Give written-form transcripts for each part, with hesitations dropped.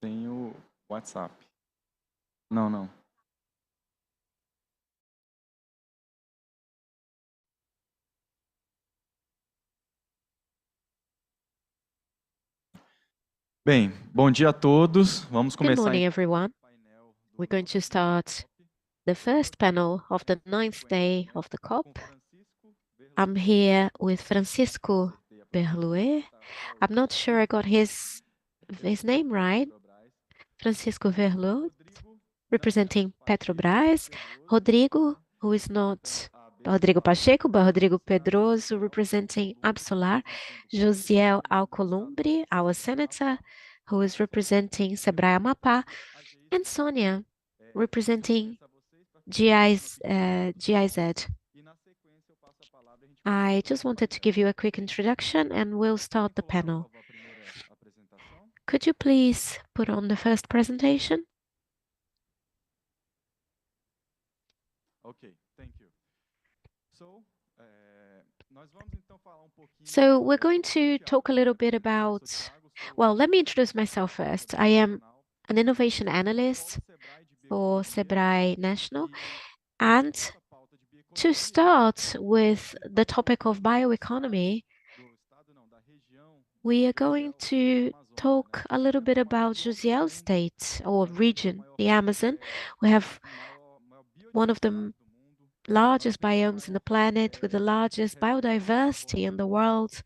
Tem o WhatsApp. Não, não. Bem, bom dia a todos. Vamos Good começar morning, então everyone. o painel We're do going nosso to start COP. the first panel of the ninth day of the COP. I'm here with Francisco Berluer. I'm not sure I got his name right. Francisco Verlot, representing Petrobras. Rodrigo, who is not Rodrigo Pacheco, but Rodrigo Pedroso, representing Absolar. Josiel Alcolumbre, our senator, who is representing Sebrae Amapá. And Sonia, representing GIZ. I just wanted to give you a quick introduction and we'll start the panel. Could you please put on the first presentation? Okay, thank you. So we're going to talk a little bit about, well, let me introduce myself first. I am an innovation analyst for Sebrae National. And to start with the topic of bioeconomy, we are going to talk a little bit about Josiel State or region, the Amazon. We have one of the largest biomes in the planet with the largest biodiversity in the world,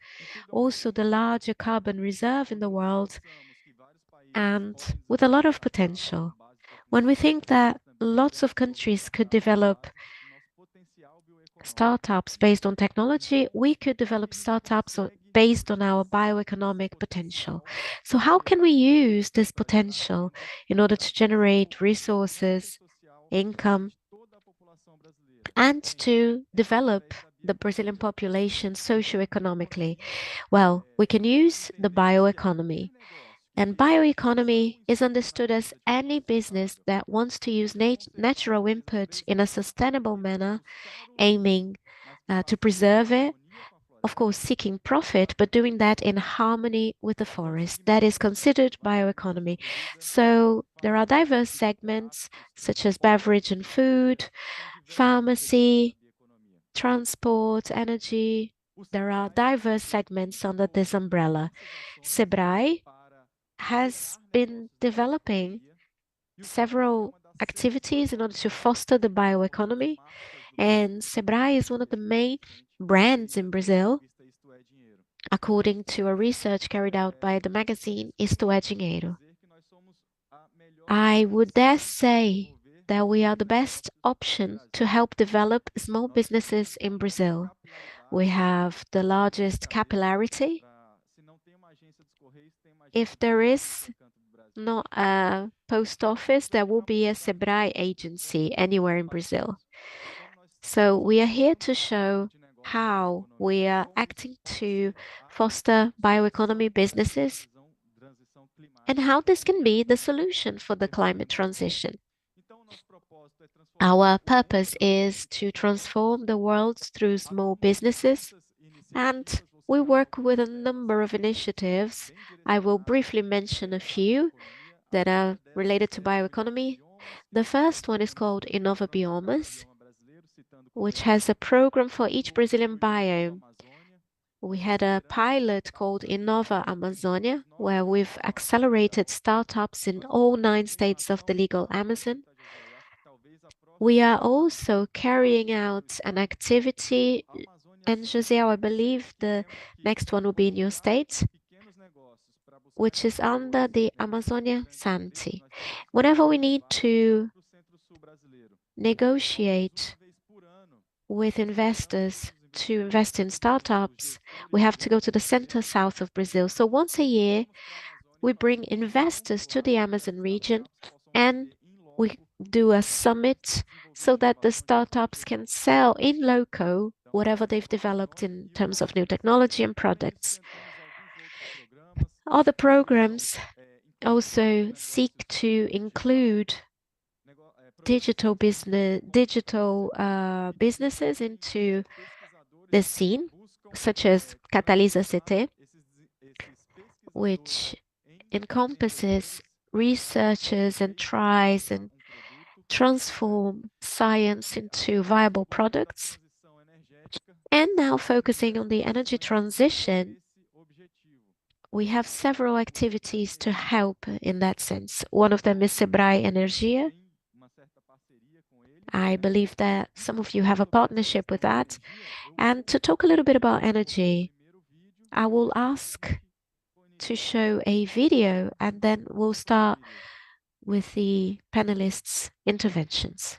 also the larger carbon reserve in the world, and with a lot of potential. When we think that lots of countries could develop startups based on technology, we could develop startups based on our bioeconomic potential. So, how can we use this potential in order to generate resources, income, and to develop the Brazilian population socioeconomically? Well, we can use the bioeconomy. And bioeconomy is understood as any business that wants to use natural input in a sustainable manner, aiming to preserve it, of course, seeking profit, but doing that in harmony with the forest. That is considered bioeconomy. So there are diverse segments such as beverage and food, pharmacy, transport, energy. There are diverse segments under this umbrella. Sebrae has been developing several activities in order to foster the bioeconomy, and Sebrae is one of the main brands in Brazil, according to a research carried out by the magazine Isto é Dinheiro. I would dare say that we are the best option to help develop small businesses in Brazil. We have the largest capillarity. If there is not a post office, there will be a Sebrae agency anywhere in Brazil. So we are here to show how we are acting to foster bioeconomy businesses and how this can be the solution for the climate transition. Our purpose is to transform the world through small businesses, and we work with a number of initiatives. I will briefly mention a few that are related to bioeconomy. The first one is called Innova Biomas, which has a program for each Brazilian biome. We had a pilot called Innova Amazonia, where we've accelerated startups in all 9 states of the legal Amazon. We are also carrying out an activity, and Josiel, I believe the next one will be in your state, which is under the Amazonia Santi. Whenever we need to negotiate with investors to invest in startups, we have to go to the center south of Brazil. So once a year, we bring investors to the Amazon region and we do a summit so that the startups can sell in loco whatever they've developed in terms of new technology and products. Other programs also seek to include digital businesses into the scene, such as Catalisa CT, which encompasses researches and tries and transform science into viable products. And now focusing on the energy transition, we have several activities to help in that sense. One of them is Sebrae Energia. I believe that some of you have a partnership with that. And to talk a little bit about energy, I will ask to show a video and then we'll start with the panelists' interventions.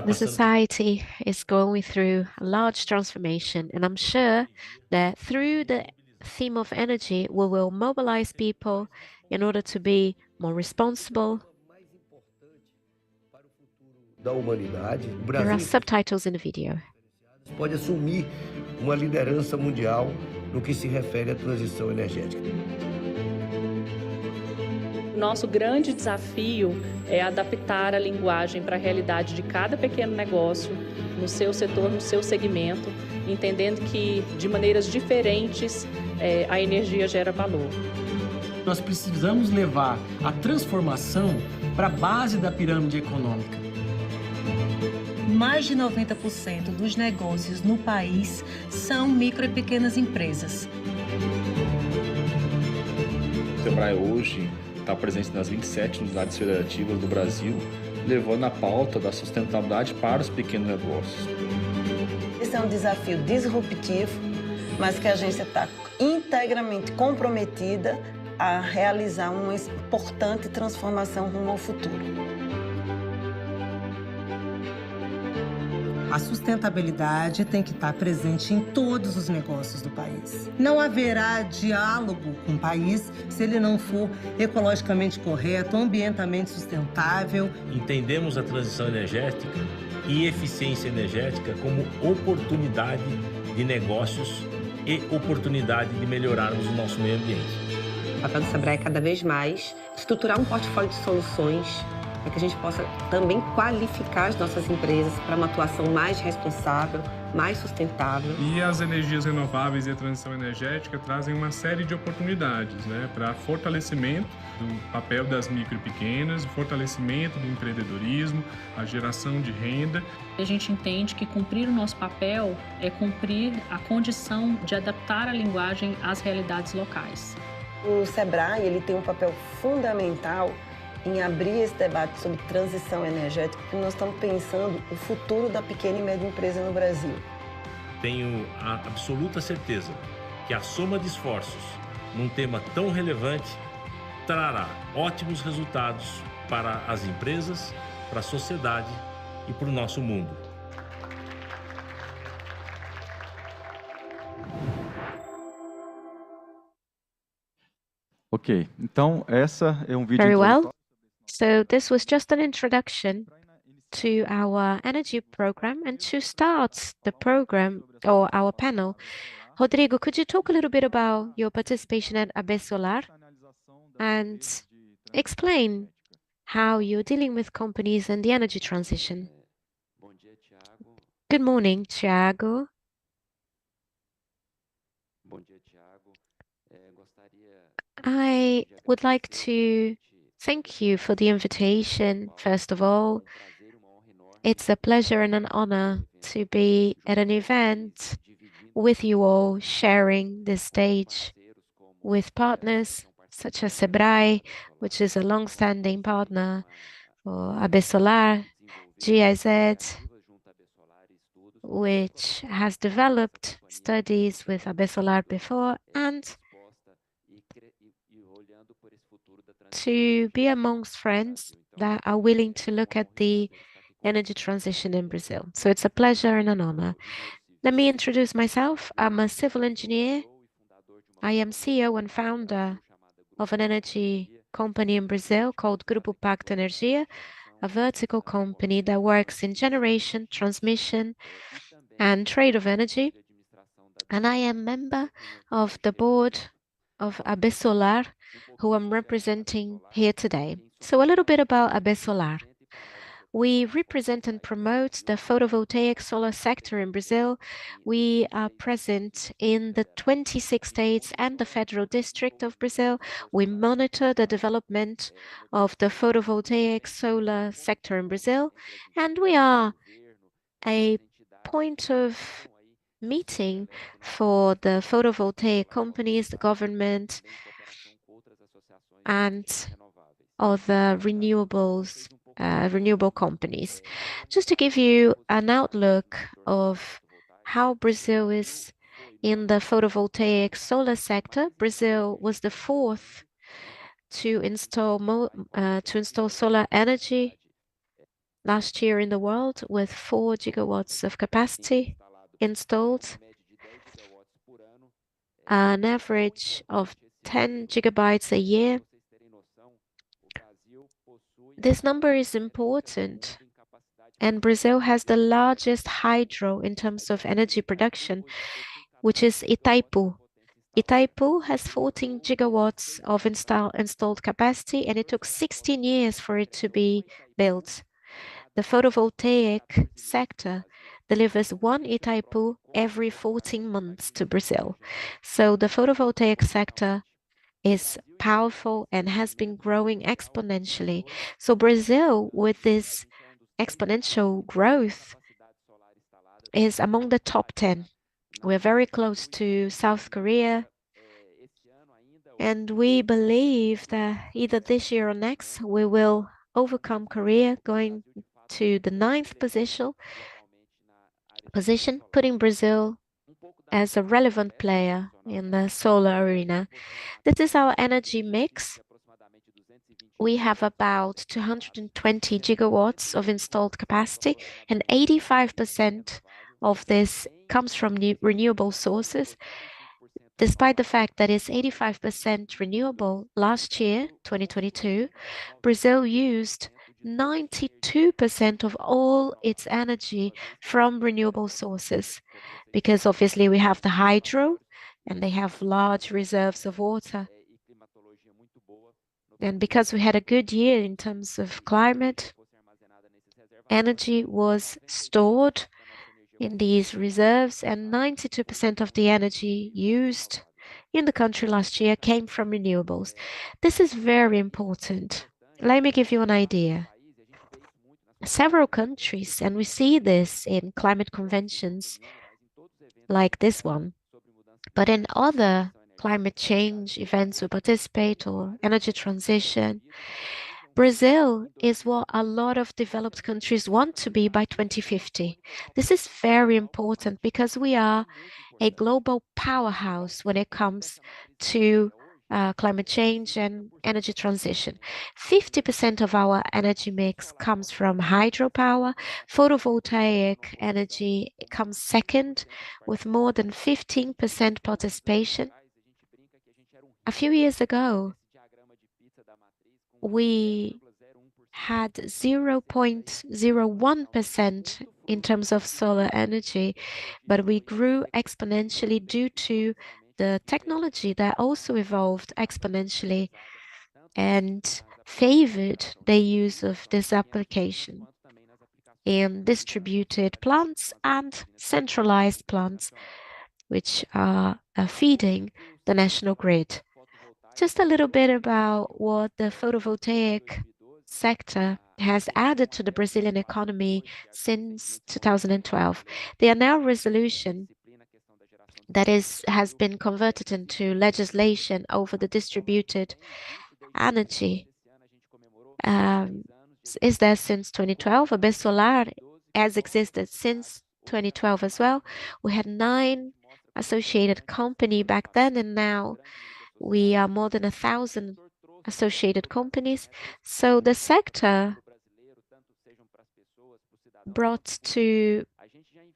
The society is going through a large transformation, and I'm sure that through the theme of energy, we will mobilize people in order to be more responsible. There are subtitles in the video. Pode assumir uma liderança mundial no que se refere à transição energética. Nosso grande desafio é adaptar a linguagem para a realidade de cada pequeno negócio, no seu setor, no seu segmento, entendendo que de maneiras diferentes a energia gera valor. Nós precisamos levar a transformação para a base da pirâmide econômica. Mais de 90% dos negócios no país são micro e pequenas empresas. O Sebrae hoje está presente nas 27 unidades federativas do Brasil, levando a pauta da sustentabilidade para os pequenos negócios. Esse é um desafio disruptivo, mas que a agência está integralmente comprometida a realizar uma importante transformação rumo ao futuro. A sustentabilidade tem que estar presente em todos os negócios do país. Não haverá diálogo com o país se ele não for ecologicamente correto, ambientalmente sustentável. Entendemos a transição energética e eficiência energética como oportunidade de negócios e oportunidade de melhorarmos o nosso meio ambiente. O papel do Sebrae é cada vez mais estruturar um portfólio de soluções para que a gente possa também qualificar as nossas empresas para uma atuação mais responsável, mais sustentável. E as energias renováveis e a transição energética trazem uma série de oportunidades, para fortalecimento do papel das micro e pequenas, fortalecimento do empreendedorismo, a geração de renda. A gente entende que cumprir o nosso papel é cumprir a condição de adaptar a linguagem às realidades locais. O Sebrae ele tem um papel fundamental em abrir esse debate sobre transição energética, porque nós estamos pensando o futuro da pequena e média empresa no Brasil. Tenho a absoluta certeza que a soma de esforços num tema tão relevante trará ótimos resultados para as empresas, para a sociedade e para o nosso mundo. Ok, então essa é vídeo Very well. So this was just an introduction to our energy program, and to start the program or our panel, Rodrigo, could you talk a little bit about your participation at AB Solar and explain how you're dealing with companies and the energy transition? Good morning, Thiago. I would like to thank you for the invitation, first of all. It's a pleasure and an honor to be at an event with you all, sharing this stage with partners such as Sebrae, which is a long-standing partner, or AB Solar, GIZ, which has developed studies with AB Solar before, and to be amongst friends that are willing to look at the energy transition in Brazil. So it's a pleasure and an honor. Let me introduce myself. I'm a civil engineer. I am CEO and founder of an energy company in Brazil called Grupo Pacto Energia, a vertical company that works in generation, transmission, and trade of energy. And I am member of the board of AB Solar, who I'm representing here today. So a little bit about AB Solar. We represent and promote the photovoltaic solar sector in Brazil. We are present in the 26 states and the Federal District of Brazil. We monitor the development of the photovoltaic solar sector in Brazil, and we are a point of meeting for the photovoltaic companies, the government, and other renewable companies. Just to give you an outlook of how Brazil is in the photovoltaic solar sector, Brazil was the fourth to install solar energy last year in the world, with 4 gigawatts of capacity installed, an average of 10 gigabytes a year. This number is important, and Brazil has the largest hydro in terms of energy production, which is Itaipu. Itaipu has 14 gigawatts of installed capacity, and it took 16 years for it to be built. The photovoltaic sector delivers one Itaipu every 14 months to Brazil. So the photovoltaic sector is powerful and has been growing exponentially. So Brazil, with this exponential growth, is among the top 10. We're very close to South Korea, and we believe that either this year or next, we will overcome Korea, going to the 9th position, putting Brazil as a relevant player in the solar arena. This is our energy mix. We have about 220 gigawatts of installed capacity, and 85% of this comes from renewable sources. Despite the fact that it's 85% renewable, last year, 2022, Brazil used 92% of all its energy from renewable sources, because obviously we have the hydro and they have large reserves of water. And because we had a good year in terms of climate, energy was stored in these reserves, and 92% of the energy used in the country last year came from renewables. This is very important. Let me give you an idea. Several countries, and we see this in climate conventions like this one, but in other climate change events we participate, or energy transition, Brazil is what a lot of developed countries want to be by 2050. This is very important because we are a global powerhouse when it comes to climate change and energy transition. 50% of our energy mix comes from hydropower. Photovoltaic energy comes second, with more than 15% participation. A few years ago, we had 0.01% in terms of solar energy, but we grew exponentially due to the technology that also evolved exponentially and favored the use of this application in distributed plants and centralized plants, which are feeding the national grid. Just a little bit about what the photovoltaic sector has added to the Brazilian economy since 2012. The ANEEL resolution that has been converted into legislation over the distributed energy is there since 2012. AB Solar has existed since 2012 as well. We had 9 associated companies back then, and now we are more than 1,000 associated companies. So the sector brought to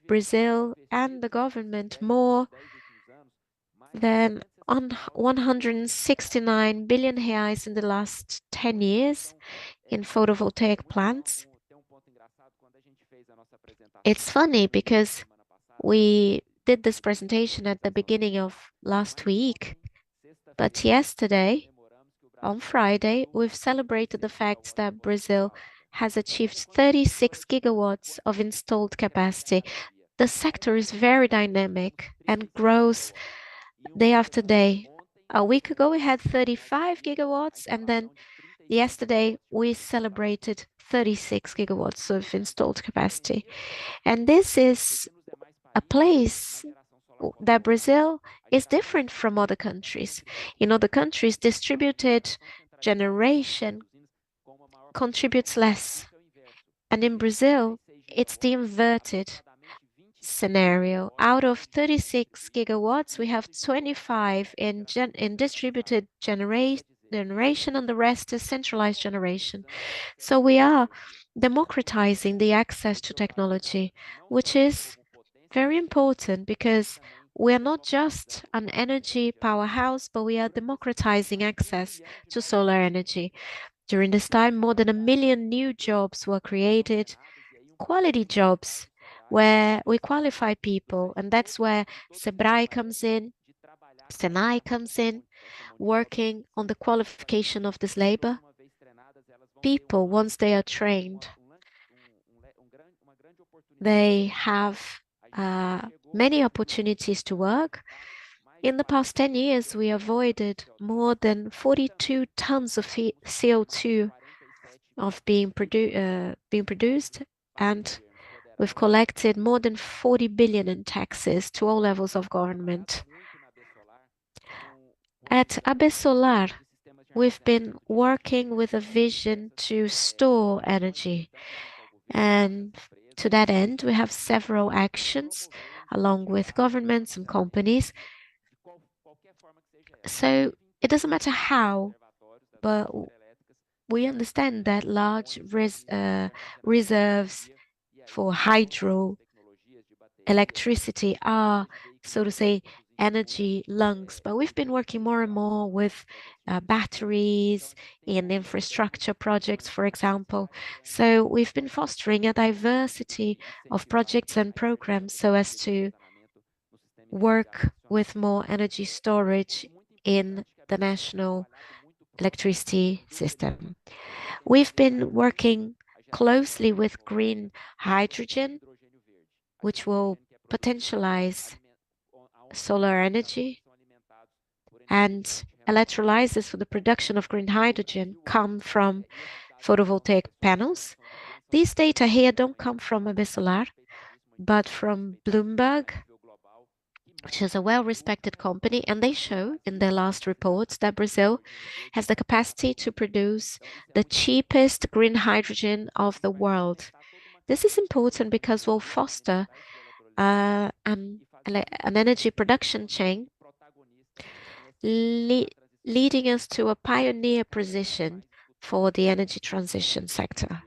Brazil and the government more than on 169 billion reais in the last 10 years in photovoltaic plants. It's funny because we did this presentation at the beginning of last week, but yesterday, on Friday, we've celebrated the fact that Brazil has achieved 36 gigawatts of installed capacity. The sector is very dynamic and grows day after day. A week ago, we had 35 gigawatts, and then yesterday we celebrated 36 gigawatts of installed capacity. And this is a place that Brazil is different from other countries. In other countries, distributed generation contributes less. And in Brazil, it's the inverted scenario. Out of 36 gigawatts, we have 25 in distributed generation, and the rest is centralized generation. So we are democratizing the access to technology, which is very important because we are not just an energy powerhouse, but we are democratizing access to solar energy. During this time, more than 1 million new jobs were created, quality jobs where we qualify people, and that's where Sebrae comes in, Senai comes in, working on the qualification of this labor. People, once they are trained, they have many opportunities to work. In the past 10 years, we avoided more than 42 tons of CO2 of being produced, and we've collected more than 40 billion in taxes to all levels of government. At AB Solar, we've been working with a vision to store energy, and to that end, we have several actions along with governments and companies. So it doesn't matter how, but we understand that large reserves for hydro electricity are, so to say, energy lungs. But we've been working more and more with batteries in infrastructure projects, for example. So we've been fostering a diversity of projects and programs so as to work with more energy storage in the national electricity system. We've been working closely with green hydrogen, which will potentialize solar energy, and electrolyzers for the production of green hydrogen come from photovoltaic panels. These data here don't come from AB Solar, but from Bloomberg, which is a well-respected company, and they show in their last reports that Brazil has the capacity to produce the cheapest green hydrogen of the world. This is important because we'll foster an energy production chain leading us to a pioneer position for the energy transition sector.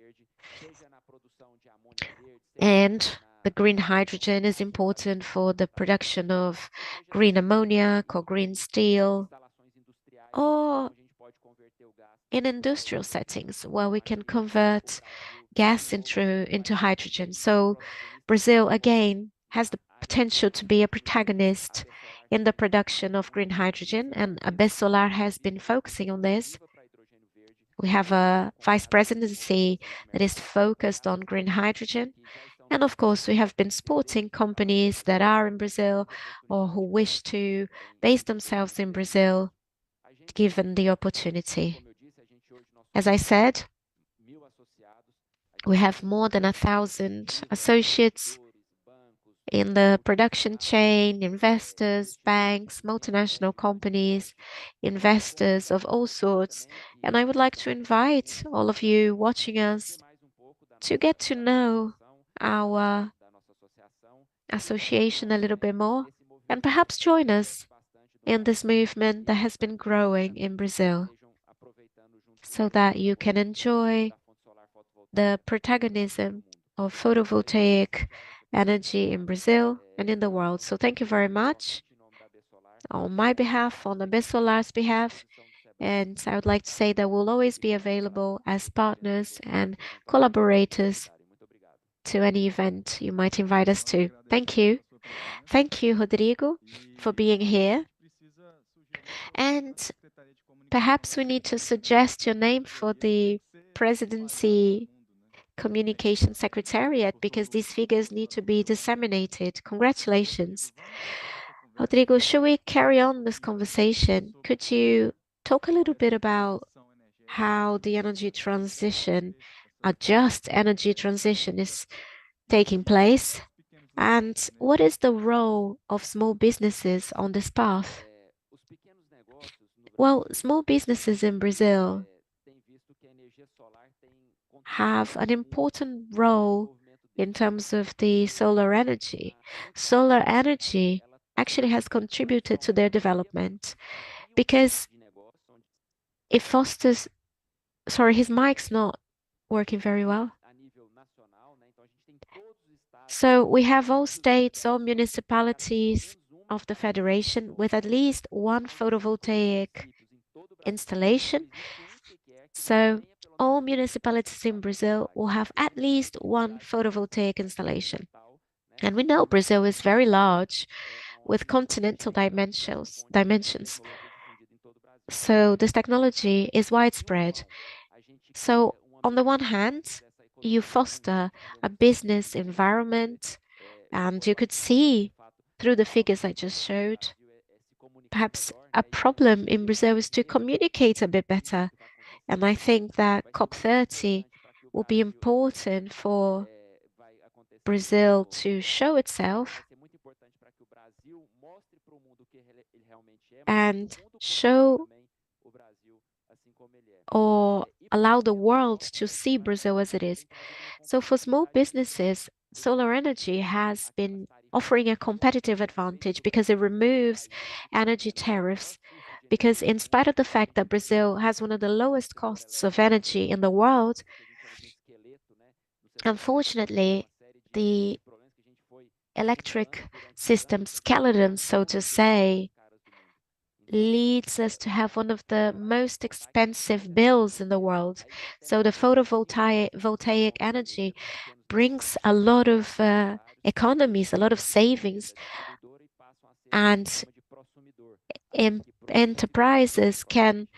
And the green hydrogen is important for the production of green ammonia or green steel, or in industrial settings where we can convert gas into hydrogen. So Brazil, again, has the potential to be a protagonist in the production of green hydrogen, and AB Solar has been focusing on this. We have a vice presidency that is focused on green hydrogen. And of course, we have been supporting companies that are in Brazil or who wish to base themselves in Brazil, given the opportunity. As I said, we have more than 1,000 associates in the production chain, investors, banks, multinational companies, investors of all sorts. And I would like to invite all of you watching us to get to know our association a little bit more and perhaps join us in this movement that has been growing in Brazil, so that you can enjoy the protagonism of photovoltaic energy in Brazil and in the world. So thank you very much. on my behalf, on Abesolar's behalf. And I would like to say that we'll always be available as partners and collaborators to any event you might invite us to. Thank you. Thank you, Rodrigo, for being here. And perhaps we need to suggest your name for the presidency communication secretariat because these figures need to be disseminated. Congratulations. Rodrigo, should we carry on this conversation? Could you talk a little bit about how the energy transition, a just energy transition, is taking place? And what is the role of small businesses on this path? Well, small businesses in Brazil have an important role in terms of the solar energy. Solar energy actually has contributed to their development because it fosters. Sorry, his mic's not working very well. So we have all states, all municipalities of the federation with at least one photovoltaic installation. So all municipalities in Brazil will have at least one photovoltaic installation. And we know Brazil is very large with continental dimensions. So this technology is widespread. So on the one hand, you foster a business environment, and you could see through the figures I just showed, perhaps a problem in Brazil is to communicate a bit better. And I think that COP30 will be important for Brazil to show itself and show or allow the world to see Brazil as it is. So for small businesses, solar energy has been offering a competitive advantage because it removes energy tariffs. Because in spite of the fact that Brazil has one of the lowest costs of energy in the world, unfortunately, the electric system skeleton, so to say, leads us to have one of the most expensive bills in the world. So the photovoltaic energy brings a lot of economies, a lot of savings, and enterprises can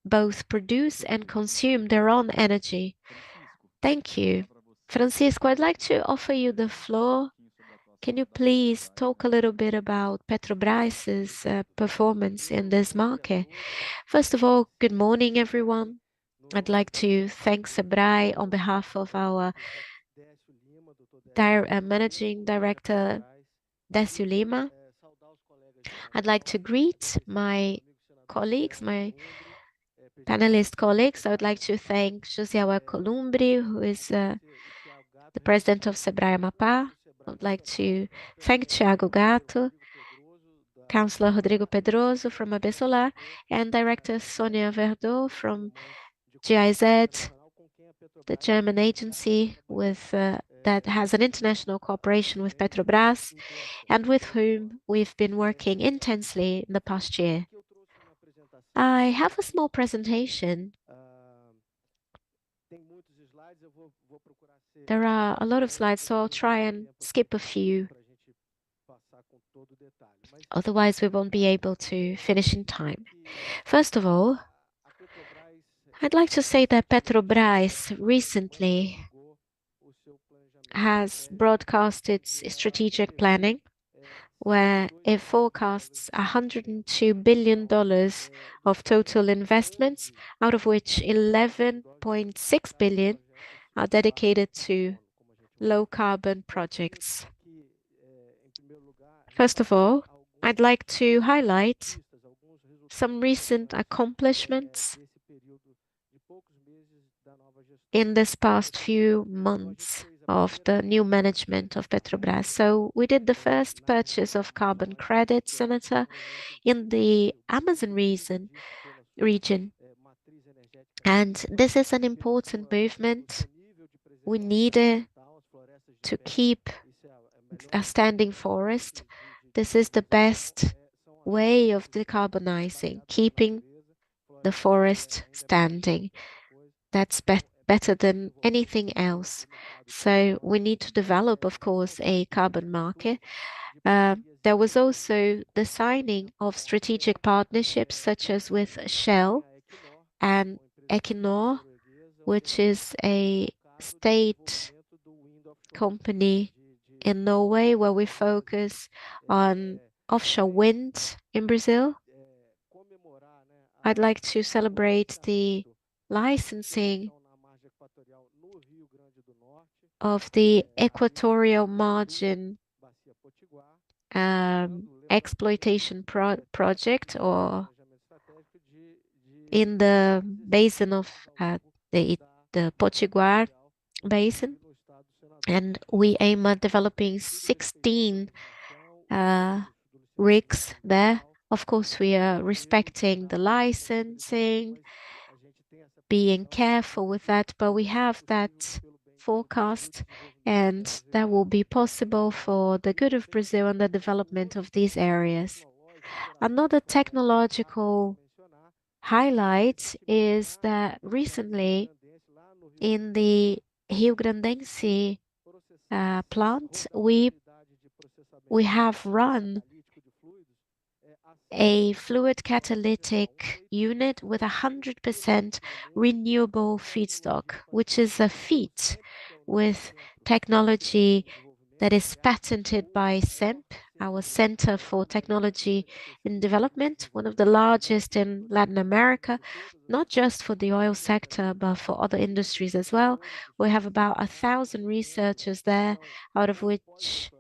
both produce and consume their own energy. Thank you. Francisco, I'd like to offer you the floor. Can you please talk a little bit about Petrobras's performance in this market? First of all, good morning, everyone. I'd like to thank Sebrae on behalf of our Managing Director, Décio Lima. I'd like to greet my colleagues, my panelist colleagues. I would like to thank José Columbre, who is the president of Sebrae Amapá. I would like to thank Thiago Gatto, Councillor Rodrigo Pedroso from Abesolar, and Director Sonia Verdot from GIZ, the German agency with that has an international cooperation with Petrobras, and with whom we've been working intensely in the past year. I have a small presentation. There are a lot of slides, so I'll try and skip a few. Otherwise, we won't be able to finish in time. First of all, I'd like to say that Petrobras recently has broadcast its strategic planning, where it forecasts $102 billion of total investments, out of which 11.6 billion are dedicated to low carbon projects. First of all, I'd like to highlight some recent accomplishments in this past few months of the new management of Petrobras. So we did the first purchase of carbon credits, Senator, in the Amazon region. And this is an important movement. We needed to keep a standing forest. This is the best way of decarbonizing, keeping the forest standing. That's better than anything else. So we need to develop, of course, a carbon market. There was also the signing of strategic partnerships such as with Shell and Equinor, which is a state company in Norway where we focus on offshore wind in Brazil. I'd like to celebrate the licensing of the equatorial margin exploitation project, or in the basin of the Potiguar basin, and we aim at developing 16 rigs there. Of course, we are respecting the licensing, being careful with that, but we have that forecast, and that will be possible for the good of Brazil and the development of these areas. Another technological highlight is that recently in the Rio Grandense plant, we have run a fluid catalytic unit with 100% renewable feedstock, which is a feat with technology that is patented by CEMP, our Center for Technology and Development, one of the largest in Latin America, not just for the oil sector, but for other industries as well. We have about 1,000 researchers there, out of which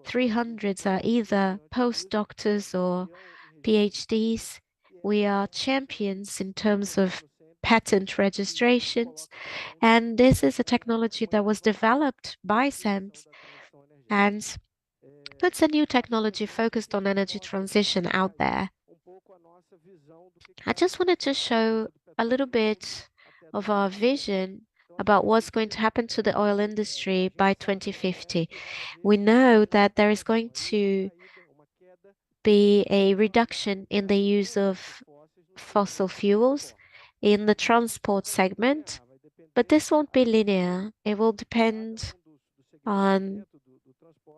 300 are either postdoctors or PhDs. We are champions in terms of patent registrations, and this is a technology that was developed by CEMP and puts a new technology focused on energy transition out there. I just wanted to show a little bit of our vision about what's going to happen to the oil industry by 2050. We know that there is going to be a reduction in the use of fossil fuels in the transport segment, but this won't be linear. It will depend on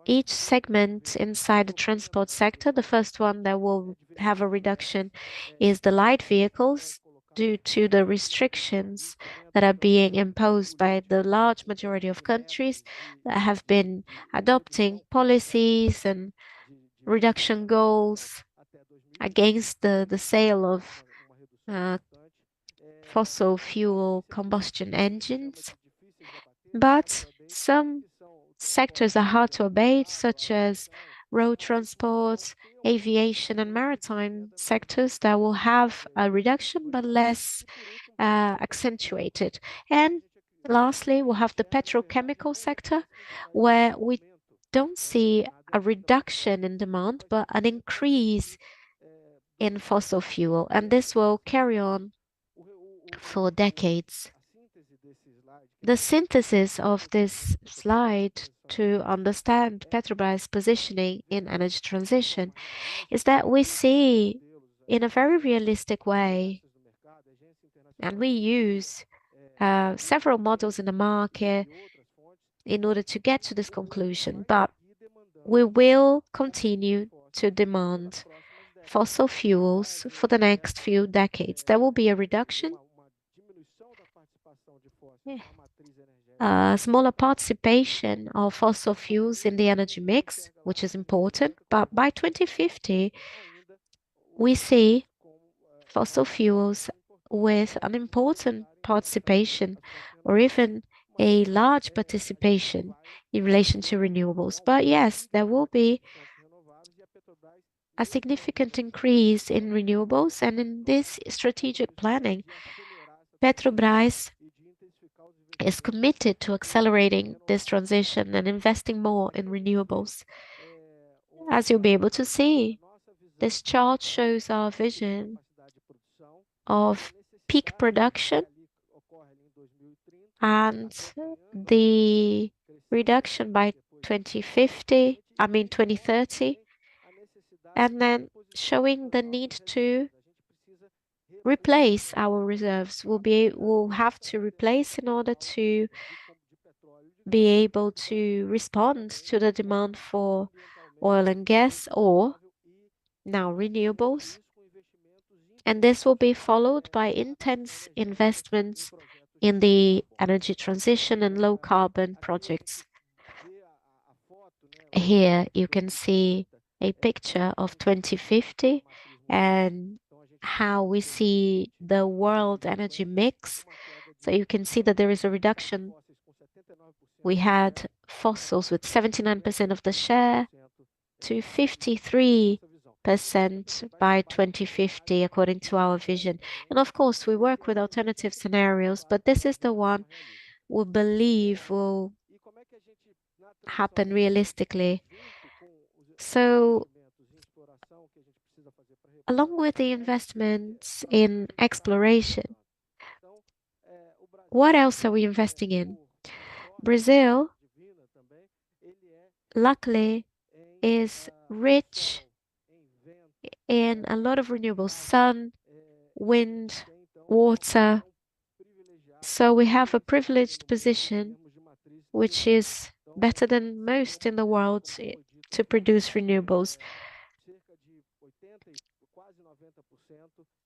each segment inside the transport sector. The first one that will have a reduction is the light vehicles, due to the restrictions that are being imposed by the large majority of countries that have been adopting policies and reduction goals against the sale of fossil fuel combustion engines. But some sectors are hard to abate, such as road transport, aviation, and maritime sectors that will have a reduction but less accentuated. And lastly, we'll have the petrochemical sector, where we don't see a reduction in demand, but an increase in fossil fuel, and this will carry on for decades. The synthesis of this slide to understand Petrobras' positioning in energy transition is that we see in a very realistic way, and we use several models in the market in order to get to this conclusion, but we will continue to demand fossil fuels for the next few decades. There will be a reduction, smaller participation of fossil fuels in the energy mix, which is important, but by 2050, we see fossil fuels with an important participation or even a large participation in relation to renewables. But yes, there will be a significant increase in renewables, and in this strategic planning, Petrobras is committed to accelerating this transition and investing more in renewables. As you'll be able to see, this chart shows our vision of peak production and the reduction by 2030, and then showing the need to replace our reserves. We'll have to replace in order to be able to respond to the demand for oil and gas, or now renewables. And this will be followed by intense investments in the energy transition and low carbon projects. Here you can see a picture of 2050 and how we see the world energy mix. So you can see that there is a reduction. We had fossils with 79% of the share to 53% by 2050, according to our vision. And of course, we work with alternative scenarios, but this is the one we believe will happen realistically. So, along with the investments in exploration, what else are we investing in? Brazil, luckily, is rich in a lot of renewable sun, wind, water. So we have a privileged position, which is better than most in the world to produce renewables.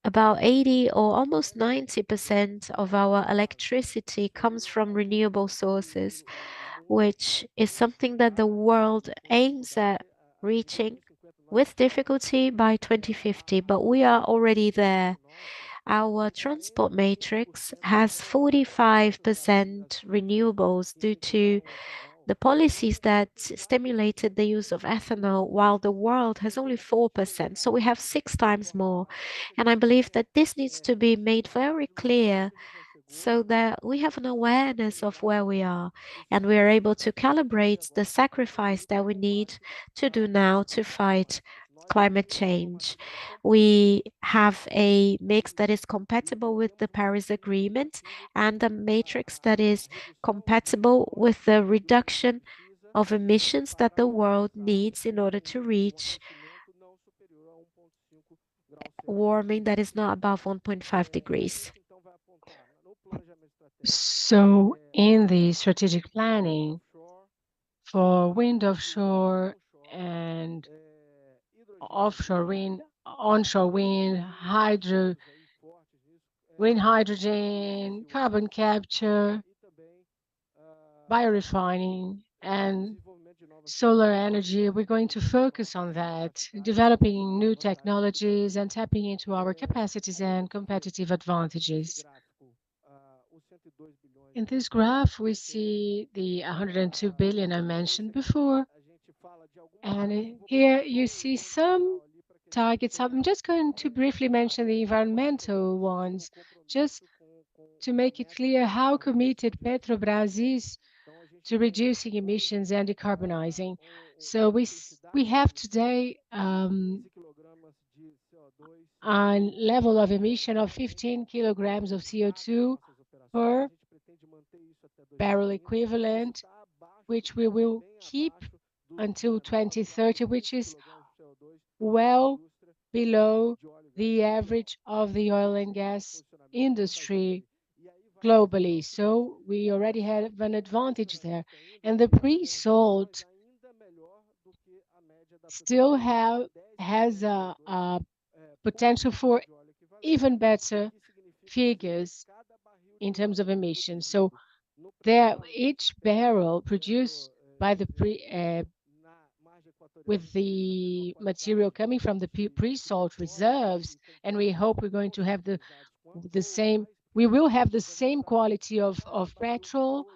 About 80 or almost 90% of our electricity comes from renewable sources, which is something that the world aims at reaching with difficulty by 2050, but we are already there. Our transport matrix has 45% renewables due to the policies that stimulated the use of ethanol, while the world has only 4%. So we have 6 times more. And I believe that this needs to be made very clear so that we have an awareness of where we are and we are able to calibrate the sacrifice that we need to do now to fight climate change. We have a mix that is compatible with the Paris Agreement and a matrix that is compatible with the reduction of emissions that the world needs in order to reach warming that is not above 1.5 degrees. So in the strategic planning for wind offshore and offshore wind, onshore wind, green hydrogen, carbon capture, biorefining, and solar energy, we're going to focus on that, developing new technologies and tapping into our capacities and competitive advantages. In this graph, we see the 102 billion I mentioned before. And here you see some targets. I'm just going to briefly mention the environmental ones, just to make it clear how committed Petrobras is to reducing emissions and decarbonizing. So we have today a level of emission of 15 kilograms of CO2 per barrel equivalent, which we will keep until 2030, which is well below the average of the oil and gas industry globally. So we already have an advantage there. And the pre-salt still has a potential for even better figures in terms of emissions. So there, each barrel produced by the with the material coming from the pre-salt reserves, and we hope we're going to have the same. We will have the same quality of petrol,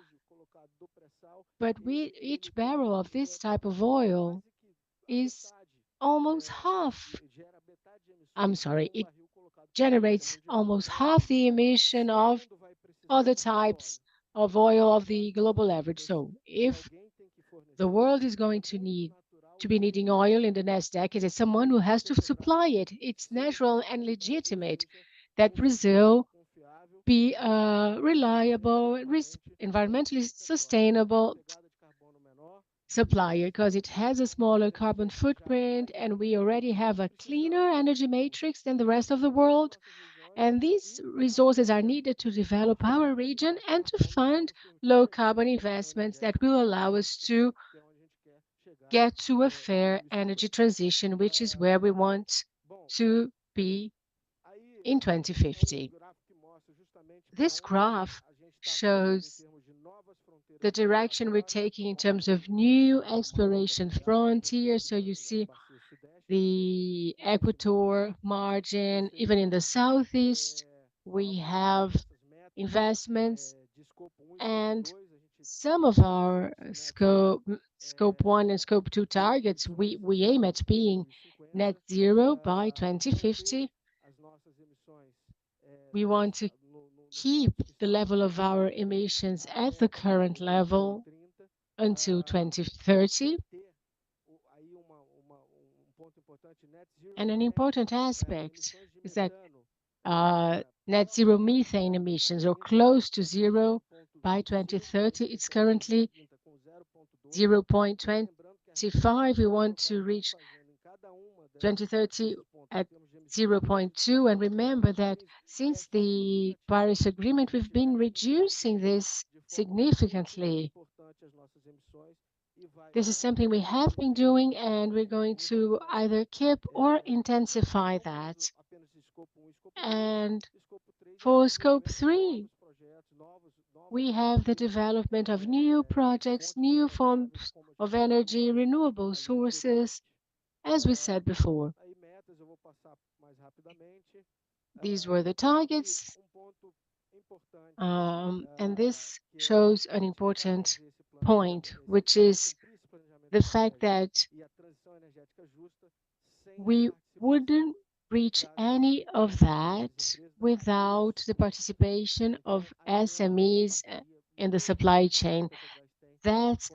but each barrel of this type of oil is almost half. I'm sorry, it generates almost half the emission of other types of oil of the global average. So if the world is going to be needing oil in the next decade, it's someone who has to supply it. It's natural and legitimate that Brazil be reliable, environmentally sustainable, supplier because it has a smaller carbon footprint and we already have a cleaner energy matrix than the rest of the world. And these resources are needed to develop our region and to fund low carbon investments that will allow us to get to a fair energy transition, which is where we want to be in 2050. This graph shows the direction we're taking in terms of new exploration frontiers. So you see the Equator margin, even in the southeast, we have investments, and some of our scope 1 and scope 2 targets, we aim at being net zero by 2050. We want to keep the level of our emissions at the current level until 2030. And an important aspect is that net zero methane emissions, or close to zero by 2030. It's currently 0.25. We want to reach 2030 at 0.2. And remember that since the Paris Agreement, we've been reducing this significantly. This is something we have been doing, and we're going to either keep or intensify that. And for scope 3, we have the development of new projects, new forms of energy, renewable sources, as we said before. These were the targets, and this shows an important point, which is the fact that we wouldn't reach any of that without the participation of SMEs in the supply chain. That's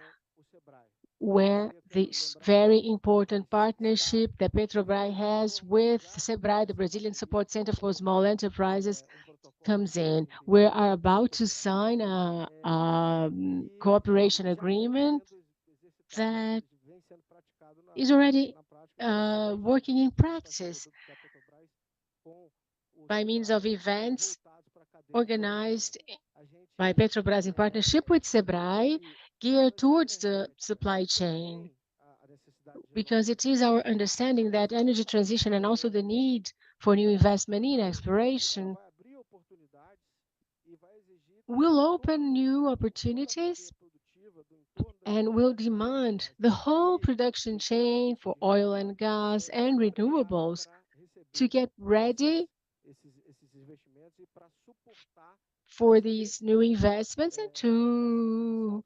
where this very important partnership that Petrobras has with SEBRAE, the Brazilian Support Center for Small Enterprises, comes in. We are about to sign a cooperation agreement that is already working in practice by means of events organized by Petrobras in partnership with SEBRAE, geared towards the supply chain. Because it is our understanding that energy transition and also the need for new investment in exploration will open new opportunities and will demand the whole production chain for oil and gas and renewables to get ready for these new investments and to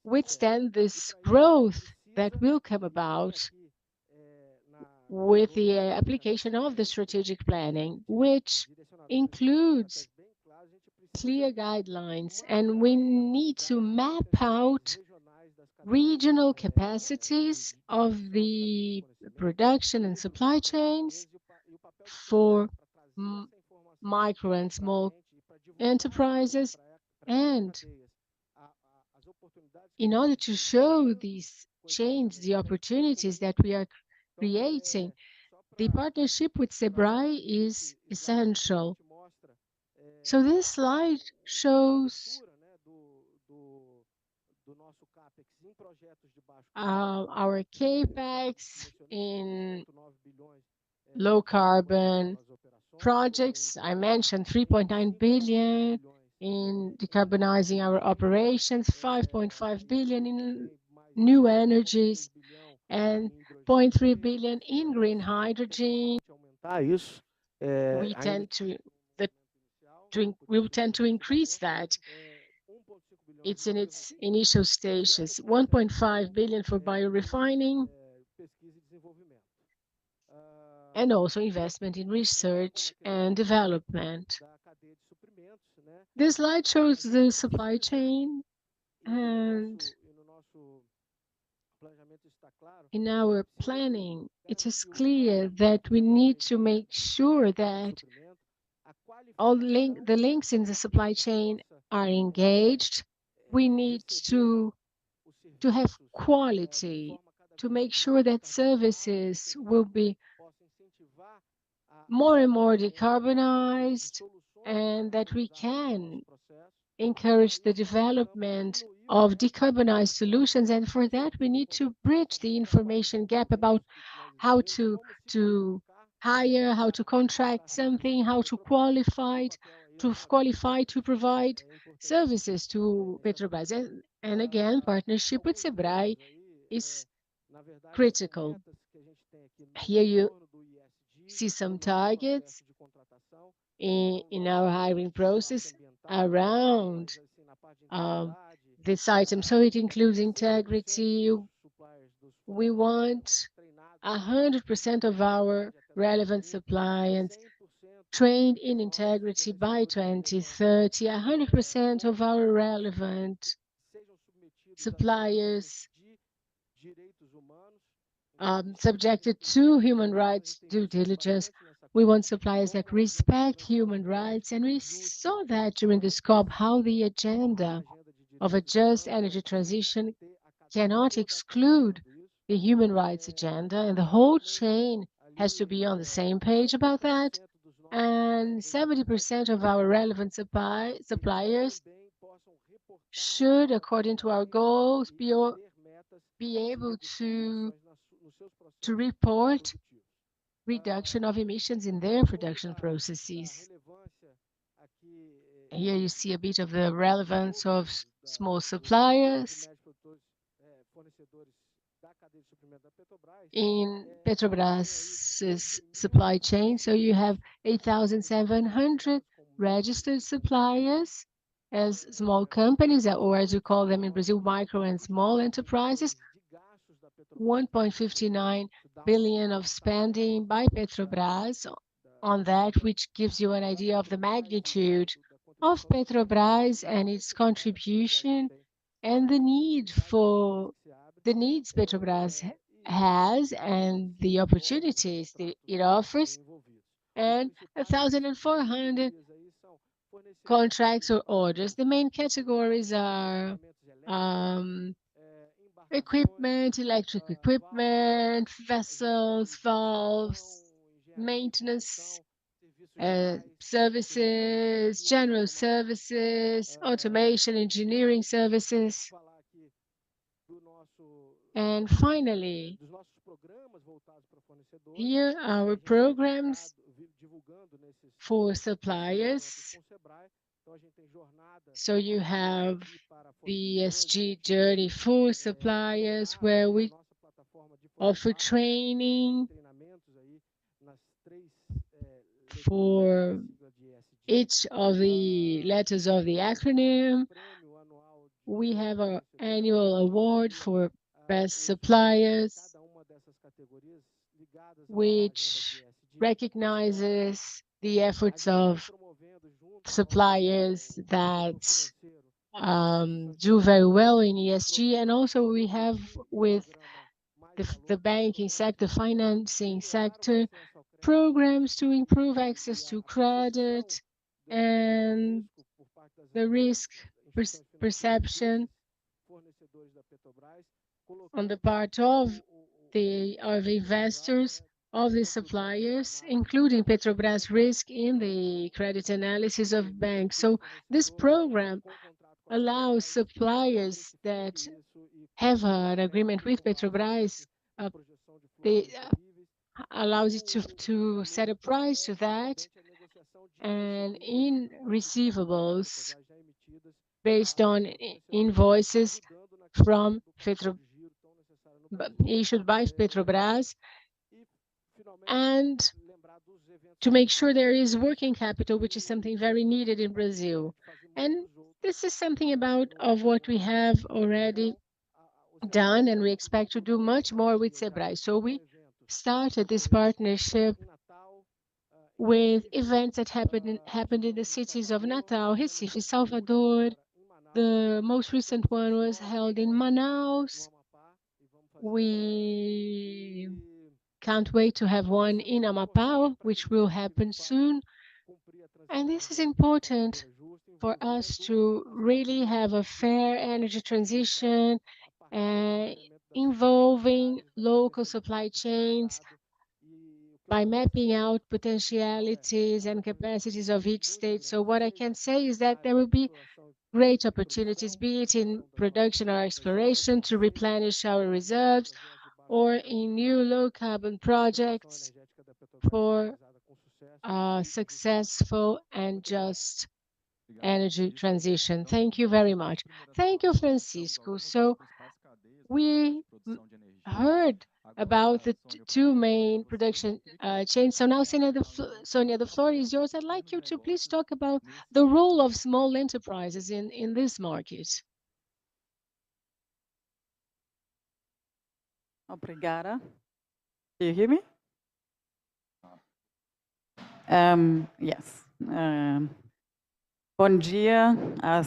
withstand this growth that will come about with the application of the strategic planning, which includes clear guidelines, and we need to map out regional capacities of the production and supply chains for micro and small enterprises. And in order to show these chains the opportunities that we are creating, the partnership with SEBRAE is essential. So this slide shows our CAPEX in low carbon projects. I mentioned 3.9 billion in decarbonizing our operations, 5.5 billion in new energies, and 0.3 billion in green hydrogen. We will tend to increase that. It's in its initial stages. 1.5 billion for biorefining, and also investment in research and development. This slide shows the supply chain, and in our planning, it is clear that we need to make sure that all the links in the supply chain are engaged. We need to to have quality, to make sure that services will be more and more decarbonized, and that we can encourage the development of decarbonized solutions. And for that, we need to bridge the information gap about how to hire, how to contract something, how to qualify to provide services to Petrobras. And again, partnership with Sebrae is critical. Here you see some targets in our hiring process around this item. So it includes integrity. We want 100% of our relevant suppliers trained in integrity by 2030, 100% of our relevant suppliers subjected to human rights due diligence. We want suppliers that respect human rights, and we saw that during the scope how the agenda of a just energy transition cannot exclude the human rights agenda, and the whole chain has to be on the same page about that. And 70% of our relevant suppliers should, according to our goals, be able to report reduction of emissions in their production processes. Here you see a bit of the relevance of small suppliers in Petrobras' supply chain. So you have 8,700 registered suppliers as small companies, or as we call them in Brazil, micro and small enterprises. 1.59 billion of spending by Petrobras on that, which gives you an idea of the magnitude of Petrobras and its contribution and the needs Petrobras has and the opportunities that it offers, and 1,400 contracts or orders. The main categories are equipment, electric equipment, vessels, valves, maintenance, services, general services, automation, engineering services. And finally, here our programs for suppliers. So you have the ESG journey for suppliers, where we offer training for each of the letters of the acronym. We have our annual award for best suppliers, which recognizes the efforts of suppliers that do very well in ESG. And also we have with the banking sector, financing sector, programs to improve access to credit and the risk perception on the part of investors, of the suppliers, including Petrobras risk in the credit analysis of banks. So this program allows suppliers that have an agreement with Petrobras, allows it to set a price to that, and in receivables based on invoices from issued by Petrobras, and to make sure there is working capital, which is something very needed in Brazil. And this is something of what we have already done, and we expect to do much more with Sebrae. So we started this partnership with events that happened in the cities of Natal, Recife, Salvador. The most recent one was held in Manaus. We can't wait to have one in Amapá, which will happen soon. And this is important for us to really have a fair energy transition involving local supply chains by mapping out potentialities and capacities of each state. So what I can say is that there will be great opportunities, be it in production or exploration, to replenish our reserves, or in new low-carbon projects for successful and just energy transition. Thank you very much. Thank you, Francisco. So we heard about the two main production chains. So now, Sonia, the floor is yours. I'd like you to please talk about the role of small enterprises in this market. Obrigada. Do you hear me? Yes. Bom dia a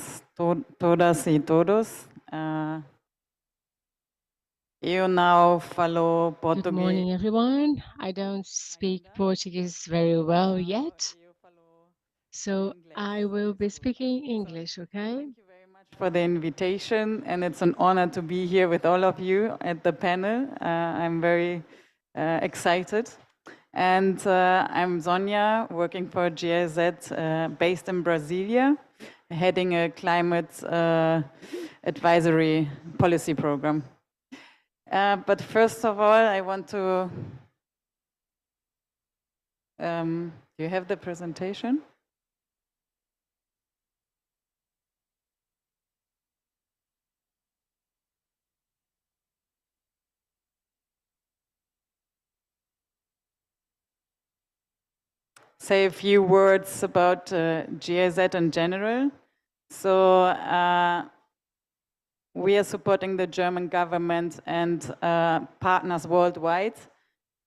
todas e todos. Eu não falo português. Good morning, everyone. I don't speak Portuguese very well yet, so I will be speaking English, okay? Thank you very much for the invitation, and it's an honor to be here with all of you at the panel. I'm very excited. And I'm Sonia, working for GIZ based in Brasilia, heading a climate advisory policy program. But first of all, I want to, do you have the presentation? Say a few words about GIZ in general. So we are supporting the German government and partners worldwide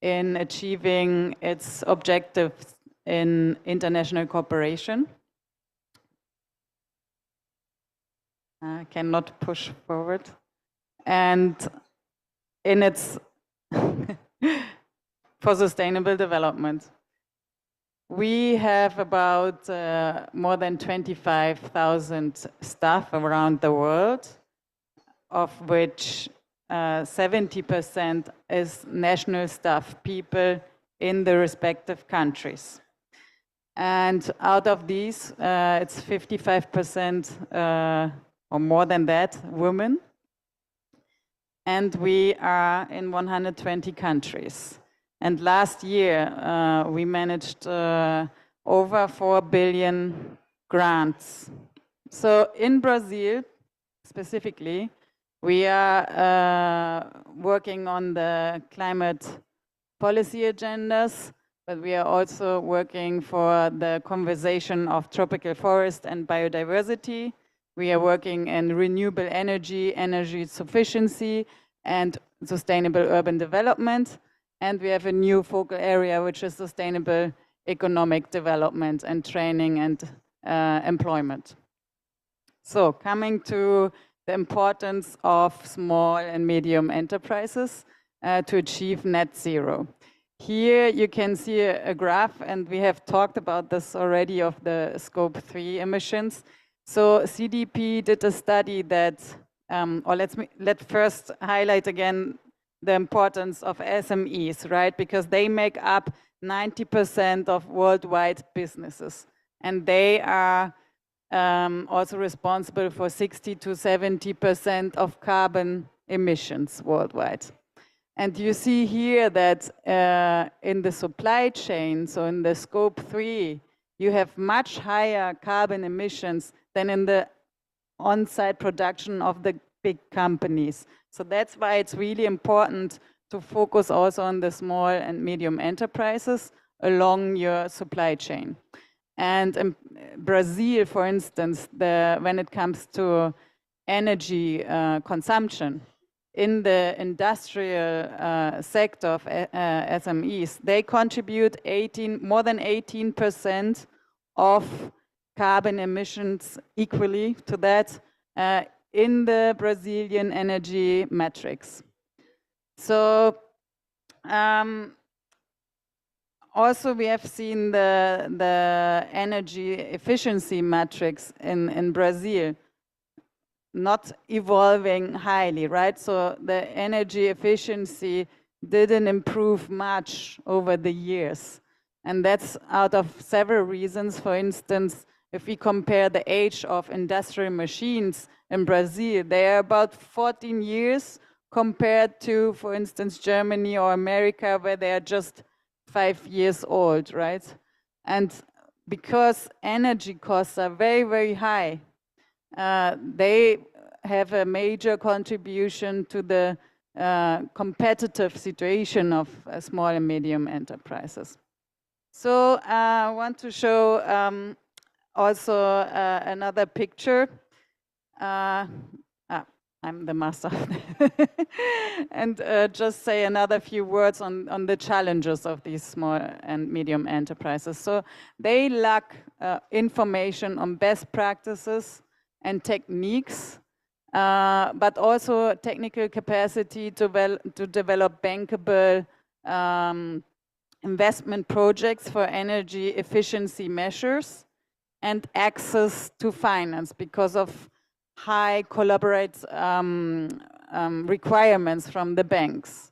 in achieving its objectives in international cooperation. I cannot push forward. And in its for sustainable development. We have about more than 25,000 staff around the world, of which 70% is national staff people in the respective countries. And out of these, it's 55% or more than that, women. And we are in 120 countries. And last year, we managed over 4 billion grants. So in Brazil, specifically, we are working on the climate policy agendas, but we are also working for the conservation of tropical forest and biodiversity. We are working in renewable energy, energy sufficiency, and sustainable urban development. And we have a new focal area, which is sustainable economic development and training and employment. So coming to the importance of small and medium enterprises to achieve net zero. Here you can see a graph, and we have talked about this already, of the scope 3 emissions. So CDP did a study that, or let's first highlight again the importance of SMEs, right? Because they make up 90% of worldwide businesses. And they are also responsible for 60 to 70% of carbon emissions worldwide. And you see here that in the supply chain, so in the scope 3, you have much higher carbon emissions than in the on-site production of the big companies. So that's why it's really important to focus also on the small and medium enterprises along your supply chain. And in Brazil, for instance, when it comes to energy consumption, in the industrial sector of SMEs, they contribute more than 18% of carbon emissions equally to that in the Brazilian energy matrix. So also we have seen the energy efficiency matrix in Brazil. not evolving highly, right? So the energy efficiency didn't improve much over the years. And that's out of several reasons. For instance, if we compare the age of industrial machines in Brazil, they are about 14 years compared to, for instance, Germany or America, where they are just 5 years old, right? And because energy costs are very, very high, they have a major contribution to the competitive situation of small and medium enterprises. So I want to show also another picture. I'm the master of that. And just say another few words on the challenges of these small and medium enterprises. So they lack information on best practices and techniques, but also technical capacity to develop bankable investment projects for energy efficiency measures and access to finance because of high collaborate requirements from the banks.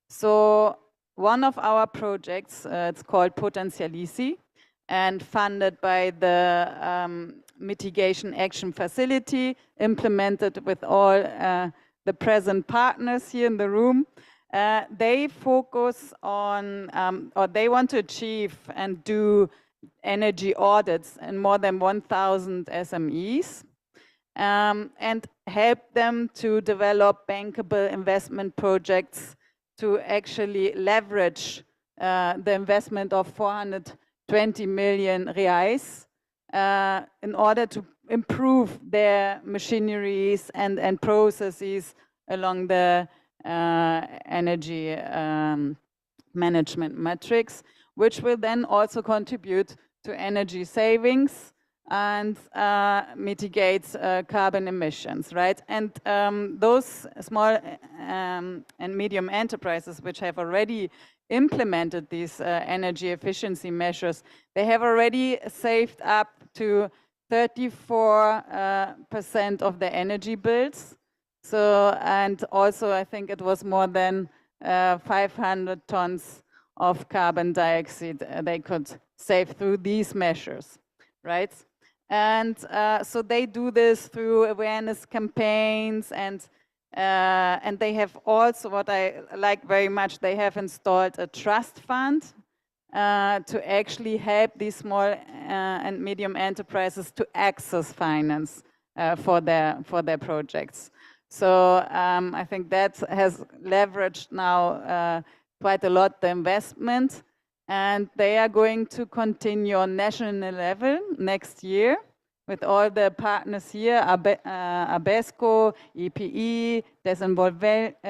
So one of our projects, it's called Potenzialisi, and funded by the Mitigation Action Facility, implemented with all the present partners here in the room. They focus on, or they want to achieve and do energy audits in more than 1,000 SMEs. And help them to develop bankable investment projects to actually leverage the investment of 420 million reais in order to improve their machineries and processes along the energy management metrics, which will then also contribute to energy savings and mitigates carbon emissions, right? And those small and medium enterprises which have already implemented these energy efficiency measures, they have already saved up to 34% of their energy bills. So, and also I think it was more than 500 tons of carbon dioxide they could save through these measures, right? And so they do this through awareness campaigns, and they have also, what I like very much, they have installed a trust fund to actually help these small and medium enterprises to access finance for their projects. So I think that has leveraged now quite a lot the investment. And they are going to continue on national level next year with all the partners here, ABESCO, EPE, Desenvolve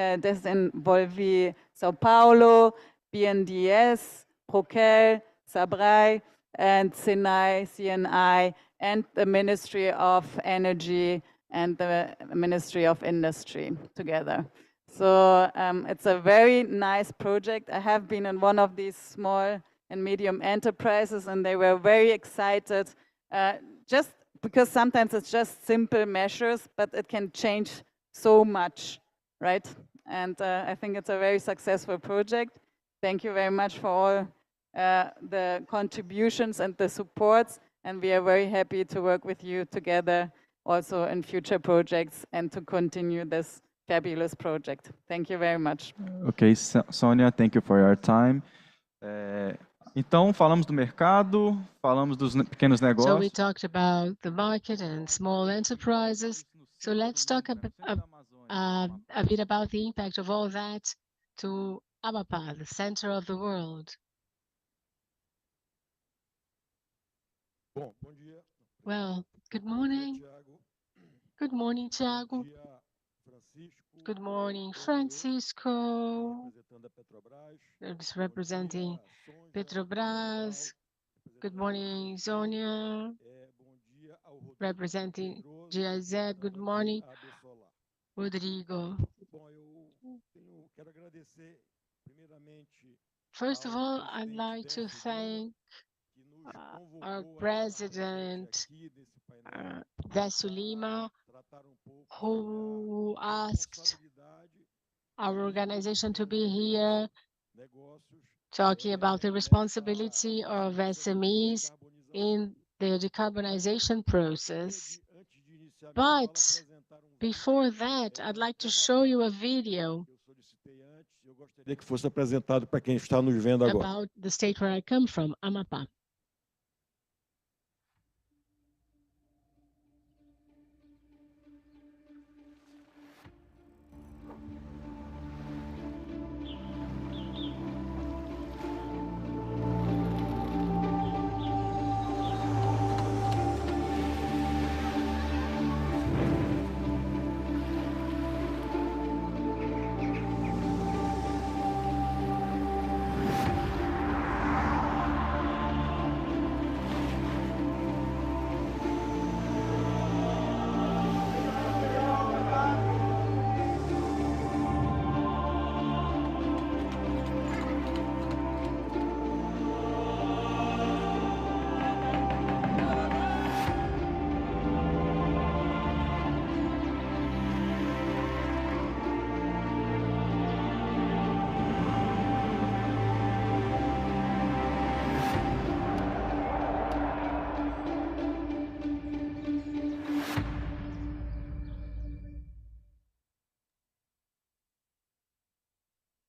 Sao Paulo, BNDES, Procel, SABRAE, and SENAI, CNI, and the Ministry of Energy and the Ministry of Industry together. So it's a very nice project. I have been in one of these small and medium enterprises, and they were very excited, just because sometimes it's just simple measures, but it can change so much, right? And I think it's a very successful project. Thank you very much for all the contributions and the supports, and we are very happy to work with you together also in future projects and to continue this fabulous project. Thank you very much. Ok, Sônia, thank you for your time. Então, falamos do mercado, falamos dos pequenos negócios. So we talked about the market and small enterprises. So let's talk a bit about the impact of all that to Amapá, the center of the world. Well, good morning. Good morning, Thiago. Good morning, Francisco. It's representing Petrobras. Good morning, Sônia. Representing GIZ. Good morning, Rodrigo. First of all, I'd like to thank our president, Décio Lima, who asked our organization to be here talking about the responsibility of SMEs in the decarbonization process. But before that, I'd like to show you a video Queria que fosse apresentado para quem está nos vendo agora. about the state where I come from, Amapá.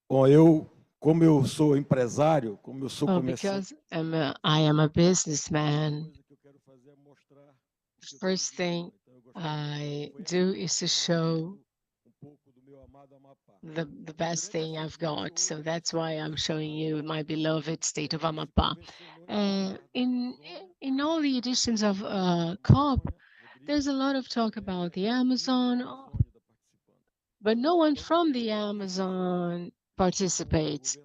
Bom, como eu sou empresário, como eu sou comerciante, Because I am a businessman, first thing I do is to show the best thing I've got. So that's why I'm showing you my beloved state of Amapá. In all the editions of COP, there's a lot of talk about the Amazon, but no one from the Amazon participates.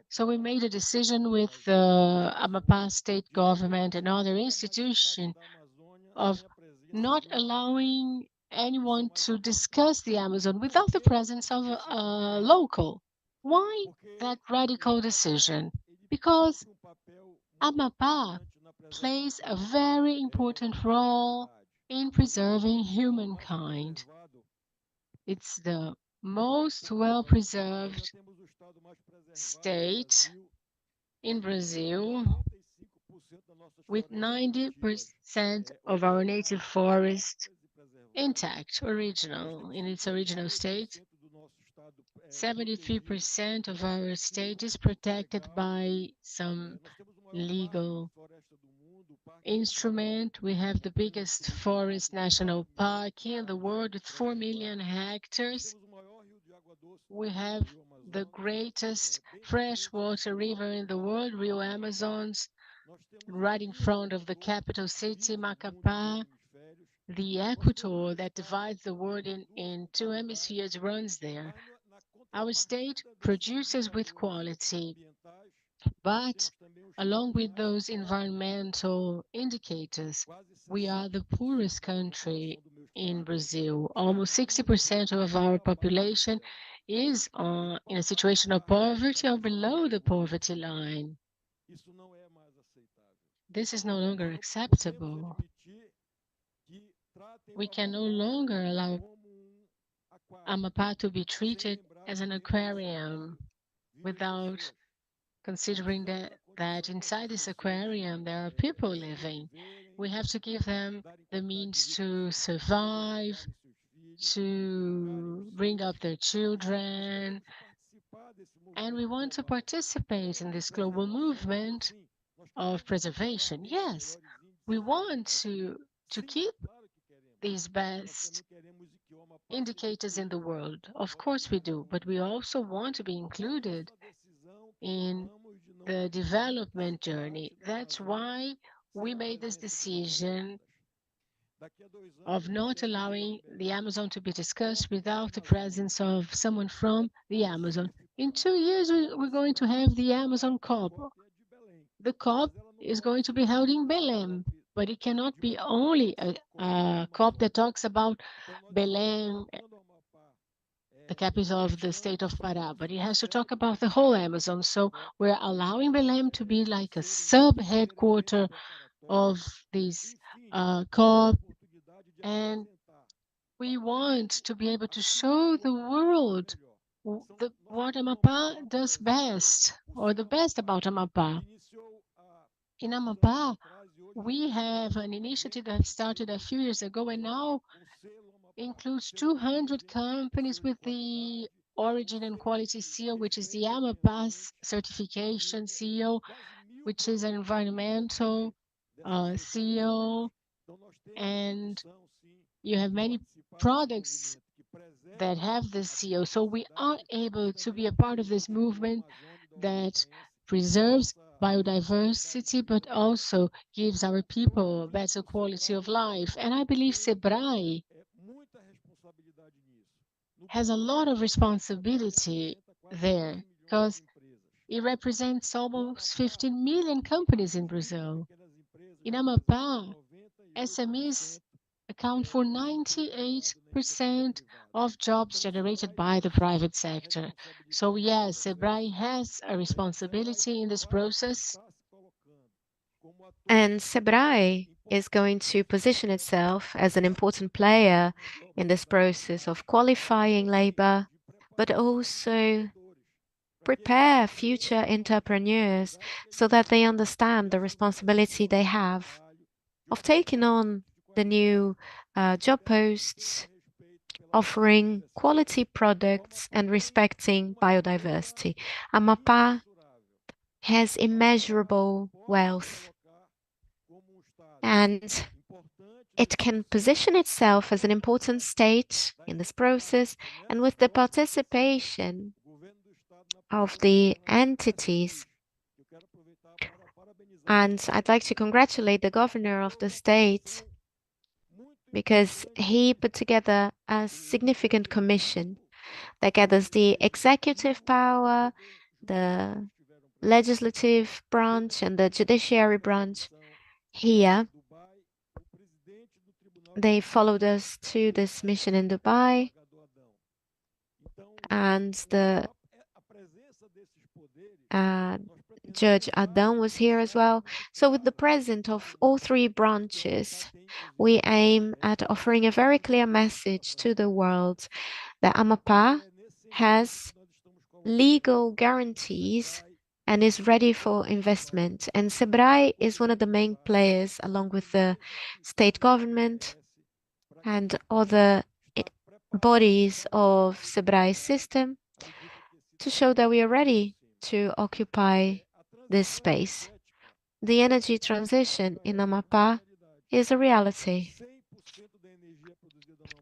So we made a decision with the Amapá state government and other institutions of not allowing anyone to discuss the Amazon without the presence of a local. Why that radical decision? Because Amapá plays a very important role in preserving humankind. It's the most well-preserved state in Brazil, with 90% of our native forest intact, in its original state. 73% of our state is protected by some legal instrument. We have the biggest forest national park in the world with 4 million hectares. We have the greatest freshwater river in the world, Rio Amazons, right in front of the capital city, Macapá. The equator that divides the world in two hemispheres runs there. Our state produces with quality, but along with those environmental indicators, we are the poorest country in Brazil. Almost 60% of our population is in a situation of poverty or below the poverty line. This is no longer acceptable. We can no longer allow Amapá to be treated as an aquarium without considering that inside this aquarium there are people living. We have to give them the means to survive, to bring up their children, and we want to participate in this global movement of preservation. Yes, we want to keep these best indicators in the world. Of course we do, but we also want to be included in the development journey. That's why we made this decision of not allowing the Amazon to be discussed without the presence of someone from the Amazon. In 2 years, we're going to have the Amazon COP. The COP is going to be held in Belém, but it cannot be only a COP that talks about Belém, the capital of the state of Pará, but it has to talk about the whole Amazon. So we're allowing Belém to be like a sub-headquarter of this COP, and we want to be able to show the world what Amapá does best, or the best about Amapá. In Amapá, we have an initiative that started a few years ago and now includes 200 companies with the Origin and Quality seal, which is the Amapá certification seal, which is an environmental seal. And you have many products that have this seal. So we are able to be a part of this movement that preserves biodiversity, but also gives our people a better quality of life. And I believe SEBRAE has a lot of responsibility there, because it represents almost 15 million companies in Brazil. In Amapá, SMEs account for 98% of jobs generated by the private sector. So yes, SEBRAE has a responsibility in this process. And SEBRAE is going to position itself as an important player in this process of qualifying labor, but also prepare future entrepreneurs so that they understand the responsibility they have of taking on the new job posts, offering quality products and respecting biodiversity. Amapá has immeasurable wealth, and it can position itself as an important state in this process, and with the participation of the entities. And I'd like to congratulate the governor of the state, because he put together a significant commission that gathers the executive power, the legislative branch, and the judiciary branch here. They followed us to this mission in Dubai, and the Judge Adão was here as well. So with the presence of all three branches, we aim at offering a very clear message to the world that Amapá has legal guarantees and is ready for investment. And SEBRAE is one of the main players, along with the state government and other bodies of SEBRAE's system, to show that we are ready to occupy this space. The energy transition in Amapá is a reality.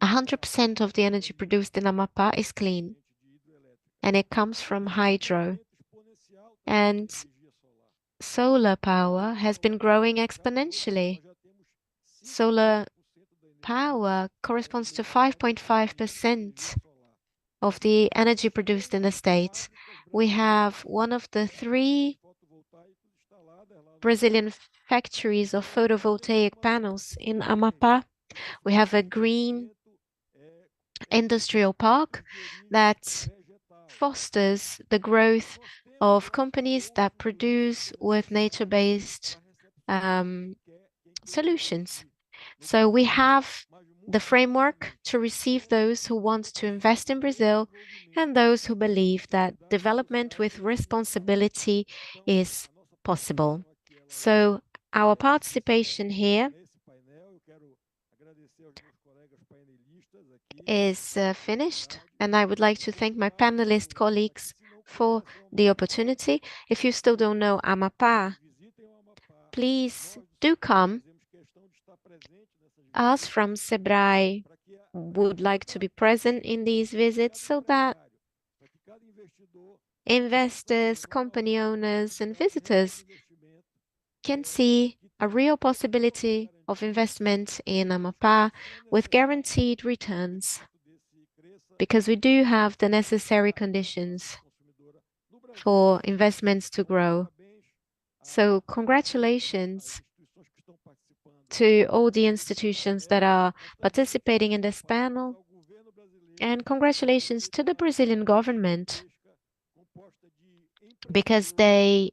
100% of the energy produced in Amapá is clean, and it comes from hydro. And solar power has been growing exponentially. Solar power corresponds to 5.5% of the energy produced in the state. We have one of the 3 Brazilian factories of photovoltaic panels in Amapá. We have a green industrial park that fosters the growth of companies that produce with nature-based solutions. So we have the framework to receive those who want to invest in Brazil and those who believe that development with responsibility is possible. So our participation here is finished, and I would like to thank my panelist colleagues for the opportunity. If you still don't know Amapá, please do come. Us from SEBRAE would like to be present in these visits so that investors, company owners, and visitors can see a real possibility of investment in Amapá with guaranteed returns, because we do have the necessary conditions for investments to grow. So congratulations to all the institutions that are participating in this panel, and congratulations to the Brazilian government, because they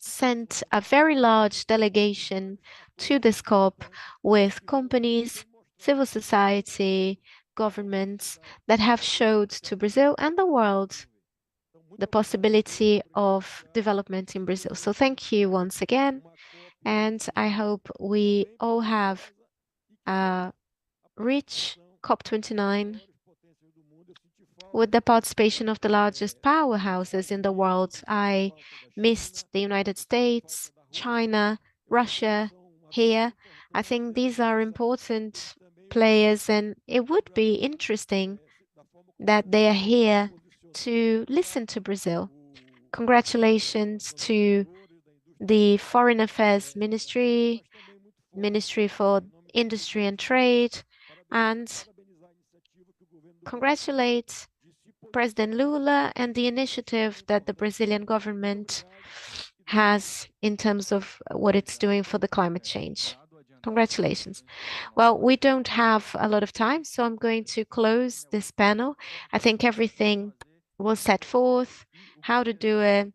sent a very large delegation to this COP with companies, civil society, governments that have showed to Brazil and the world the possibility of development in Brazil. So thank you once again, and I hope we all have a rich COP29 with the participation of the largest powerhouses in the world. I missed the United States, China, Russia here. I think these are important players, and it would be interesting that they are here to listen to Brazil. Congratulations to the Foreign Affairs Ministry, Ministry for Industry and Trade, and congratulate President Lula and the initiative that the Brazilian government has in terms of what it's doing for the climate change. Congratulations. Well, we don't have a lot of time, so I'm going to close this panel. I think everything was set forth, how to do it,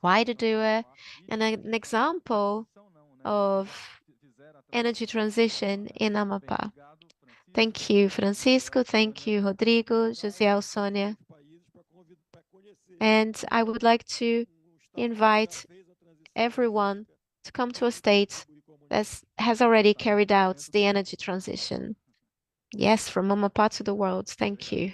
why to do it, and an example of energy transition in Amapá. Thank you, Francisco. Thank you, Rodrigo, Josiel, Sonia. And I would like to invite everyone to come to a state that has already carried out the energy transition. Yes, from Amapá to the world. Thank you.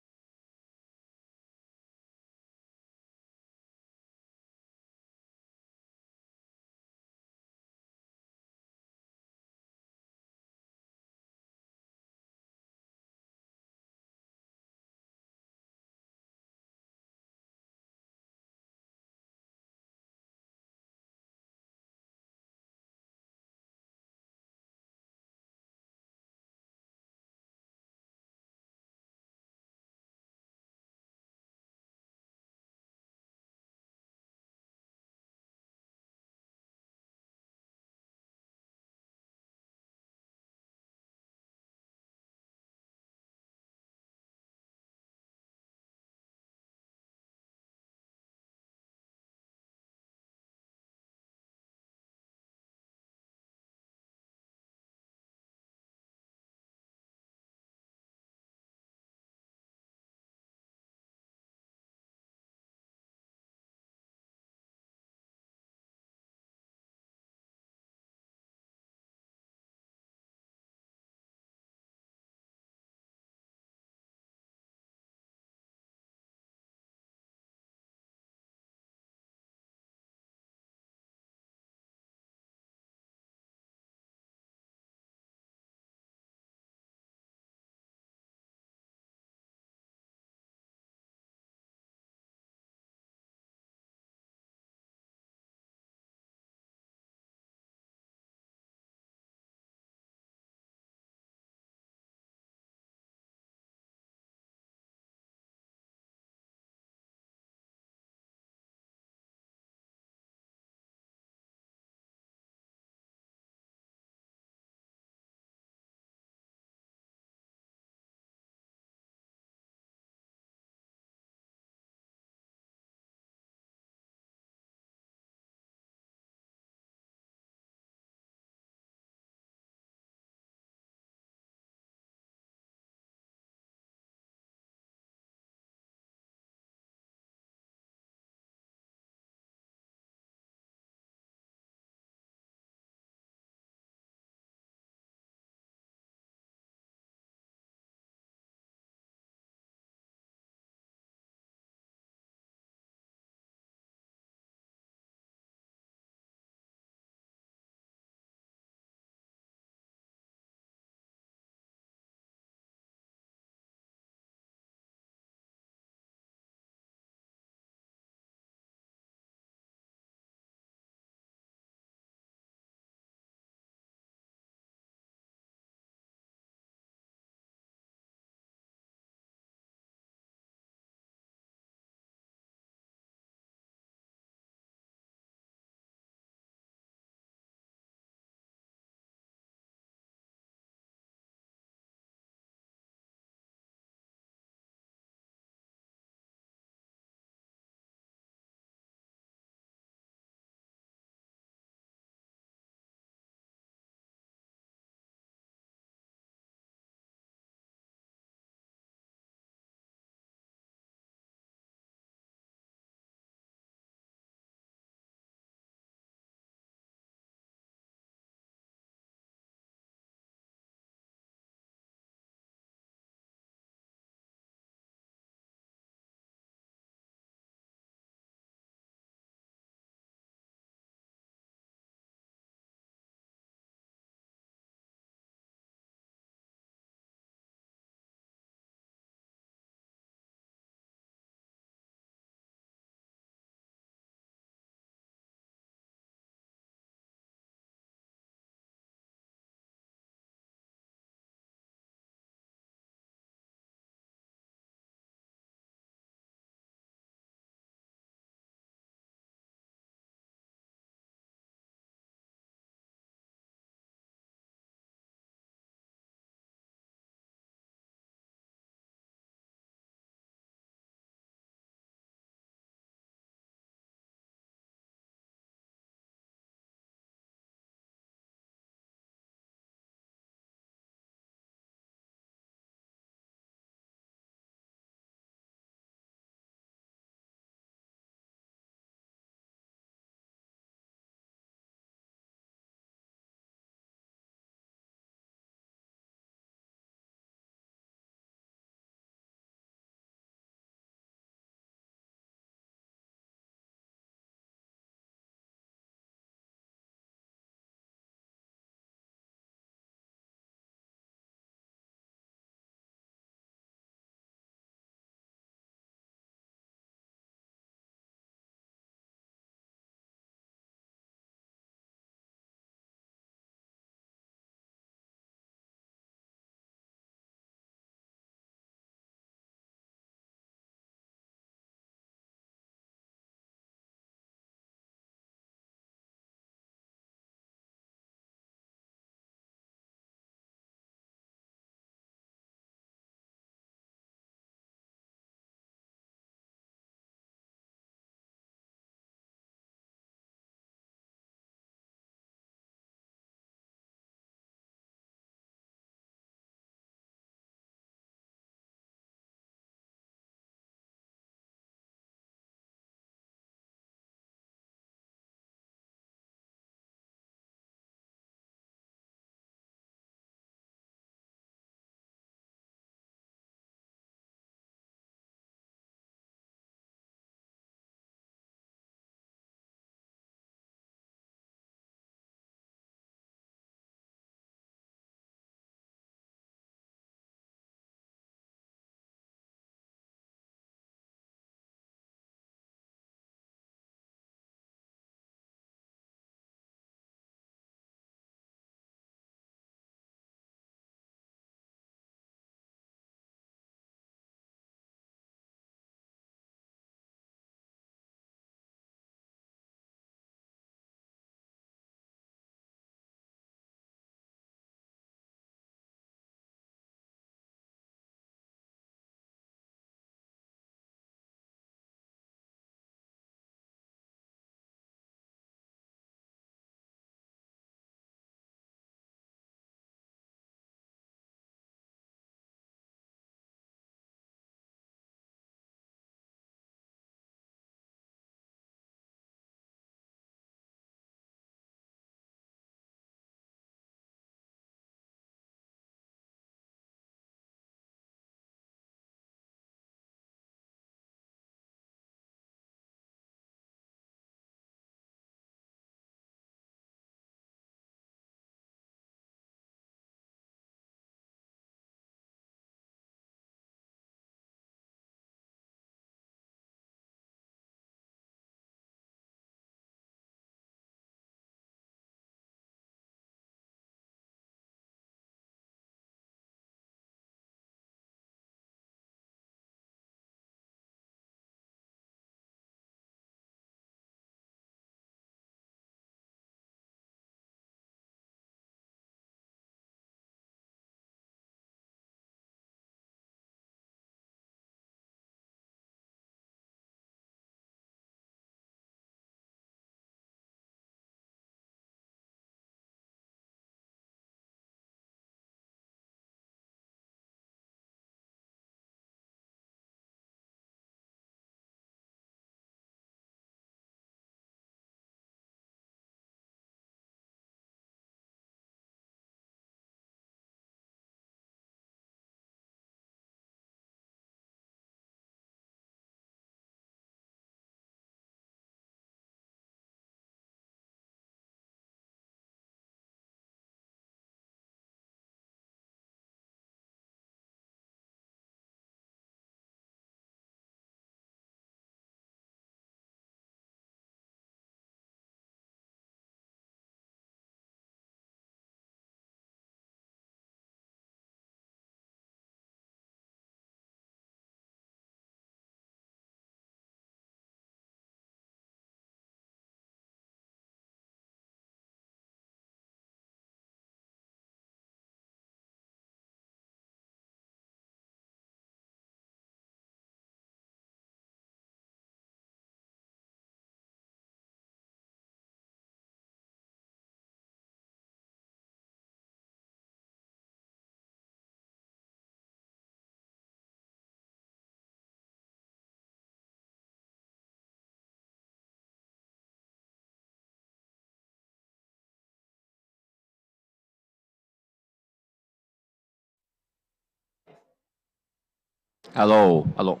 Hello, hello.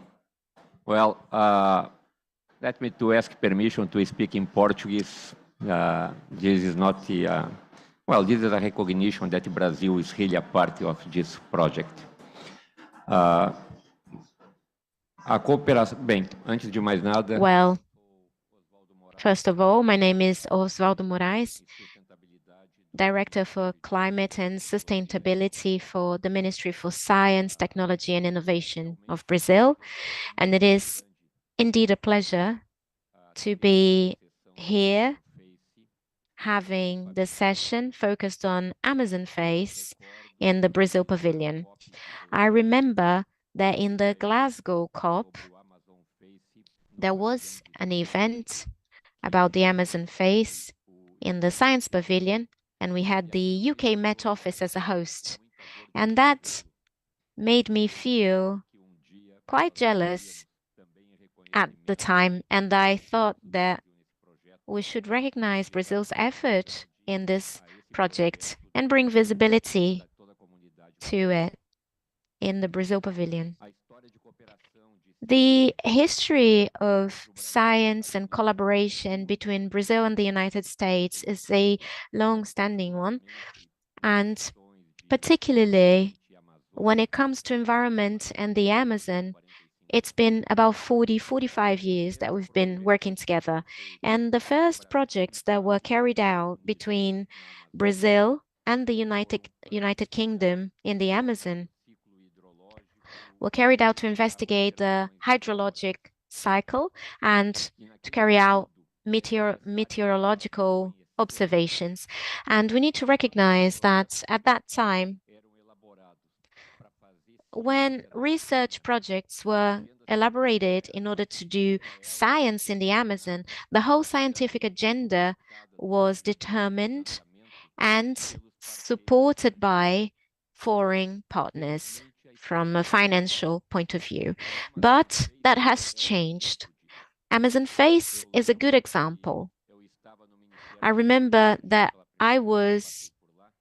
Well, let me to ask permission to speak in Portuguese. This is not well, this is a recognition that Brazil is really a part of this project. A cooperação, bem, antes de mais nada. Well, first of all, my name is Oswaldo Moraes, Director for Climate and Sustainability for the Ministry for Science, Technology and Innovation of Brazil. And it is indeed a pleasure to be here having this session focused on Amazon Face in the Brazil Pavilion. I remember that in the Glasgow COP, there was an event about the Amazon Face in the Science Pavilion, and we had the UK Met Office as a host. And that made me feel quite jealous at the time, and I thought that we should recognize Brazil's effort in this project and bring visibility to it in the Brazil Pavilion. The history of science and collaboration between Brazil and the United States is a long-standing one, and particularly when it comes to environment and the Amazon, it's been about 45 years that we've been working together. And the first projects that were carried out between Brazil and the United Kingdom in the Amazon were carried out to investigate the hydrologic cycle and to carry out meteorological observations. And we need to recognize that at that time, when research projects were elaborated in order to do science in the Amazon, the whole scientific agenda was determined and supported by foreign partners from a financial point of view. But that has changed. Amazon Face is a good example. I remember that I was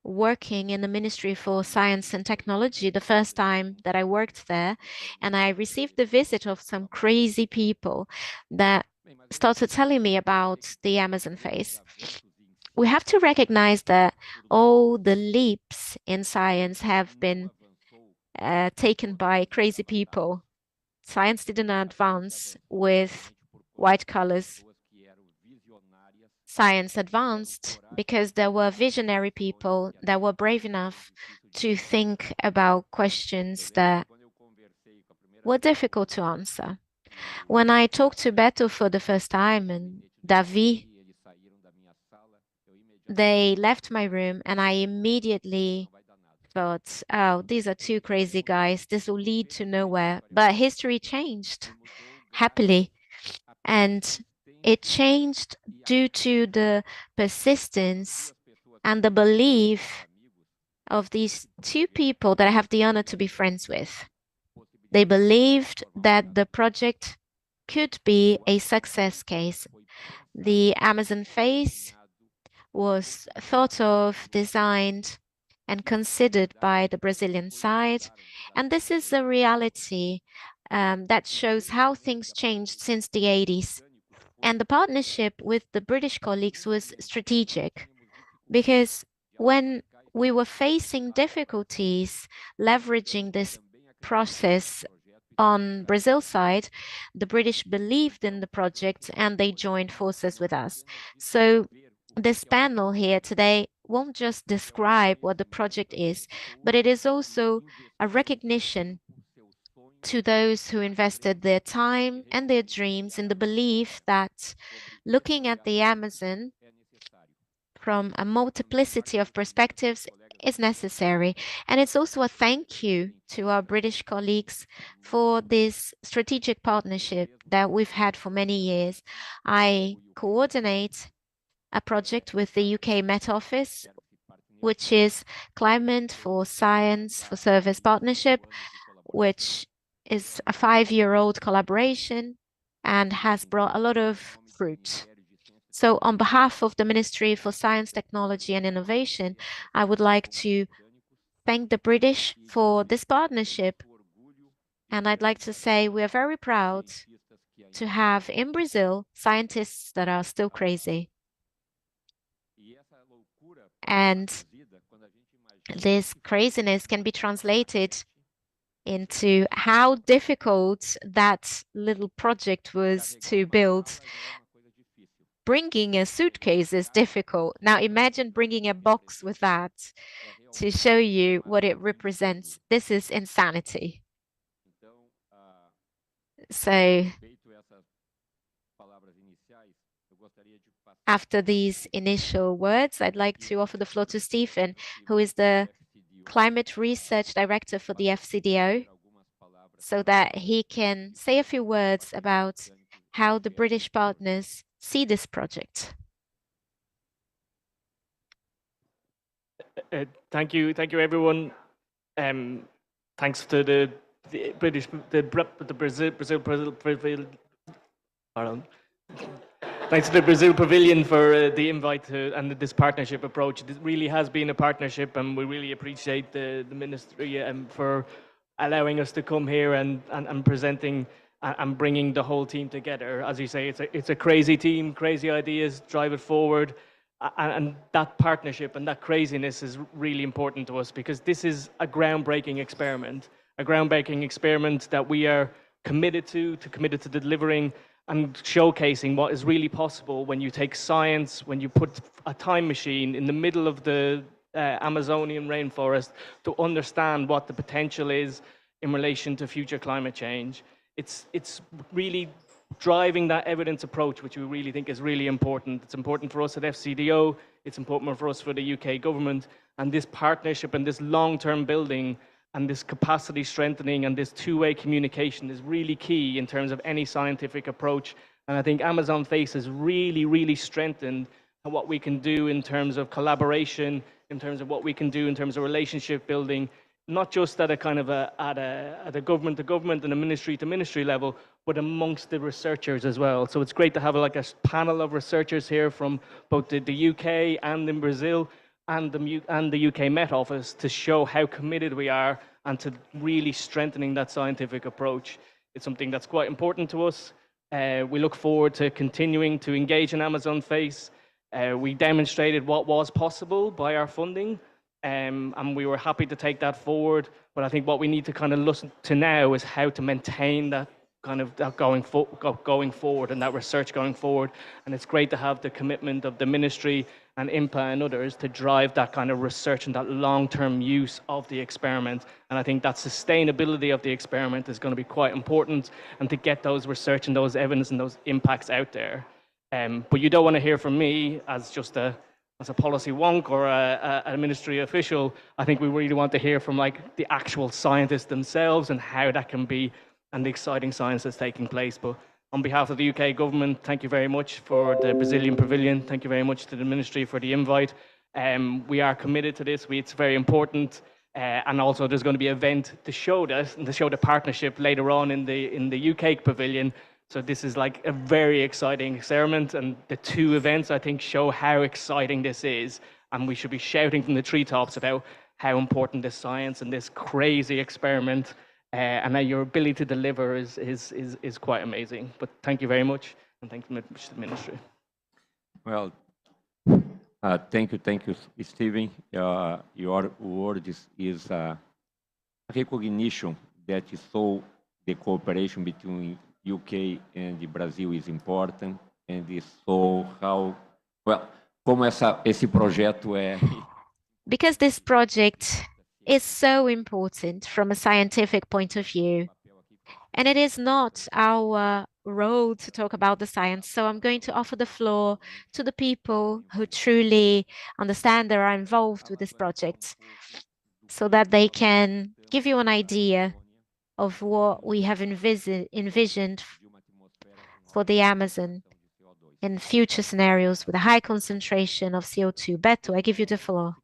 working in the Ministry for Science and Technology the first time that I worked there, and I received the visit of some crazy people that started telling me about the Amazon Face. We have to recognize that all the leaps in science have been taken by crazy people. Science didn't advance with white collars. Science advanced because there were visionary people that were brave enough to think about questions that were difficult to answer. When I talked to Beto for the first time and Davi, they left my room and I immediately thought, oh, these are two crazy guys. This will lead to nowhere. But history changed, happily. And it changed due to the persistence and the belief of these two people that I have the honor to be friends with. They believed that the project could be a success case. The Amazon Face was thought of, designed, and considered by the Brazilian side. And this is a reality that shows how things changed since the 80s. And the partnership with the British colleagues was strategic because when we were facing difficulties leveraging this process on Brazil's side, the British believed in the project and they joined forces with us. So this panel here today won't just describe what the project is, but it is also a recognition to those who invested their time and their dreams in the belief that looking at the Amazon from a multiplicity of perspectives is necessary. And it's also a thank you to our British colleagues for this strategic partnership that we've had for many years. I coordinate a project with the UK Met Office, which is Climate for Science for Service Partnership, which is a 5-year-old collaboration and has brought a lot of fruit. So on behalf of the Ministry for Science, Technology and Innovation, I would like to thank the British for this partnership And I'd like to say we are very proud to have in Brazil scientists that are still crazy. And this craziness can be translated into how difficult that little project was to build. Bringing a suitcase is difficult. Now imagine bringing a box with that to show you what it represents. This is insanity. So after these initial words, I'd like to offer the floor to Stephen, who is the Climate Research Director for the FCDO, so that he can say a few words about how the British partners see this project. Thank you, everyone. Thanks to the Brazil. Thanks to the Brazil Pavilion for the invite and this partnership approach. It really has been a partnership, and we really appreciate the ministry for allowing us to come here and presenting and bringing the whole team together. As you say, it's a crazy team, crazy ideas, drive it forward. And that partnership and that craziness is really important to us, because this is a groundbreaking experiment that we are committed to delivering and showcasing what is really possible when you take science, when you put a time machine in the middle of the Amazonian rainforest to understand what the potential is in relation to future climate change. It's really driving that evidence approach, which we really think is really important. It's important for us at FCDO, it's important for us for the UK government, and this partnership and this long-term building and this capacity strengthening and this two-way communication is really key in terms of any scientific approach. And I think Amazon Face has really, really strengthened what we can do in terms of collaboration, in terms of what we can do in terms of relationship building, not just at a kind of at a government to government and a ministry to ministry level, but amongst the researchers as well. So it's great to have like a panel of researchers here from both the UK and in Brazil and the UK Met Office to show how committed we are and to really strengthening that scientific approach. It's something that's quite important to us. We look forward to continuing to engage in Amazon Face. We demonstrated what was possible by our funding. And we were happy to take that forward, but I think what we need to kind of listen to now is how to maintain that kind of that going forward and that research going forward. And it's great to have the commitment of the ministry and IMPA and others to drive that kind of research and that long-term use of the experiment. And I think that sustainability of the experiment is going to be quite important, and to get those research and those evidence and those impacts out there. But you don't want to hear from me as just a policy wonk or a ministry official. I think we really want to hear from like the actual scientists themselves and how that can be, and the exciting science that's taking place. But on behalf of the UK government, thank you very much for the Brazilian Pavilion. Thank you very much to the ministry for the invite. We are committed to this. It's very important. And also there's going to be an event to show that and to show the partnership later on in the UK Pavilion. So this is like a very exciting experiment, and the two events I think show how exciting this is, and we should be shouting from the treetops about how important this science and this crazy experiment and that your ability to deliver is quite amazing. But thank you very much, and thank you to the ministry. Well, thank you, Stephen. Your word is a recognition that so the cooperation between UK and Brazil is important, and so how, well, como esse projeto é. Because this project is so important from a scientific point of view, and it is not our role to talk about the science, so I'm going to offer the floor to the people who truly understand or are involved with this project, so that they can give you an idea of what we have envisioned for the Amazon in future scenarios with a high concentration of CO2. Beto, I give you the floor.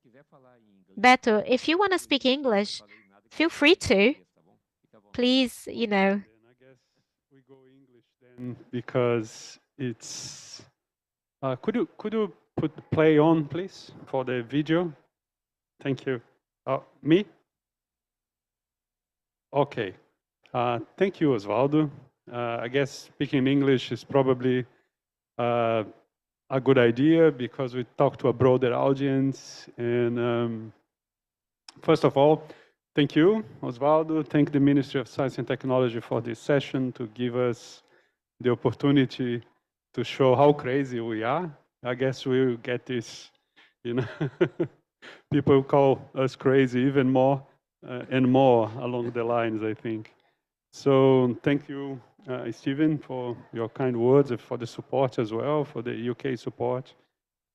Beto, if you want to speak English, feel free to. Please, you know. I guess we go English then, because it's. Could you put the play on, please, for the video? Thank you. Me? Okay. Thank you, Osvaldo. I guess speaking English is probably a good idea because we talk to a broader audience. And first of all, thank you, Osvaldo. Thank the Ministry of Science and Technology for this session to give us the opportunity to show how crazy we are. I guess we'll get this, you know, people call us crazy even more and more along the lines, I think. So thank you, Stephen, for your kind words and for the support as well, for the UK support.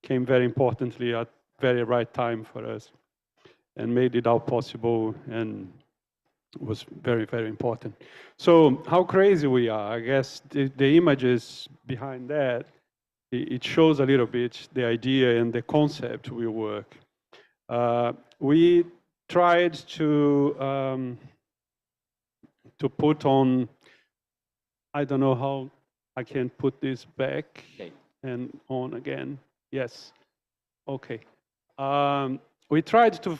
Came very importantly at very right time for us and made it all possible and was very, very important. So how crazy we are, I guess the images behind that, it shows a little bit the idea and the concept we work. We tried to put on, I don't know how I can put this back and on again. Yes, okay. We tried to,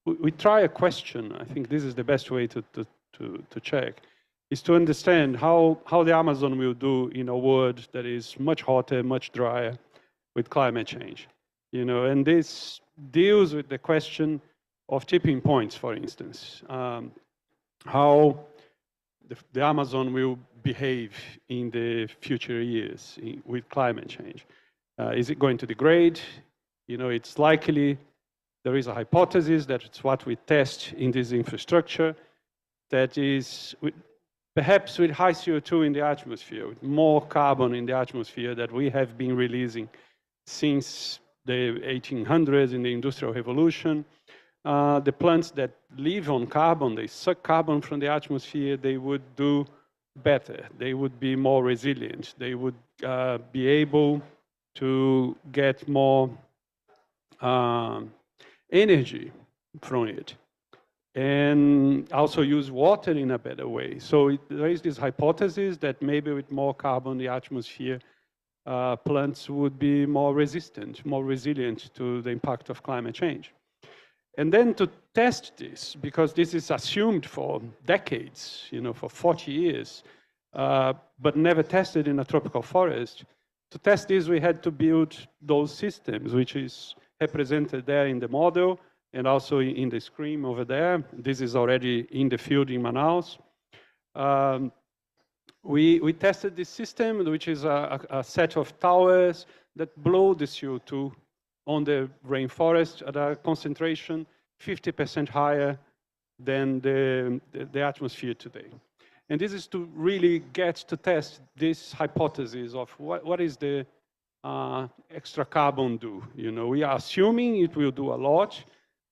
we try a question. I think this is the best way to check, is to understand how the Amazon will do in a world that is much hotter, much drier with climate change. You know, and this deals with the question of tipping points, for instance. How the Amazon will behave in the future years with climate change. Is it going to degrade? You know, it's likely, there is a hypothesis that it's what we test in this infrastructure that is perhaps with high CO2 in the atmosphere, with more carbon in the atmosphere that we have been releasing since the 1800s in the Industrial Revolution. The plants that live on carbon, they suck carbon from the atmosphere, they would do better. They would be more resilient. They would be able to get more energy from it and also use water in a better way. So there is this hypothesis that maybe with more carbon in the atmosphere, plants would be more resistant, more resilient to the impact of climate change. And then to test this, because this is assumed for decades, you know, for 40 years, but never tested in a tropical forest. To test this, we had to build those systems, which is represented there in the model and also in the screen over there. This is already in the field in Manaus. We tested this system, which is a set of towers that blow the CO2 on the rainforest at a concentration 50% higher than the atmosphere today. And this is to really get to test this hypothesis of what is the extra carbon do. You know, we are assuming it will do a lot,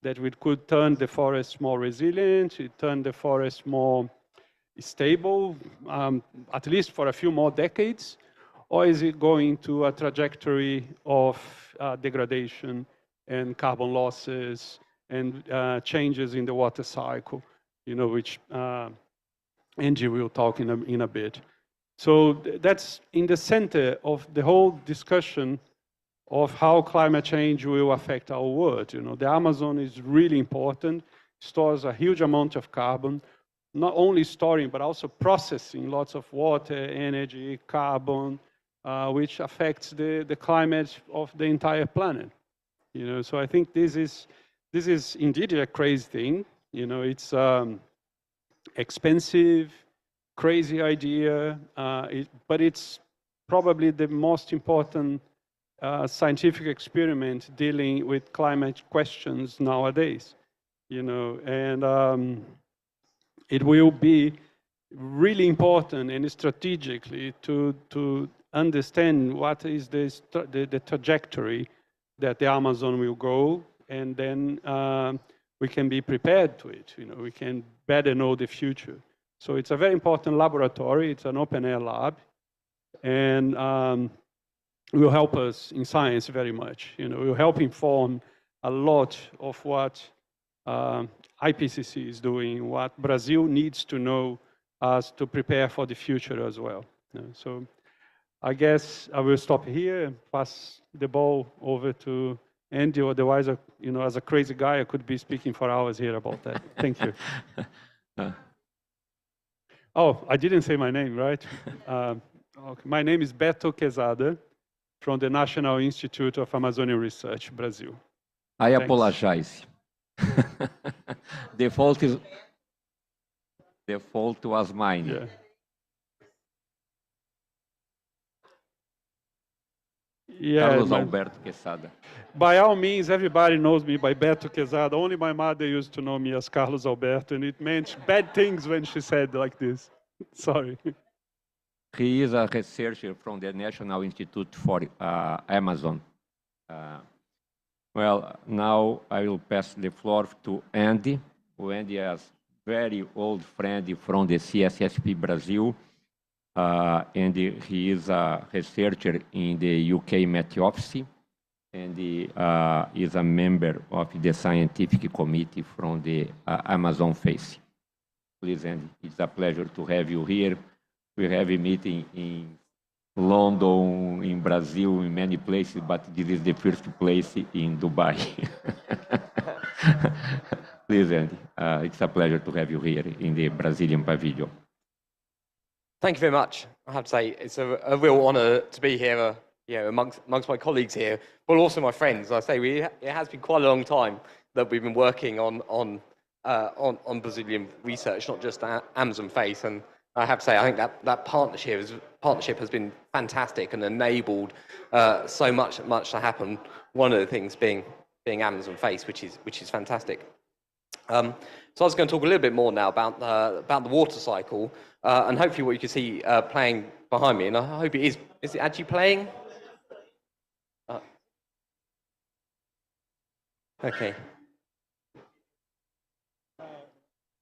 that we could turn the forest more resilient, it turn the forest more stable, at least for a few more decades, or is it going to a trajectory of degradation and carbon losses and changes in the water cycle, you know, which Angie will talk in a bit. So that's in the center of the whole discussion of how climate change will affect our world. You know, the Amazon is really important, stores a huge amount of carbon, not only storing, but also processing lots of water, energy, carbon, which affects the climate of the entire planet. You know, so I think this is indeed a crazy thing. You know, it's expensive, crazy idea, but it's probably the most important scientific experiment dealing with climate questions nowadays. You know, and it will be really important and strategically to understand what is the trajectory that the Amazon will go, and then we can be prepared to it. You know, we can better know the future. So it's a very important laboratory. It's an open-air lab, and will help us in science very much. You know, it will help inform a lot of what IPCC is doing, what Brazil needs to know as to prepare for the future as well. You know, so I guess I will stop here and pass the ball over to Andy. Otherwise, you know, as a crazy guy, I could be speaking for hours here about that. Thank you. Oh, I didn't say my name, right? Okay. My name is Beto Quezada from the National Institute of Amazonian Research, Brazil. I Thanks. apologize. The fault was mine. Yeah. Yeah, Carlos Alberto Quesada. By all means, everybody knows me by Beto Quezada. Only my mother used to know me as Carlos Alberto, and it meant bad things when she said like this. Sorry. He is a researcher from the National Institute for Amazon. Well, now I will pass the floor to Andy. Andy is a very old friend from the CSSP Brazil, and he is a researcher in the UK Met Office, and he is a member of the scientific committee from the Amazon Face. Please, Andy, it's a pleasure to have you here. We have a meeting in London, in Brazil, in many places, but this is the first place in Dubai. Please, Andy, it's a pleasure to have you here in the Brazilian pavilion. Thank you very much. I have to say, it's a real honor to be here, amongst my colleagues here, but also my friends. I say it has been quite a long time that we've been working on Brazilian research, not just Amazon Face, and I have to say, I think that partnership has been fantastic and enabled so much to happen. One of the things being Amazon Face, which is fantastic. So I was going to talk a little bit more now about the water cycle, and hopefully what you can see playing behind me, and I hope it is it actually playing? Okay.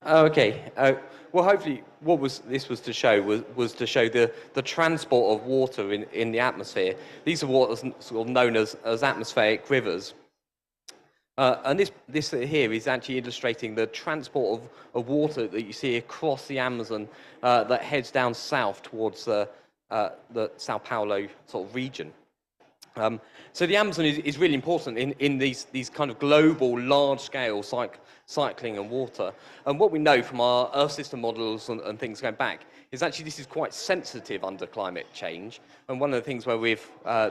Okay. Well, hopefully, this was to show was to show the transport of water in the atmosphere. These are what is sort of known as atmospheric rivers, and this here is actually illustrating the transport of water that you see across the Amazon that heads down south towards the Sao Paulo sort of region. So the Amazon is really important in these kind of global, large-scale cycling and water. And what we know from our Earth system models and things going back is actually this is quite sensitive under climate change. And one of the things where we've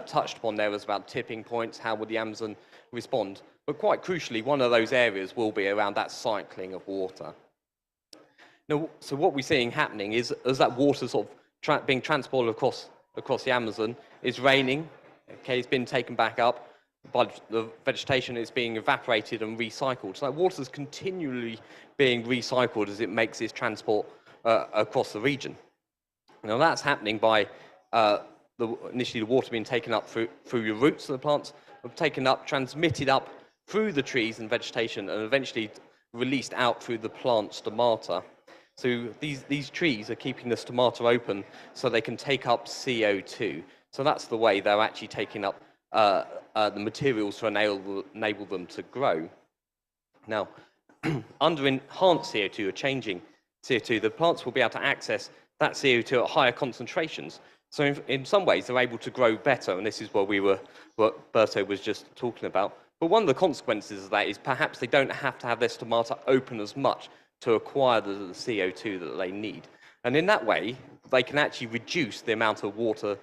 touched upon there was about tipping points, how would the Amazon respond? But quite crucially, one of those areas will be around that cycling of water. Now, so what we're seeing happening is as that water sort of being transported across the Amazon, it's raining. Okay, it's been taken back up by the vegetation. It's being evaporated and recycled. So that water is continually being recycled as it makes its transport across the region. Now that's happening by initially the water being taken up through the roots of the plants, taken up, transmitted up through the trees and vegetation, and eventually released out through the plant stomata. So these trees are keeping the stomata open so they can take up CO2. So that's the way they're actually taking up the materials to enable them to grow. Now, under enhanced CO2 or changing CO2, the plants will be able to access that CO2 at higher concentrations. So in some ways, they're able to grow better, and this is what Berto was just talking about. But one of the consequences of that is perhaps they don't have to have their stomata open as much to acquire the CO2 that they need. And in that way, they can actually reduce the amount of water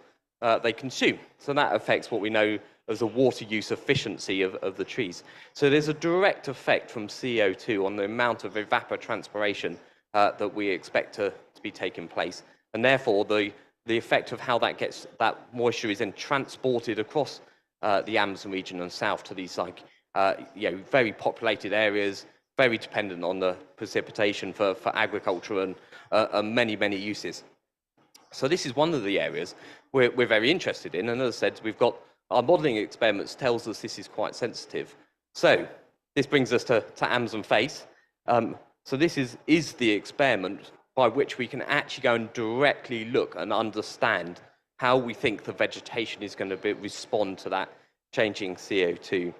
they consume. So that affects what we know as the water use efficiency of the trees. So there's a direct effect from CO2 on the amount of evapotranspiration that we expect to be taking place. And therefore, the effect of how that moisture is then transported across the Amazon region and south to these very populated areas, very dependent on the precipitation for agriculture and many uses. So this is one of the areas we're very interested in, and as I said, we've got our modelling experiments tells us this is quite sensitive. So this brings us to Amazon Face. So this is the experiment by which we can actually go and directly look and understand how we think the vegetation is going to respond to that changing CO2.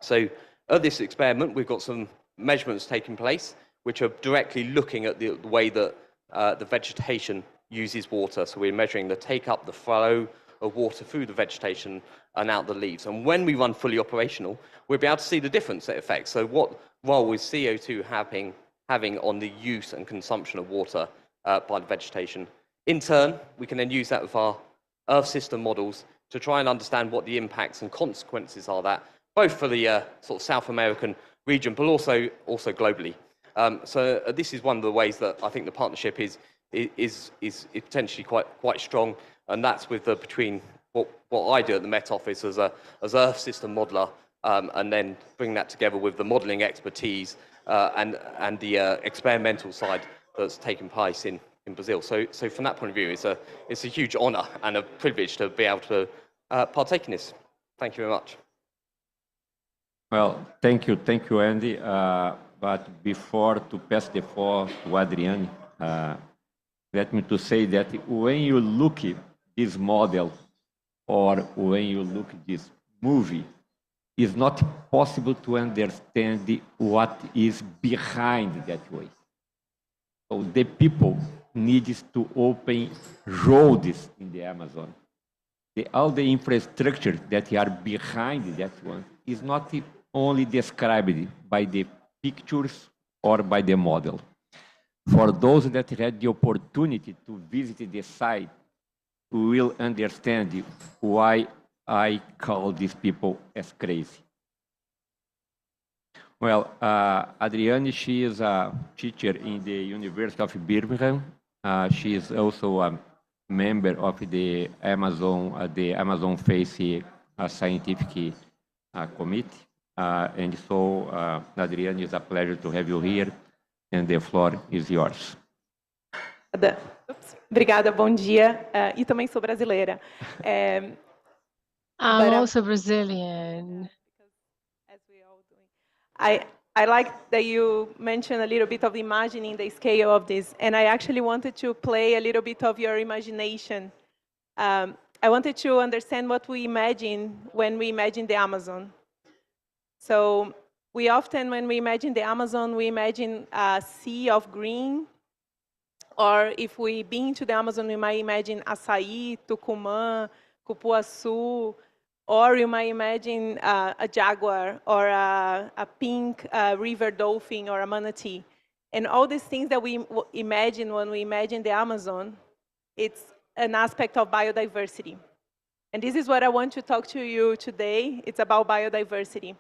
So at this experiment, we've got some measurements taking place, which are directly looking at the way that the vegetation uses water. So we're measuring the take-up, the flow of water through the vegetation and out the leaves. And when we run fully operational, we'll be able to see the difference it affects. So what role is CO2 having on the use and consumption of water by the vegetation. In turn, we can then use that with our Earth system models to try and understand what the impacts and consequences are that, both for the sort of South American region, but also globally. So this is one of the ways that I think the partnership is potentially quite strong, and that's with between what I do at the Met Office as Earth system modeler, and then bring that together with the modeling expertise and the experimental side that's taking place in Brazil. So from that point of view, it's a huge honor and a privilege to be able to partake in this. Thank you very much. Well, thank you, Andy. But before to pass the floor to Adriane, let me to say that when you look at this model or when you look at this movie, it's not possible to understand what is behind that way. So the people need to open roads in the Amazon. All the infrastructure that are behind that one is not only described by the pictures or by the model. For those that had the opportunity to visit the site, will understand why I call these people as crazy. Well, Adriane, she is a teacher in the University of Birmingham. She is also a member of the Amazon Face Scientific Committee. And so, Adriane, it's a pleasure to have you here, and the floor is yours. Obrigada, bom dia. E também sou brasileira. I'm also Brazilian. I like that you mentioned a little bit of imagining the scale of this, and I actually wanted to play a little bit of your imagination. I wanted to understand what we imagine when we imagine the Amazon. So we often, when we imagine the Amazon, we imagine a sea of green, or if we've been to the Amazon, we might imagine açaí, Tucumã, cupuaçu, or you might imagine a jaguar or a pink river dolphin or a manatee. And all these things that we imagine when we imagine the Amazon, it's an aspect of biodiversity. And this is what I want to talk to you today. It's about biodiversity.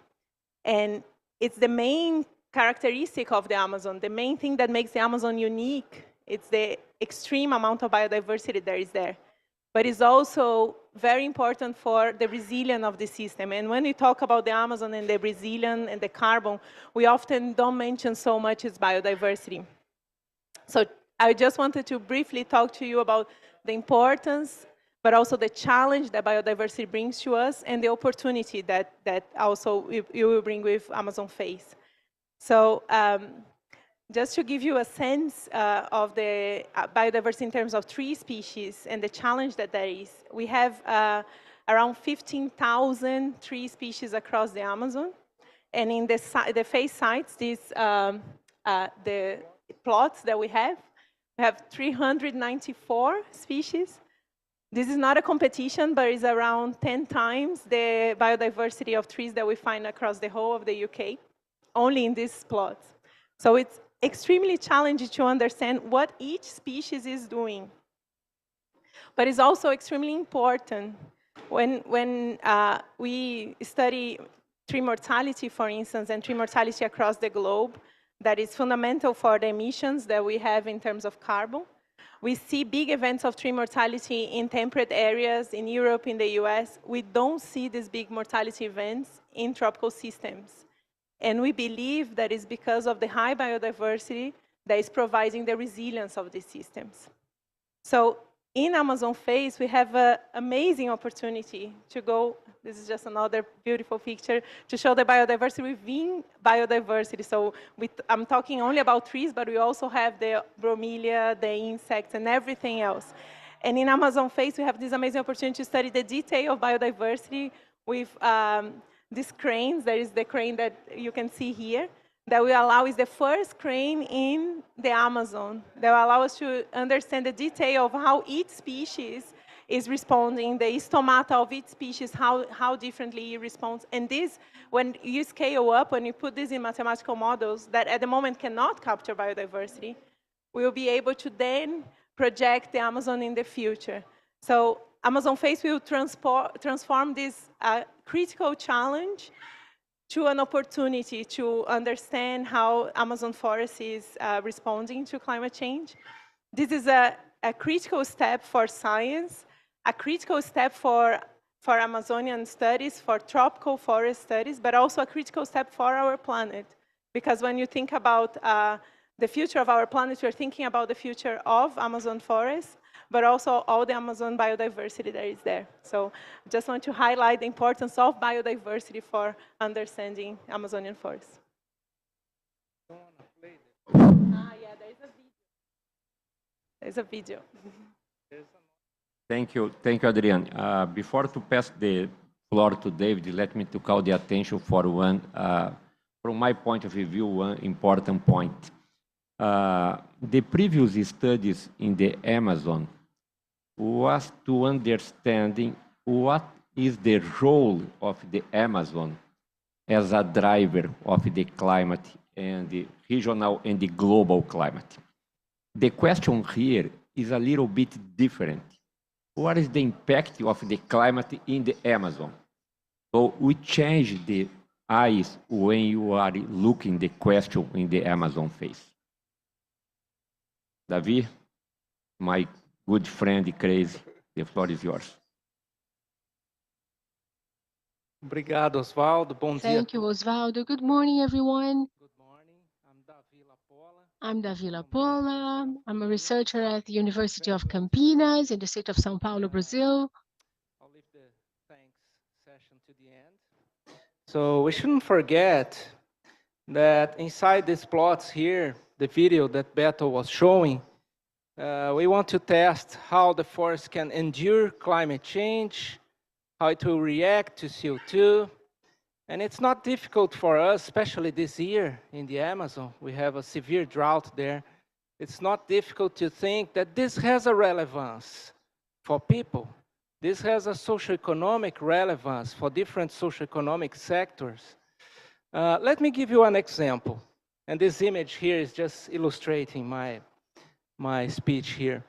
And it's the main characteristic of the Amazon, the main thing that makes the Amazon unique. It's the extreme amount of biodiversity that is there. But it's also very important for the resilience of the system. And when we talk about the Amazon and the resilience and the carbon, we often don't mention so much its biodiversity. So I just wanted to briefly talk to you about the importance, but also the challenge that biodiversity brings to us and the opportunity that also you will bring with Amazon Face. So just to give you a sense of the biodiversity in terms of tree species and the challenge that there is, we have around 15,000 tree species across the Amazon. And in the Face sites, the plots that we have 394 species. This is not a competition, but it's around 10 times the biodiversity of trees that we find across the whole of the UK, only in these plots. So it's extremely challenging to understand what each species is doing. But it's also extremely important when we study tree mortality, for instance, and tree mortality across the globe, that is fundamental for the emissions that we have in terms of carbon. We see big events of tree mortality in temperate areas, in Europe, in the US. We don't see these big mortality events in tropical systems. And we believe that is because of the high biodiversity that is providing the resilience of these systems. So in Amazon Face, we have an amazing opportunity to go, this is just another beautiful picture, to show the biodiversity within biodiversity. So I'm talking only about trees, but we also have the bromelia, the insects, and everything else. And in Amazon Face, we have this amazing opportunity to study the detail of biodiversity with these cranes. There is the crane that you can see here, that will allow is the first crane in the Amazon that will allow us to understand the detail of how each species is responding, the stomata of each species, how differently it responds. And this, when you scale up, when you put this in mathematical models that at the moment cannot capture biodiversity, we will be able to then project the Amazon in the future. So Amazon Face will transform this critical challenge to an opportunity to understand how Amazon forest is responding to climate change. This is a critical step for science, a critical step for Amazonian studies, for tropical forest studies, but also a critical step for our planet. Because when you think about the future of our planet, you're thinking about the future of Amazon forests, but also all the Amazon biodiversity that is there. So I just want to highlight the importance of biodiversity for understanding Amazonian forests. Yeah, there's a video. Thank you, Adrian. Before to pass the floor to David, let me to call the attention for one, from my point of view, one important point. The previous studies in the Amazon was to understanding what is the role of the Amazon as a driver of the climate and the regional and the global climate. The question here is a little bit different. What is the impact of the climate in the Amazon? So we change the eyes when you are looking the question in the Amazon Face. Davi, my good friend, Crazy, the floor is yours. Obrigado, Osvaldo. Bom dia. Thank you, Osvaldo. Good morning, everyone. I'm Davi Lapola. I'm a researcher at the University of Campinas in the state of São Paulo, Brazil. I'll leave the thanks session to the end. So we shouldn't forget that inside these plots here, the video that Beto was showing, we want to test how the forest can endure climate change, how it will react to CO2. And it's not difficult for us, especially this year in the Amazon. We have a severe drought there. It's not difficult to think that this has a relevance for people. This has a socioeconomic relevance for different socioeconomic sectors. Let me give you an example. And this image here is just illustrating my speech here.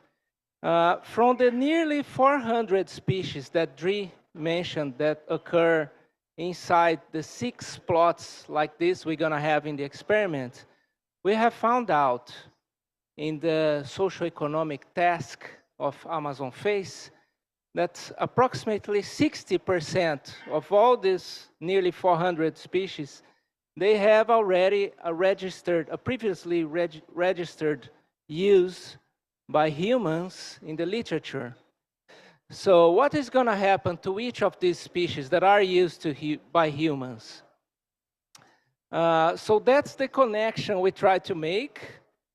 From the nearly 400 species that Dri mentioned that occur inside the 6 plots like this we're going to have in the experiment, we have found out in the socioeconomic task of Amazon Face that approximately 60% of all these nearly 400 species, they have already a previously registered use by humans in the literature. So what is going to happen to each of these species that are used by humans? So that's the connection we try to make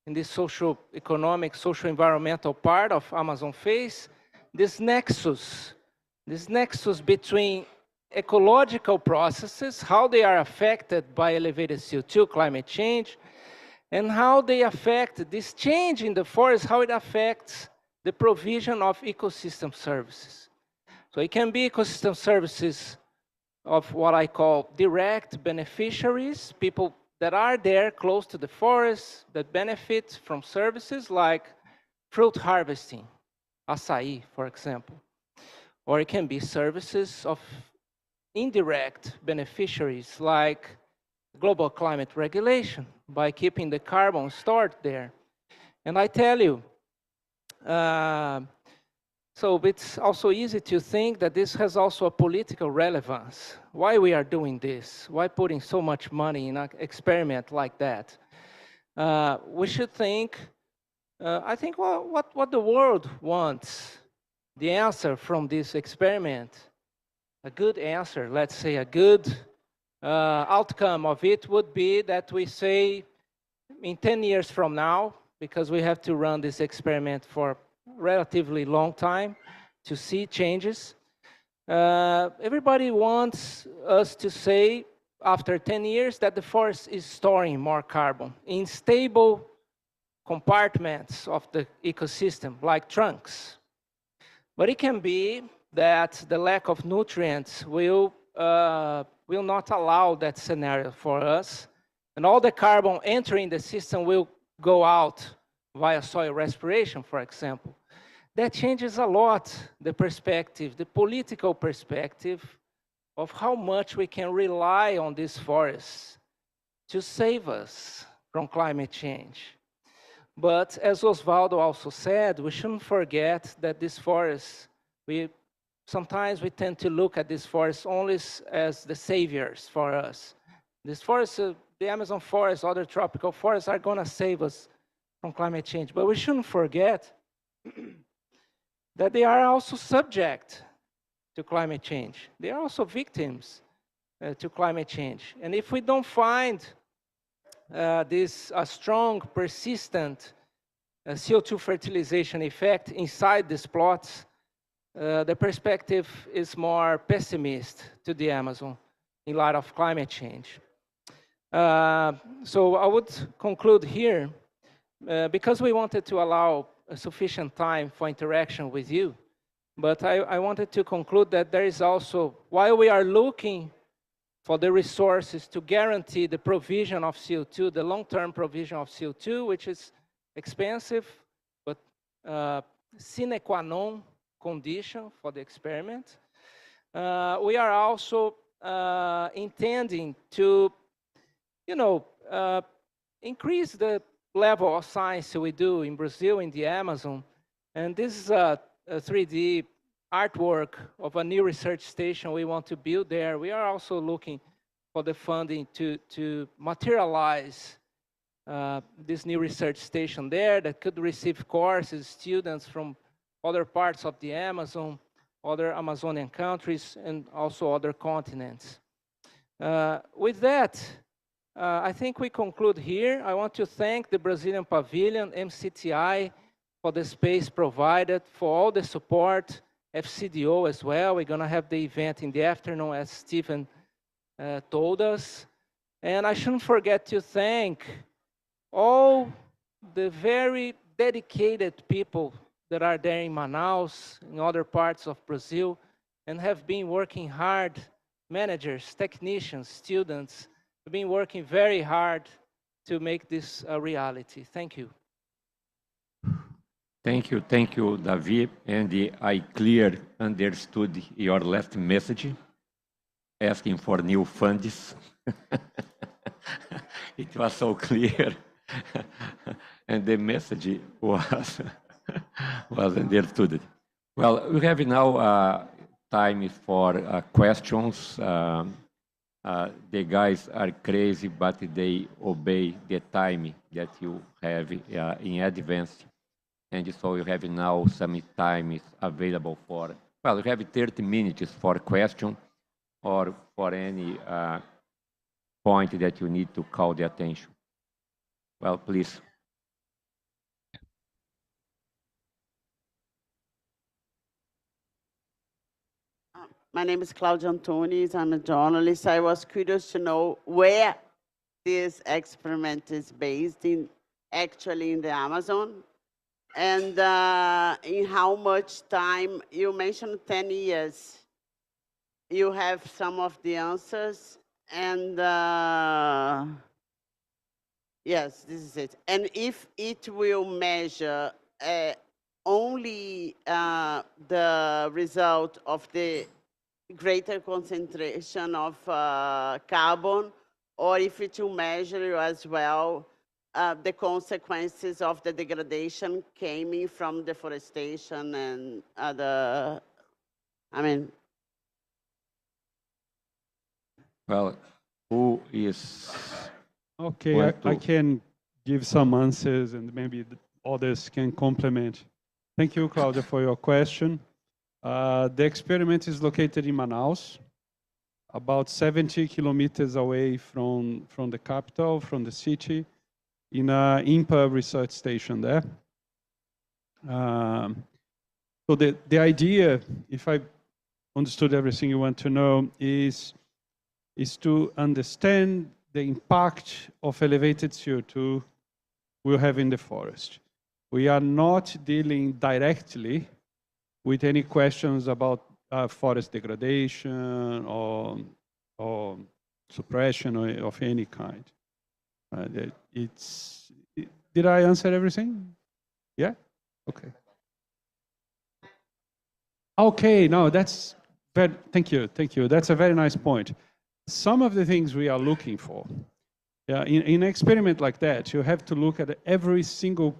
in this socio-economic, socio-environmental part of Amazon Face, this nexus between ecological processes, how they are affected by elevated CO2, climate change, and how they affect this change in the forest, how it affects the provision of ecosystem services. So it can be ecosystem services of what I call direct beneficiaries, people that are there close to the forest that benefit from services like fruit harvesting, açaí, for example. Or it can be services of indirect beneficiaries like global climate regulation by keeping the carbon stored there. And I tell you, so it's also easy to think that this has also a political relevance. Why we are doing this? Why putting so much money in an experiment like that? We should think, I think what the world wants, the answer from this experiment, a good answer, let's say a good outcome of it would be that we say in 10 years from now, because we have to run this experiment for a relatively long time to see changes. Everybody wants us to say after 10 years that the forest is storing more carbon in stable compartments of the ecosystem, like trunks. But it can be that the lack of nutrients will not allow that scenario for us, and all the carbon entering the system will go out via soil respiration, for example, that changes a lot the perspective, the political perspective of how much we can rely on these forests to save us from climate change. But as Osvaldo also said, we shouldn't forget that these forests, sometimes we tend to look at these forests only as the saviors for us. These forests, the Amazon forest, other tropical forests are gonna save us from climate change. But we shouldn't forget that they are also subject to climate change. They are also victims to climate change. And if we don't find this strong, persistent CO2 fertilization effect inside these plots, the perspective is more pessimist to the Amazon in light of climate change. So I would conclude here, because we wanted to allow sufficient time for interaction with you, but I wanted to conclude that there is also, while we are looking for the resources to guarantee the provision of CO2, the long-term provision of CO2, which is expensive, but sine qua non condition for the experiment. We are also intending to, increase the level of science we do in Brazil, in the Amazon. And this is a 3D artwork of a new research station we want to build there. We are also looking for the funding to materialize this new research station there that could receive courses, students from other parts of the Amazon, other Amazonian countries, and also other continents. With that, I think we conclude here. I want to thank the Brazilian Pavilion, MCTI, for the space provided, for all the support, FCDO as well. We're gonna have the event in the afternoon, as Stephen told us. And I shouldn't forget to thank all the very dedicated people that are there in Manaus, in other parts of Brazil, and have been working hard, managers, technicians, students, have been working very hard to make this a reality. Thank you. Thank you, Davi. And I clearly understood your last message, asking for new funds. It was so clear. And the message was understood. Well, we have now time for questions. The guys are crazy, but they obey the time that you have in advance. And so you have now some time available for, well, you have 30 minutes for question or for any point that you need to call the attention. Well, please. My name is Claudia Antunes. I'm a journalist. I was curious to know where this experiment is based in, actually in the Amazon, and in how much time. You mentioned 10 years. You have some of the answers, and yes, this is it. And if it will measure only the result of the greater concentration of carbon, or if it will measure as well the consequences of the degradation coming from deforestation and other, Well, who is... Okay, I can give some answers and maybe the others can complement. Thank you, Claudia, for your question. The experiment is located in Manaus, about 70 kilometers away from the capital, from the city, in a INPA research station there. So the idea, if I understood everything you want to know, is to understand the impact of elevated CO2 we'll have in the forest. We are not dealing directly with any questions about forest degradation or suppression of any kind. Did I answer everything? Yeah? Okay. Okay, no, that's very, thank you. That's a very nice point. Some of the things we are looking for, in an experiment like that, you have to look at every single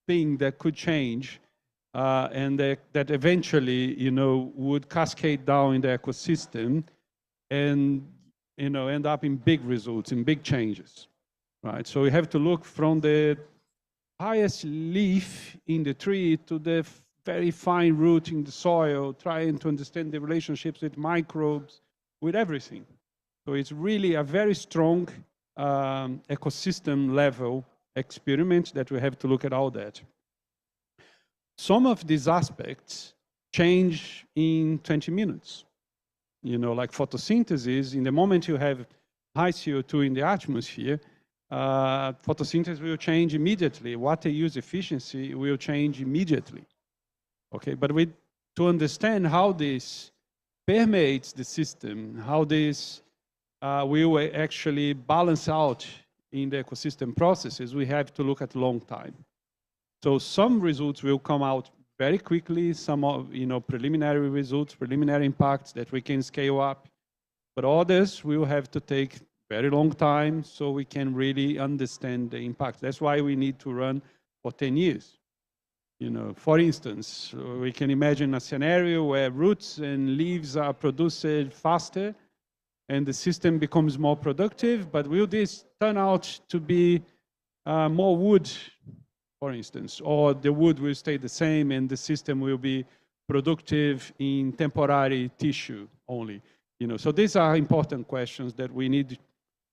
thing that could change and that eventually, would cascade down in the ecosystem and, end up in big results, in big changes, right? So we have to look from the highest leaf in the tree to the very fine root in the soil, trying to understand the relationships with microbes, with everything. So it's really a very strong ecosystem level experiment that we have to look at all that. Some of these aspects change in 20 minutes. Like photosynthesis, in the moment you have high CO2 in the atmosphere, photosynthesis will change immediately. Water use efficiency will change immediately. Okay, but to understand how this permeates the system, how this will actually balance out in the ecosystem processes, we have to look at long time. So some results will come out very quickly, some of, preliminary results, preliminary impacts that we can scale up, but others will have to take very long time so we can really understand the impact. That's why we need to run for 10 years. For instance, we can imagine a scenario where roots and leaves are produced faster and the system becomes more productive, but will this turn out to be more wood, for instance, or the wood will stay the same and the system will be productive in temporary tissue only? So these are important questions that we need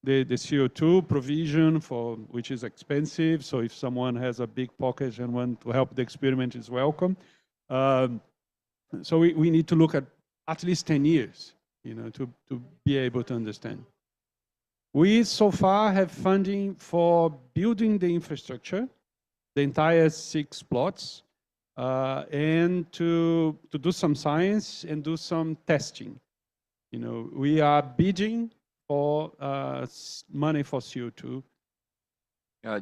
the CO2 provision for, which is expensive. So if someone has a big pocket and want to help the experiment, is welcome. So we need to look at least 10 years, to be able to understand. We so far have funding for building the infrastructure, the entire 6 plots, and to do some science and do some testing. We are bidding for money for CO2.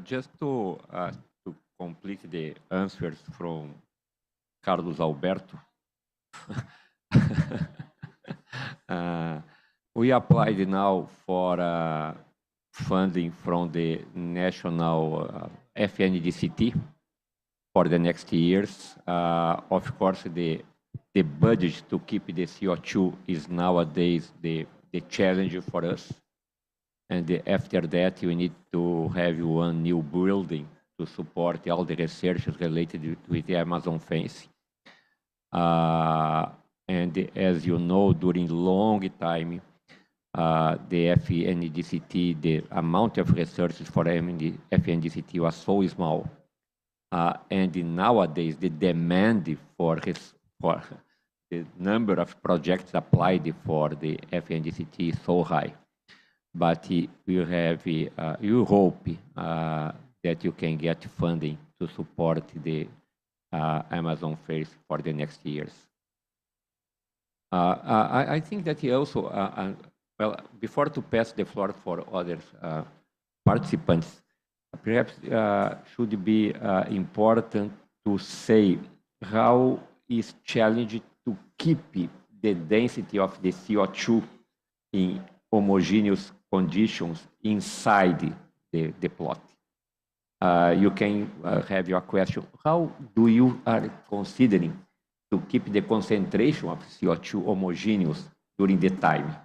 Just to complete the answers from Carlos Alberto, we applied now for funding from the national FNDCT for the next years. Of course, the budget to keep the CO2 is nowadays the challenge for us. And after that, we need to have one new building to support all the research related with the Amazon fence. And as you know, during long time, the FNDCT, the amount of researches for FNDCT was so small. And nowadays, the demand for the number of projects applied for the FNDCT is so high. But you hope that you can get funding to support the Amazon phase for the next years. I think that he also, well, before to pass the floor for other participants, perhaps should be important to say how is challenged to keep the density of the CO2 in homogeneous conditions inside the plot. You can have your question, how do you are considering to keep the concentration of CO2 homogeneous during the time?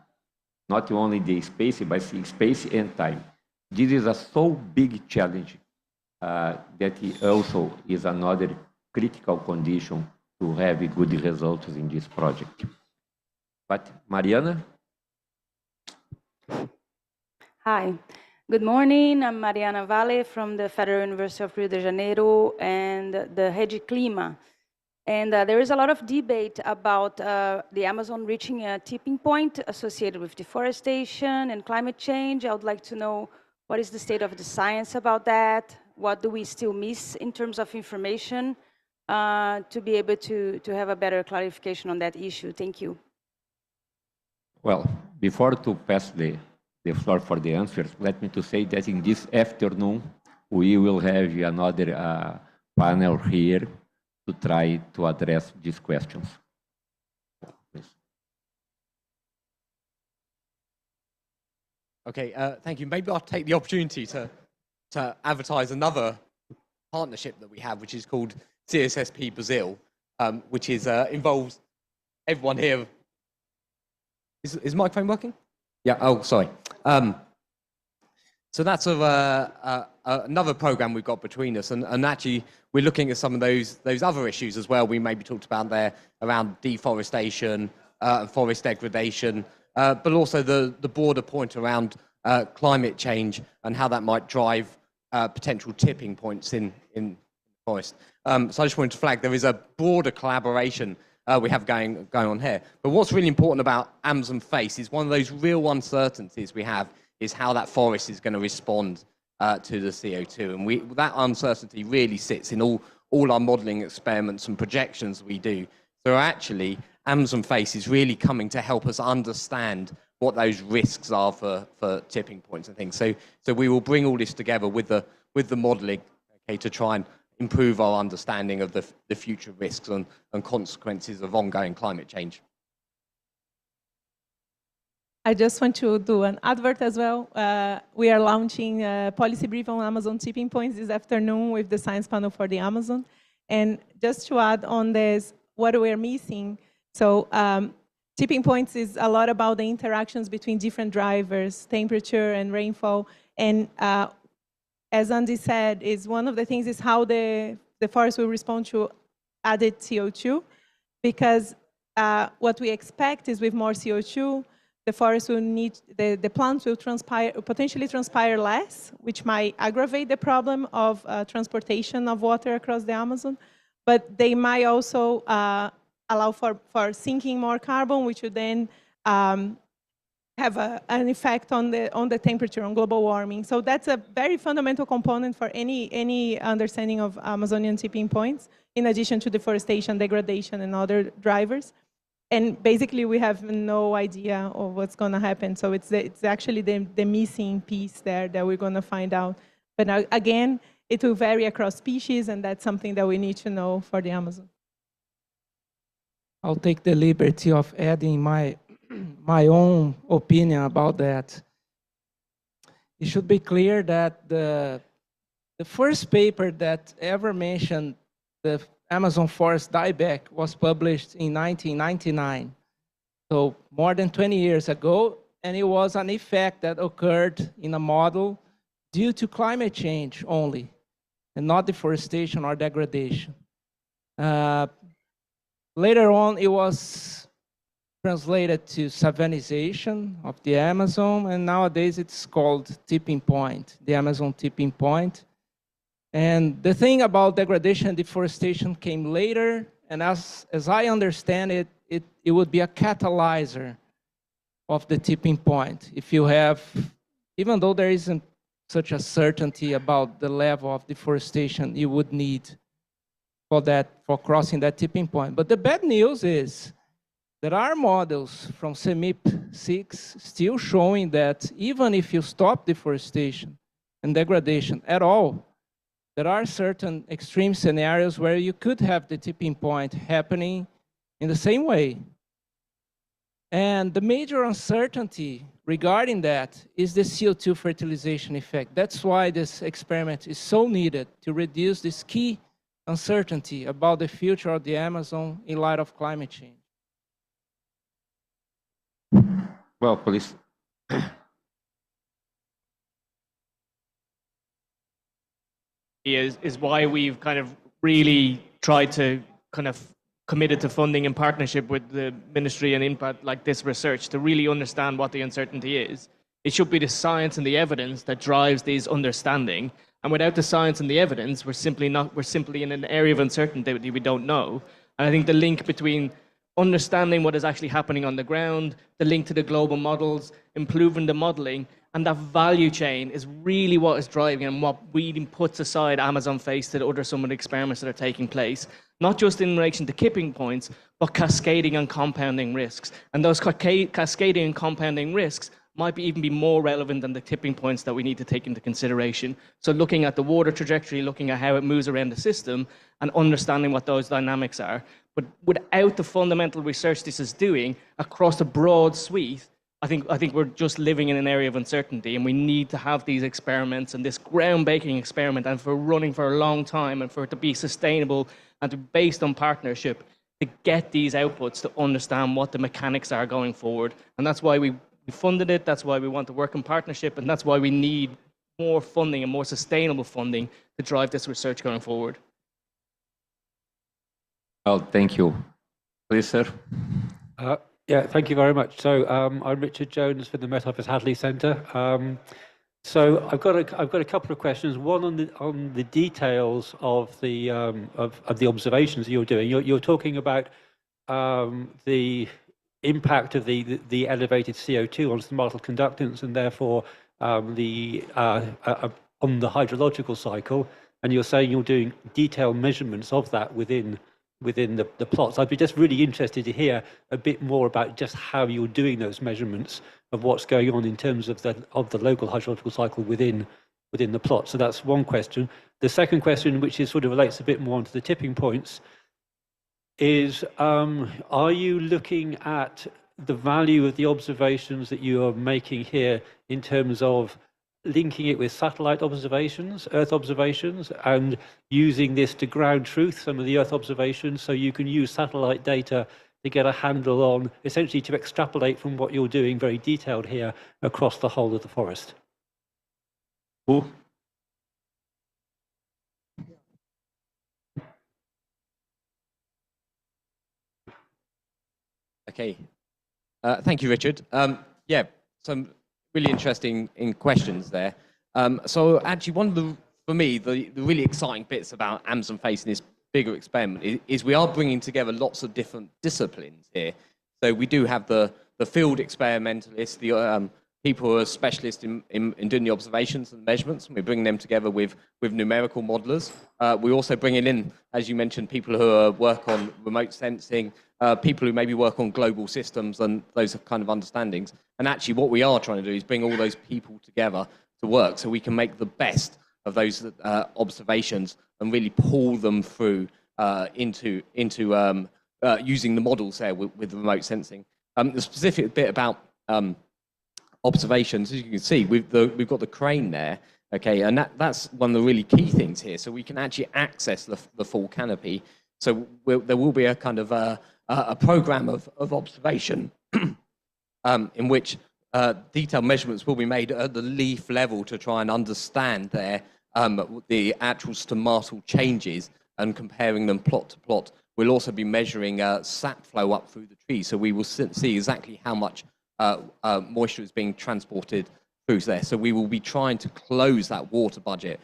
Not only the space, but space and time. This is a so big challenge that it also is another critical condition to have good results in this project. But Mariana? Hi, good morning. I'm Mariana Valle from the Federal University of Rio de Janeiro and the Rede Clima. And there is a lot of debate about the Amazon reaching a tipping point associated with deforestation and climate change. I would like to know what is the state of the science about that? What do we still miss in terms of information to be able to have a better clarification on that issue? Thank you. Well, before to pass the floor for the answers, let me to say that in this afternoon, we will have another panel here to try to address these questions. Okay, thank you. Maybe I'll take the opportunity to advertise another partnership that we have, which is called CSSP Brazil, which is involves everyone here. Is microphone working? Yeah. Oh, sorry. So that's another program we've got between us, and actually we're looking at some of those other issues as well. We maybe talked about there around deforestation, forest degradation, but also the broader point around climate change and how that might drive potential tipping points in the forest. So I just wanted to flag there is a broader collaboration we have going on here. But what's really important about Amazon Face is one of those real uncertainties we have is how that forest is going to respond to the CO2. And that uncertainty really sits in all our modeling experiments and projections we do. So actually, Amazon Face is really coming to help us understand what those risks are for tipping points and things. So we will bring all this together with the modeling, okay, to try and improve our understanding of the future risks and consequences of ongoing climate change. I just want to do an advert as well. We are launching a policy brief on Amazon tipping points this afternoon with the Science Panel for the Amazon. And just to add on this, what we're missing, so tipping points is a lot about the interactions between different drivers, temperature and rainfall. And as Andy said, is one of the things is how the forest will respond to added CO2, because what we expect is with more CO2, the forest will need, the plants will potentially transpire less, which might aggravate the problem of transportation of water across the Amazon. But they might also allow for sinking more carbon, which would then have an effect on the temperature, on global warming. So that's a very fundamental component for any understanding of Amazonian tipping points, in addition to deforestation, degradation, and other drivers. And basically, we have no idea of what's going to happen. So it's actually the missing piece there that we're going to find out. But again, it will vary across species, and that's something that we need to know for the Amazon. I'll take the liberty of adding my own opinion about that. It should be clear that the first paper that ever mentioned the Amazon forest dieback was published in 1999, so more than 20 years ago, and it was an effect that occurred in a model due to climate change only, and not deforestation or degradation. Later on, it was translated to savanization of the Amazon, and nowadays it's called tipping point, the Amazon tipping point. And the thing about degradation and deforestation came later, and as I understand it, it would be a catalyzer of the tipping point. If you have, even though there isn't such a certainty about the level of deforestation you would need for crossing that tipping point. But the bad news is there are models from CEMIP 6 still showing that even if you stop deforestation and degradation at all, there are certain extreme scenarios where you could have the tipping point happening in the same way. And the major uncertainty regarding that is the CO2 fertilization effect. That's why this experiment is so needed, to reduce this key uncertainty about the future of the Amazon in light of climate change. Well, please. Is why we've kind of really tried to kind of committed to funding in partnership with the ministry and impact like this research to really understand what the uncertainty is. It should be the science and the evidence that drives these understanding. And without the science and the evidence, we're simply in an area of uncertainty that we don't know. And I think the link between understanding what is actually happening on the ground, the link to the global models, improving the modeling, and that value chain is really what is driving and what really puts aside Amazon Face to the other some of the experiments that are taking place, not just in relation to tipping points, but cascading and compounding risks. And those cascading and compounding risks might even be more relevant than the tipping points that we need to take into consideration. So looking at the water trajectory, looking at how it moves around the system, and understanding what those dynamics are. But without the fundamental research this is doing across a broad suite, I think we're just living in an area of uncertainty, and we need to have these experiments and this groundbreaking experiment, and for running for a long time, and for it to be sustainable and to be based on partnership, to get these outputs to understand what the mechanics are going forward. And that's why we funded it, that's why we want to work in partnership, and that's why we need more funding and more sustainable funding to drive this research going forward. Well, thank you. Please, sir. Yeah, thank you very much. So I'm Richard Jones from the Met Office Hadley Centre. So I've got a couple of questions. One on the details of the observations you're doing. You're talking about the impact of the elevated CO2 on stomatal conductance, and therefore on the hydrological cycle. And you're saying you're doing detailed measurements of that within the plots. I'd be just really interested to hear a bit more about just how you're doing those measurements of what's going on in terms of the local hydrological cycle within the plot. So that's one question. The second question, which sort of relates a bit more onto the tipping points, is are you looking at the value of the observations that you are making here in terms of linking it with satellite observations, Earth observations, and using this to ground truth some of the Earth observations, so you can use satellite data to get a handle on, essentially to extrapolate from what you're doing very detailed here across the whole of the forest? Who? Okay. Thank you, Richard. Yeah, some really interesting questions there. So actually, for me, the really exciting bits about Amazon facing this bigger experiment is we are bringing together lots of different disciplines here. So we do have the field experimentalists, the people who are specialists in doing the observations and measurements, and we're bringing them together with numerical modelers. We're also bringing in, as you mentioned, people who work on remote sensing, people who maybe work on global systems and those kind of understandings. And actually what we are trying to do is bring all those people together to work so we can make the best of those observations and really pull them through into using the models there with remote sensing. The specific bit about observations, as you can see, we've got the crane there, okay, and that's one of the really key things here. So we can actually access the full canopy. So there will be a kind of a program of observation in which detailed measurements will be made at the leaf level to try and understand the actual stomatal changes and comparing them plot to plot. We'll also be measuring sap flow up through the tree, so we will see exactly how much moisture is being transported through there. So we will be trying to close that water budget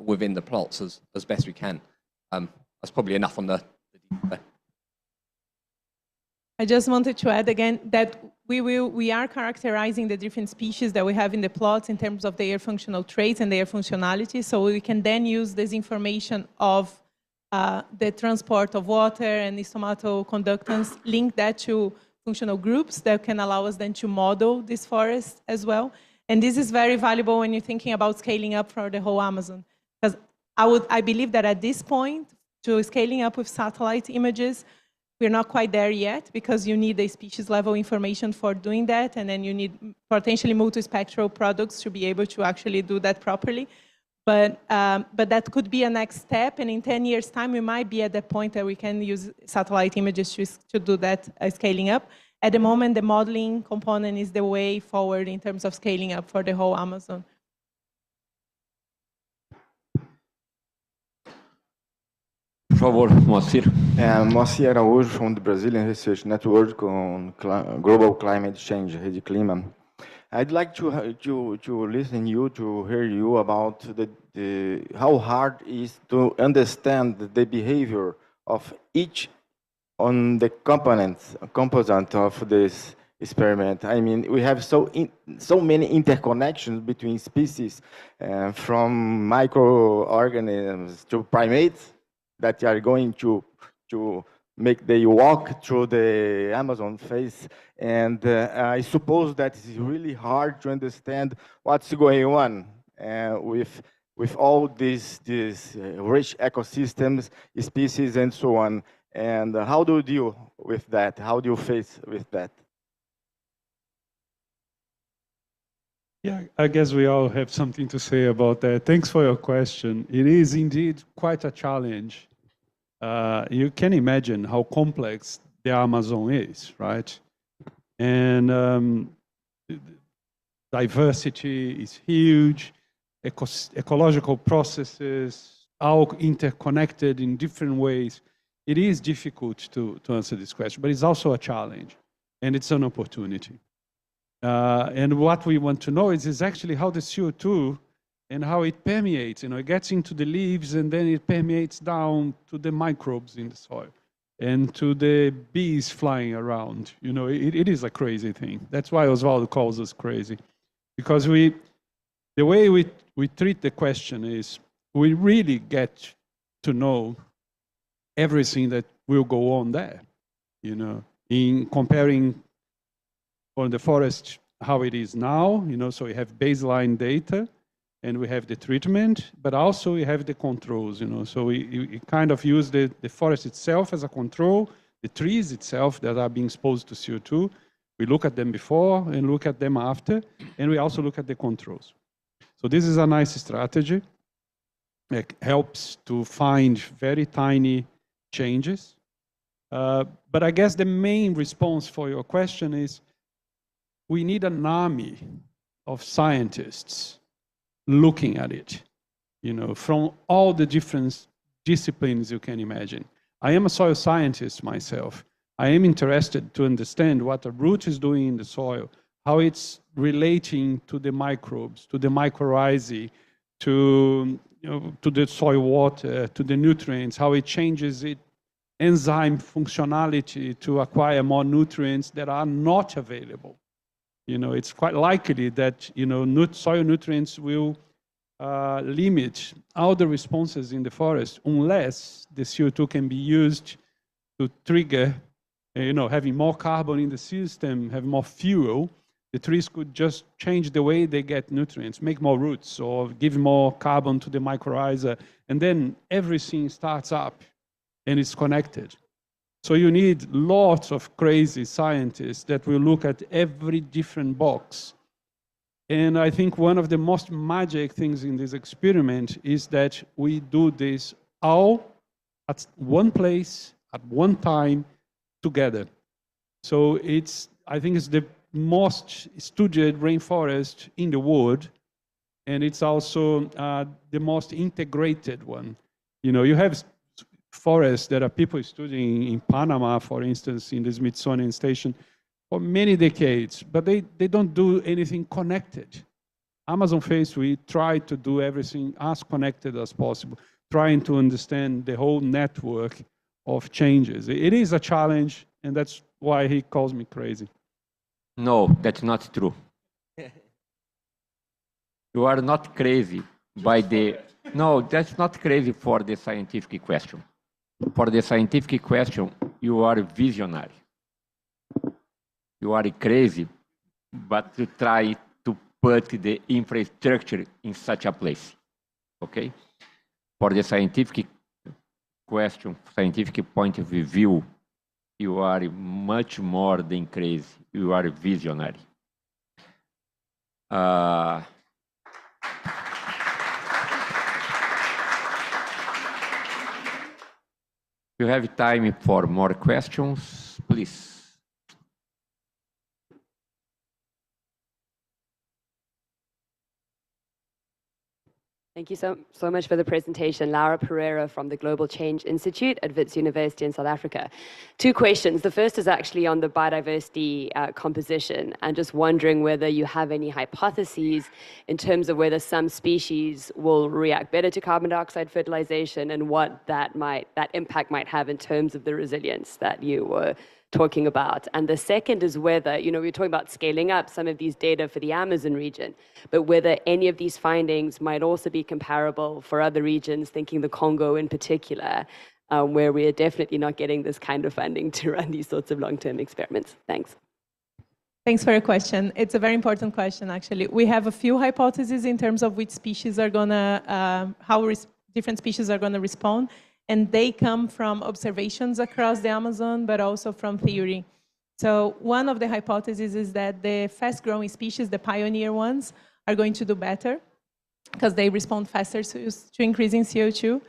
within the plots as best we can. That's probably enough on the detail. I just wanted to add again that we are characterizing the different species that we have in the plots in terms of their functional traits and their functionality, so we can then use this information of the transport of water and the stomatal conductance, link that to functional groups that can allow us then to model this forest as well. And this is very valuable when you're thinking about scaling up for the whole Amazon. Because I believe that at this point, to scaling up with satellite images, we're not quite there yet, because you need the species level information for doing that, and then you need potentially multispectral products to be able to actually do that properly. But that could be a next step, and in 10 years' time, we might be at the point that we can use satellite images to do that scaling up. At the moment, the modeling component is the way forward in terms of scaling up for the whole Amazon. Por favor, Moacir. Moacir Araújo from the Brazilian Research Network on Global Climate Change, Rede Clima. I'd like to listen to hear you about how hard it is to understand the behavior of each on the component of this experiment. I mean, we have so many interconnections between species, from microorganisms to primates, that are going to make they walk through the Amazon face, and I suppose that it's really hard to understand what's going on with all these rich ecosystems, species, and so on. And how do you deal with that? How do you face with that? Yeah, I guess we all have something to say about that. Thanks for your question. It is indeed quite a challenge. You can imagine how complex the Amazon is, right? And diversity is huge, ecological processes, all interconnected in different ways. It is difficult to answer this question, but it's also a challenge, and it's an opportunity. And what we want to know is actually how the CO2 and how it permeates. It gets into the leaves, and then it permeates down to the microbes in the soil and to the bees flying around. It is a crazy thing. That's why Osvaldo calls us crazy, because the way we treat the question is we really get to know everything that will go on there. In comparing on the forest how it is now, so we have baseline data and we have the treatment, but also we have the controls, so we kind of use the forest itself as a control, the trees itself that are being exposed to CO2. We look at them before and look at them after, and we also look at the controls. So this is a nice strategy. It helps to find very tiny changes. But I guess the main response for your question is we need an army of scientists looking at it, from all the different disciplines you can imagine. I am a soil scientist myself. I am interested to understand what a root is doing in the soil, how it's relating to the microbes, to the mycorrhizae, to the soil water, to the nutrients, how it changes its enzyme functionality to acquire more nutrients that are not available. It's quite likely that soil nutrients will limit all the responses in the forest unless the CO2 can be used to trigger, having more carbon in the system, have more fuel. The trees could just change the way they get nutrients, make more roots, or give more carbon to the mycorrhiza, and then everything starts up and it's connected. So you need lots of crazy scientists that will look at every different box. And I think one of the most magic things in this experiment is that we do this all at one place, at one time, together. So I think it's the most studied rainforest in the world, and it's also the most integrated one. You have forests that are people studying in Panama, for instance, in the Smithsonian Station for many decades, but they don't do anything connected. Amazon Face, we try to do everything as connected as possible, trying to understand the whole network of changes. It is a challenge, and that's why he calls me crazy. No, that's not true. You are not crazy no, that's not crazy for the scientific question. For the scientific question, you are visionary. You are crazy, but you try to put the infrastructure in such a place, okay? For the scientific question, scientific point of view, you are much more than crazy. You are visionary. You have time for more questions, please. Thank you so much for the presentation. Laura Pereira from the Global Change Institute at Wits University in South Africa. 2 questions. The first is actually on the biodiversity composition, and just wondering whether you have any hypotheses in terms of whether some species will react better to carbon dioxide fertilization and what that impact might have in terms of the resilience that you were talking about. And the second is whether, we were talking about scaling up some of these data for the Amazon region, but whether any of these findings might also be comparable for other regions, thinking the Congo in particular, where we are definitely not getting this kind of funding to run these sorts of long-term experiments? Thanks. Thanks for your question. It's a very important question, actually. We have a few hypotheses in terms of which species are gonna, different species are gonna respond, and they come from observations across the Amazon, but also from theory. So one of the hypotheses is that the fast-growing species, the pioneer ones, are going to do better because they respond faster to increasing CO2.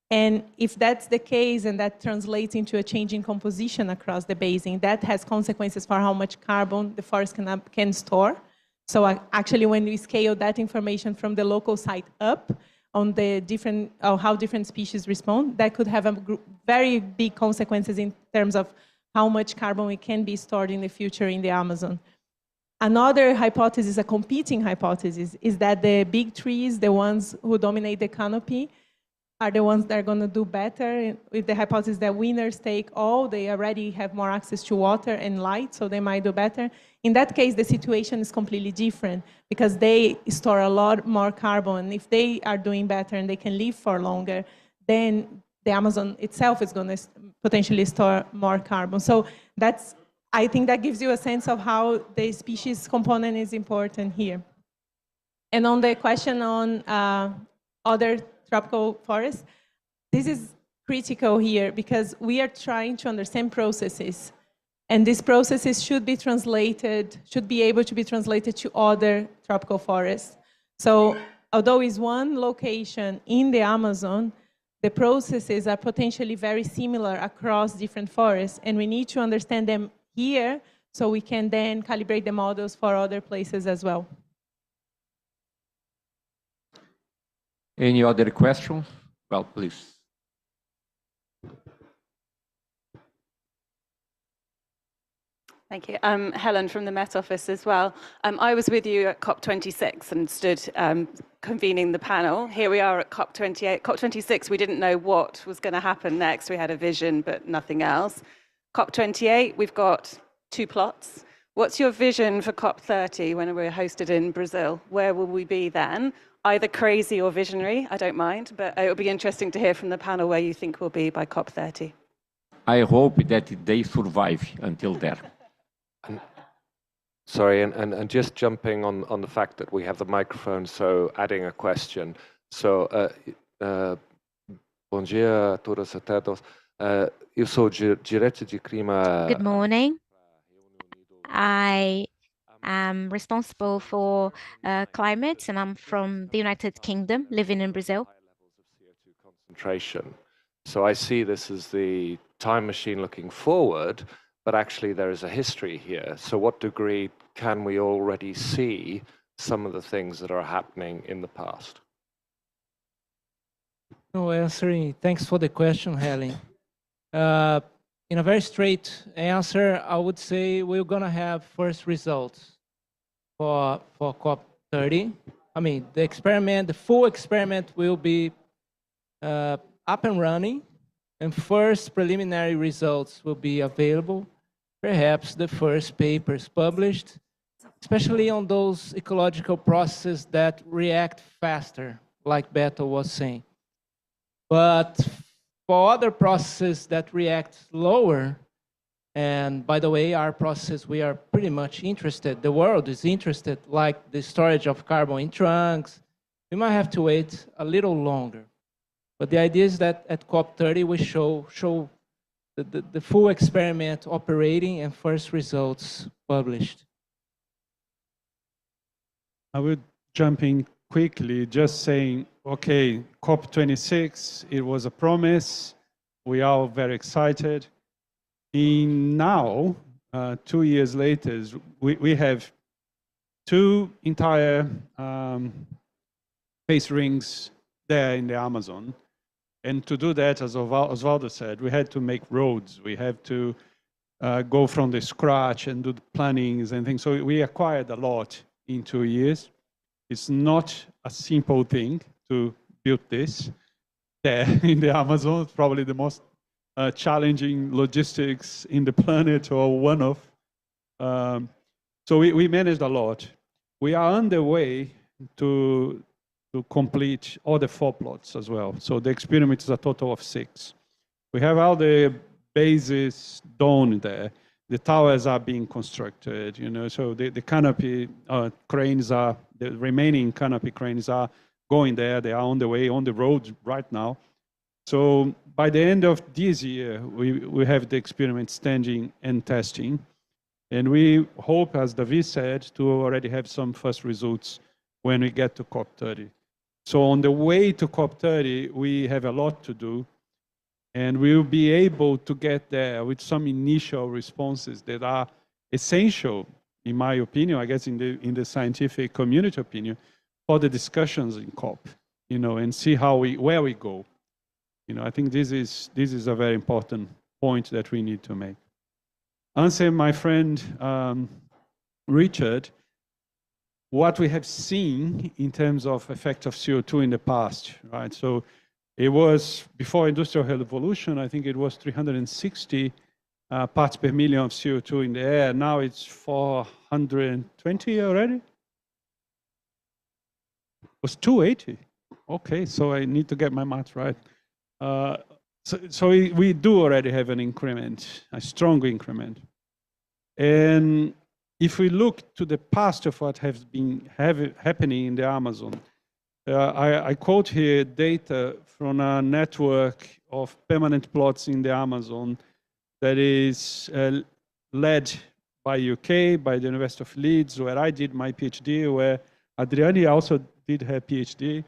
And if that's the case, and that translates into a change in composition across the basin, that has consequences for how much carbon the forest can store. So actually, when we scale that information from the local site up on the different, how different species respond, that could have very big consequences in terms of how much carbon it can be stored in the future in the Amazon. Another hypothesis, a competing hypothesis, is that the big trees, the ones who dominate the canopy, are the ones that are going to do better. With the hypothesis that winners take all, they already have more access to water and light, so they might do better. In that case, the situation is completely different because they store a lot more carbon. If they are doing better and they can live for longer, then the Amazon itself is going to potentially store more carbon. So that's, I think that gives you a sense of how the species component is important here. And on the question on other tropical forests, this is critical here because we are trying to understand processes. And these processes should be translated, should be able to be translated to other tropical forests. So although it's one location in the Amazon, the processes are potentially very similar across different forests. And we need to understand them here so we can then calibrate the models for other places as well. Any other questions? Well, please. Thank you. I'm Helen from the Met Office as well. I was with you at COP26 and stood convening the panel. Here we are at COP28. COP26, we didn't know what was going to happen next. We had a vision, but nothing else. COP28, we've got 2 plots. What's your vision for COP30 when we're hosted in Brazil? Where will we be then? Either crazy or visionary, I don't mind, but it would be interesting to hear from the panel where you think we'll be by COP30. I hope that they survive until there. Sorry, and just jumping on the fact that we have the microphone, so adding a question. So, bom dia a todas e todos. Eu sou diretor de clima. Good morning. I am responsible for climate, and I'm from the United Kingdom, living in Brazil. Concentration. So I see this as the time machine looking forward, but actually there is a history here. So what degree can we already see some of the things that are happening in the past? No, answering, thanks for the question, Helen. In a very straight answer, I would say we're going to have first results for COP30. I mean, the experiment, the full experiment will be up and running, and first preliminary results will be available. Perhaps the first papers published, especially on those ecological processes that react faster, like Beto was saying. But for other processes that react slower, and by the way, our process, we are pretty much interested, the world is interested, like the storage of carbon in trunks, we might have to wait a little longer. But the idea is that at COP30, we show the full experiment operating and first results published. I would jump in quickly, just saying, okay, COP26, it was a promise. We are very excited. Now, 2 years later, we have 2 entire face rings there in the Amazon. And to do that, as Osvaldo said, we had to make roads. We have to go from the scratch and do the plannings and things. So we acquired a lot in 2 years. It's not a simple thing to build this there in the Amazon. It's probably the most challenging logistics in the planet, or one of. So we managed a lot. We are underway to complete all the 4 plots as well. So the experiment is a total of 6. We have all the bases done there. The towers are being constructed, you know, so the canopy cranes are, the remaining canopy cranes are going there. They are on the way, on the road right now. So by the end of this year, we have the experiment standing and testing. And we hope, as David said, to already have some first results when we get to COP30. So on the way to COP30, we have a lot to do. And we'll be able to get there with some initial responses that are essential, in my opinion, I guess in the scientific community opinion, for the discussions in COP, you know, and see where we go. You know, I think this is a very important point that we need to make. Answer my friend Richard, what we have seen in terms of effect of CO2 in the past, right? So it was, before Industrial Revolution, I think it was 360 parts per million of CO2 in the air. Now it's 420 already? It was 280. Okay, so I need to get my math right. So we do already have an increment, a strong increment. And if we look to the past of what has been happening in the Amazon, I quote here data from a network of permanent plots in the Amazon that is led by UK, by the University of Leeds, where I did my PhD, where Adriani also did her PhD.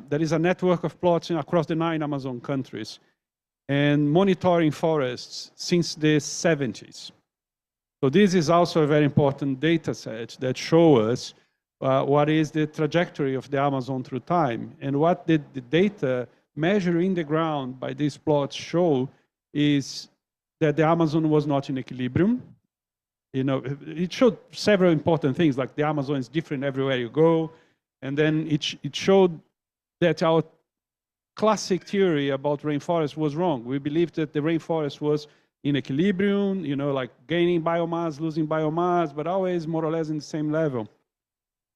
There is a network of plots across the 9 Amazon countries and monitoring forests since the 70s. So this is also a very important data set that shows us what is the trajectory of the Amazon through time. And what the data measuring the ground by these plots show is that the Amazon was not in equilibrium. You know, it showed several important things, like the Amazon is different everywhere you go. And then it showed that our classic theory about rainforest was wrong. We believed that the rainforest was in equilibrium, you know, like gaining biomass, losing biomass, but always more or less in the same level.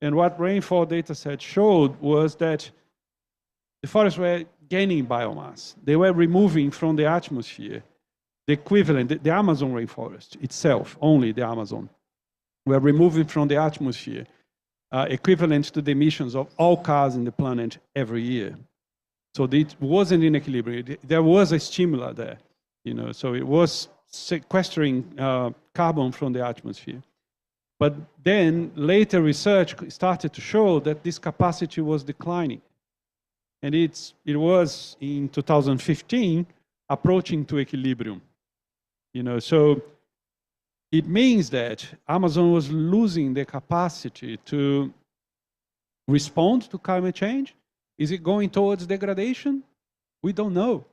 And what rainfall data set showed was that the forests were gaining biomass. They were removing from the atmosphere the equivalent, the Amazon rainforest itself, only the Amazon, were removing from the atmosphere equivalent to the emissions of all cars in the planet every year. So it wasn't in equilibrium. There was a stimuli there, you know, so it was sequestering carbon from the atmosphere. But then later research started to show that this capacity was declining. And it was in 2015 approaching to equilibrium. You know, so it means that Amazon was losing the capacity to respond to climate change. Is it going towards degradation? We don't know.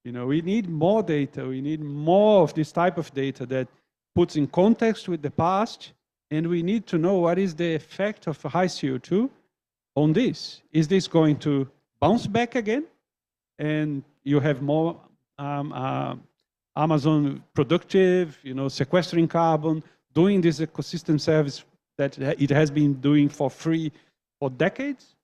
You know, we need more data. We need more of this type of data that puts in context with the past, and we need to know what is the effect of high CO2 on this. Is this going to bounce back again? And you have more Amazon productive, you know, sequestering carbon, doing this ecosystem service that it has been doing for free for decades?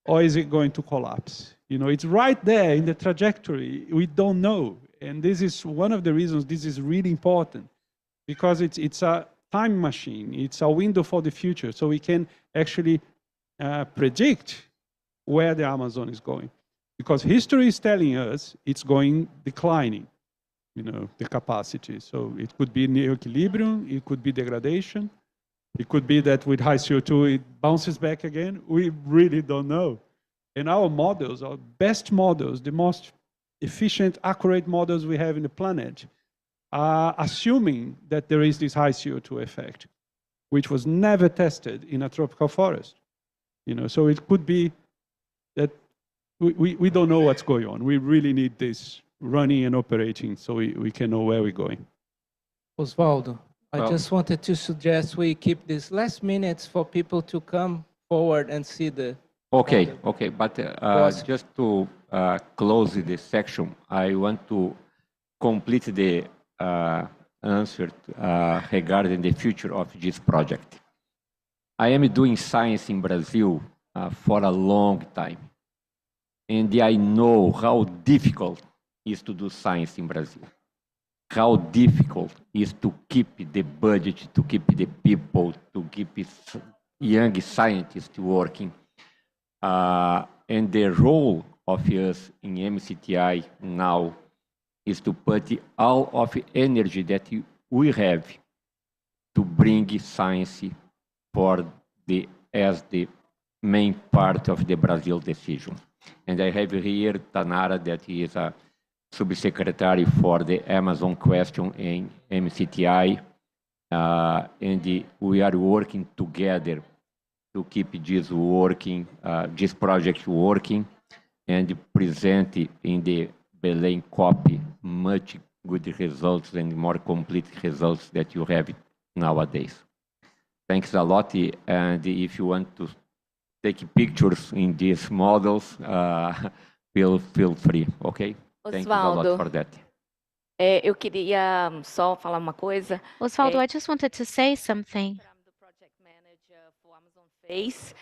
Or is it going to collapse? You know, it's right there in the trajectory. We don't know. And this is one of the reasons this is really important, because it's a time machine. It's a window for the future. So we can actually predict where the Amazon is going. Because history is telling us it's going declining, you know, the capacity. So it could be near equilibrium, it could be degradation. It could be that with high CO2, it bounces back again. We really don't know. And our models, our best models, the most efficient, accurate models we have in the planet, are assuming that there is this high CO2 effect, which was never tested in a tropical forest. You know, so it could be that we don't know what's going on. We really need this running and operating so we can know where we're going. Osvaldo, I just wanted to suggest we keep these last minutes for people to come forward and see the... Okay, but just to close this section, I want to complete the answer regarding the future of this project. I am doing science in Brazil for a long time, and I know how difficult is to do science in Brazil. How difficult is to keep the budget, to keep the people, to keep young scientists working. And the role of us in MCTI now is to put all of energy that we have to bring science as the main part of the Brazil decision. And I have here Tanara, that is a subsecretary for the Amazon question in MCTI, and we are working together to keep this working, this project working, and present in the Belém COP much good results and more complete results that you have nowadays. Thanks a lot, and if you want to take pictures in these models, feel free, okay? Thank you a lot for that. Eu queria só falar uma coisa. Osvaldo, I just wanted to say something. Face.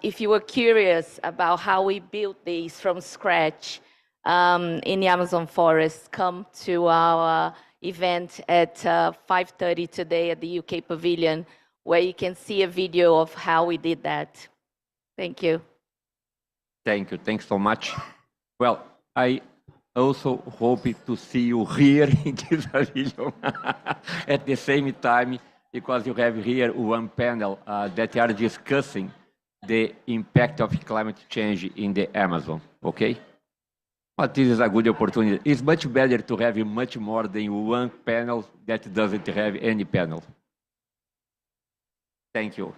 If you were curious about how we built these from scratch in the Amazon forest, come to our event at 5:30 today at the UK Pavilion, where you can see a video of how we did that. Thank you. Thank you. Thanks so much. Well, I also hope to see you here in this pavilion at the same time, because you have here one panel that are discussing the impact of climate change in the Amazon, okay? But this is a good opportunity. It's much better to have much more than one panel that doesn't have any panel. Thank you.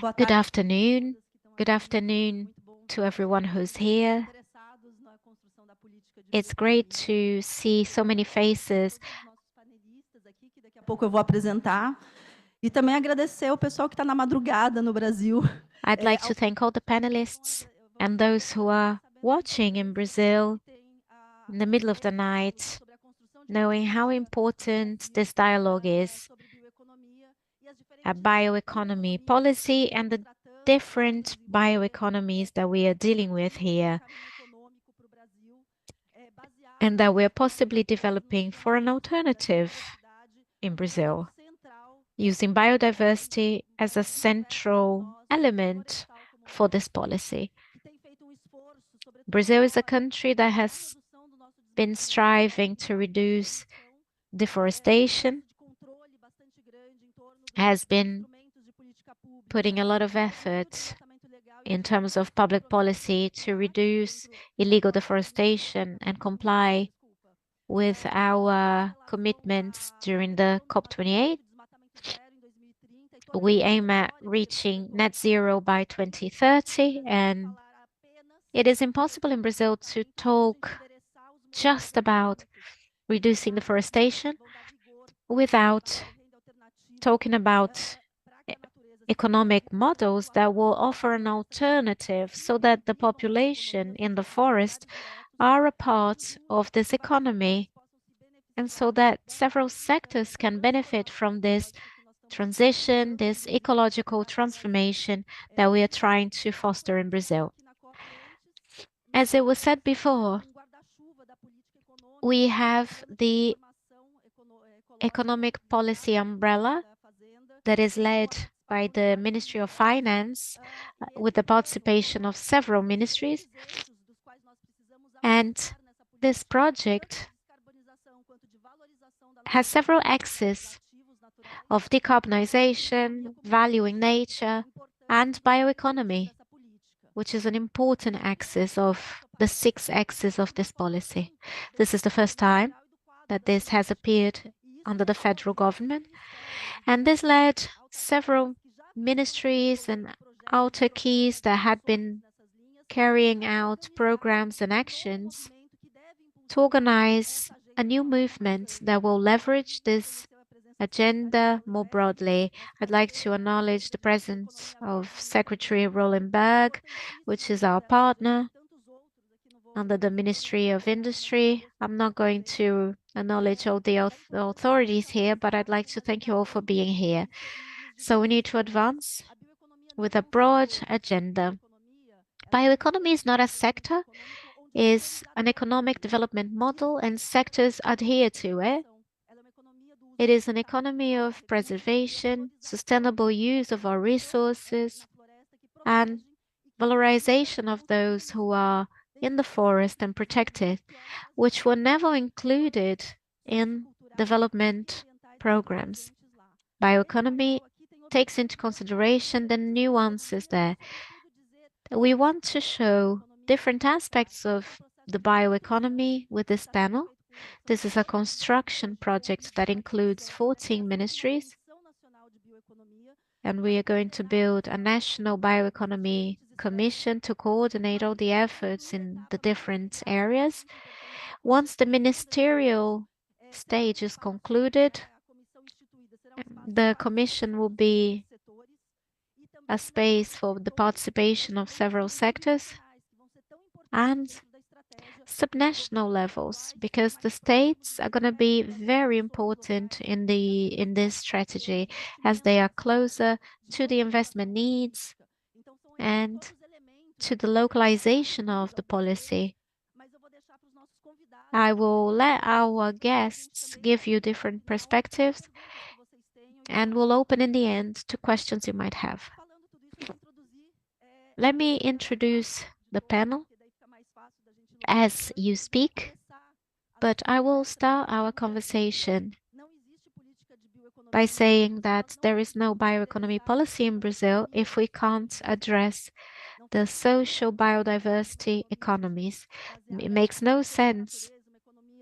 Good afternoon. Good afternoon to everyone who's here. It's great to see so many faces. Daqui a pouco eu vou apresentar. E também agradecer ao pessoal que está na madrugada no Brasil. I'd like to thank all the panelists and those who are watching in Brazil in the middle of the night, knowing how important this dialogue is, a bioeconomy policy and the different bioeconomies that we are dealing with here, and that we're possibly developing for an alternative in Brazil, using biodiversity as a central element for this policy. Brazil is a country that has been striving to reduce deforestation, has been putting a lot of effort in terms of public policy to reduce illegal deforestation and comply with our commitments during the COP28. We aim at reaching net zero by 2030, and it is impossible in Brazil to talk just about reducing deforestation without talking about economic models that will offer an alternative so that the population in the forest are a part of this economy, and so that several sectors can benefit from this transition, this ecological transformation that we are trying to foster in Brazil. As it was said before, we have the economic policy umbrella that is led by the Ministry of Finance with the participation of several ministries. And this project has several axes of decarbonization, valuing nature, and bioeconomy, which is an important axis of the 6 axes of this policy. This is the first time that this has appeared under the federal government, and this led several ministries and autarkies that had been carrying out programs and actions to organize a new movement that will leverage this agenda more broadly. I'd like to acknowledge the presence of Secretary Roland Berg, which is our partner under the Ministry of Industry. I'm not going to acknowledge all the authorities here, but I'd like to thank you all for being here. So we need to advance with a broad agenda. Bioeconomy is not a sector, is an economic development model, and sectors adhere to it. It is an economy of preservation, sustainable use of our resources, and valorization of those who are in the forest and protected, which were never included in development programs. Bioeconomy takes into consideration the nuances there. We want to show different aspects of the bioeconomy with this panel. This is a construction project that includes 14 ministries, and we are going to build a national bioeconomy commission to coordinate all the efforts in the different areas. Once the ministerial stage is concluded, the commission will be a space for the participation of several sectors and subnational levels, because the states are going to be very important in this strategy, as they are closer to the investment needs and to the localization of the policy. I will let our guests give you different perspectives, and we'll open in the end to questions you might have. Let me introduce the panel as you speak, but I will start our conversation by saying that there is no bioeconomy policy in Brazil if we can't address the social biodiversity economies. It makes no sense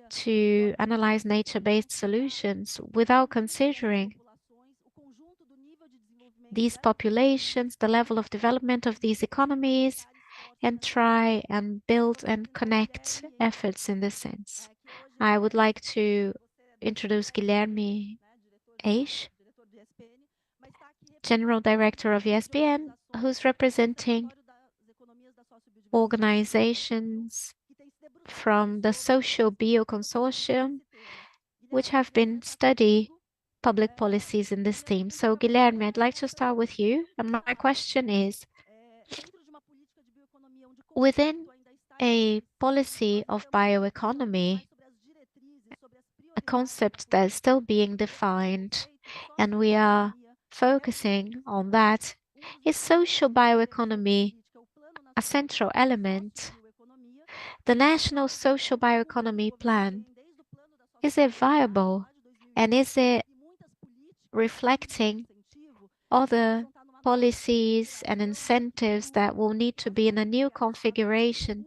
to analyze nature-based solutions without considering these populations, the level of development of these economies, and try and build and connect efforts in this sense. I would like to introduce Guilherme Eix, General Director of ESPN, who's representing organizations from the Social Bio Consortium, which have been study public policies in this theme. So, Guilherme, I'd like to start with you. And my question is, within a policy of bioeconomy, a concept that's still being defined, and we are focusing on that, is social bioeconomy a central element? The National Social Bioeconomy Plan, is it viable, and is it reflecting other policies and incentives that will need to be in a new configuration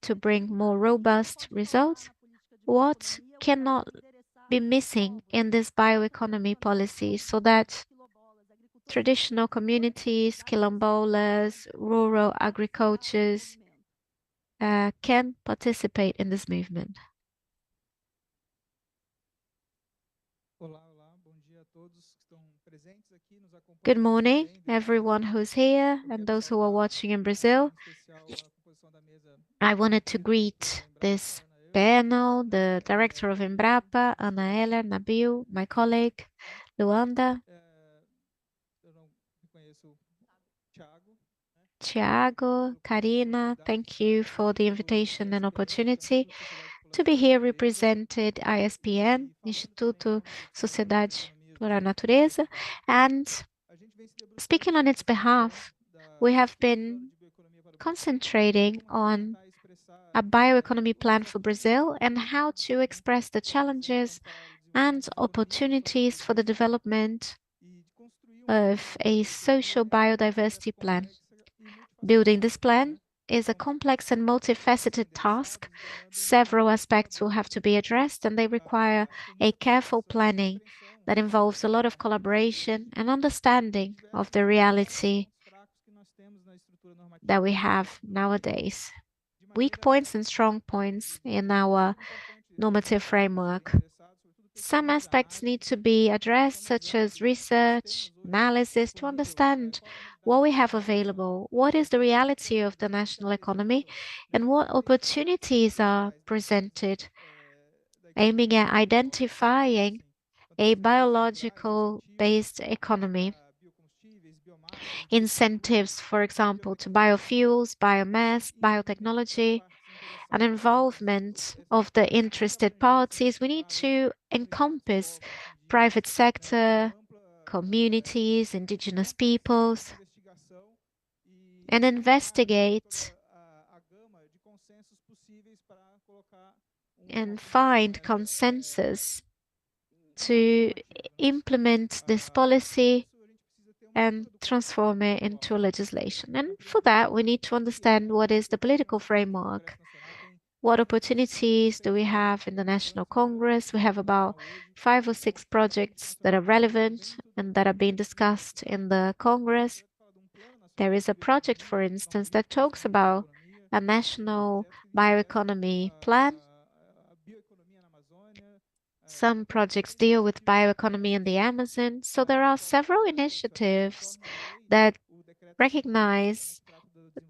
to bring more robust results? What cannot be missing in this bioeconomy policy so that traditional communities, quilombolas, rural agricultures can participate in this movement? Good morning, everyone who's here and those who are watching in Brazil. I wanted to greet this panel, the director of Embrapa, Ana Heller, Nabil, my colleague, Luanda, Tiago, Karina. Thank you for the invitation and opportunity to be here represented ISPN, Instituto Sociedade por a Natureza, and speaking on its behalf, we have been concentrating on a bioeconomy plan for Brazil and how to express the challenges and opportunities for the development of a social biodiversity plan. Building this plan is a complex and multifaceted task. Several aspects will have to be addressed, and they require a careful planning that involves a lot of collaboration and understanding of the reality that we have nowadays. Weak points and strong points in our normative framework. Some aspects need to be addressed, such as research, analysis, to understand what we have available, what is the reality of the national economy, and what opportunities are presented, aiming at identifying a biological-based economy. Incentives, for example, to biofuels, biomass, biotechnology, and involvement of the interested parties. We need to encompass private sector, communities, indigenous peoples, and investigate and find consensus to implement this policy and transform it into legislation. And for that, we need to understand what is the political framework. What opportunities do we have in the National Congress? We have about 5 or 6 projects that are relevant and that are being discussed in the Congress. There is a project, for instance, that talks about a national bioeconomy plan. Some projects deal with bioeconomy in the Amazon. So there are several initiatives that recognize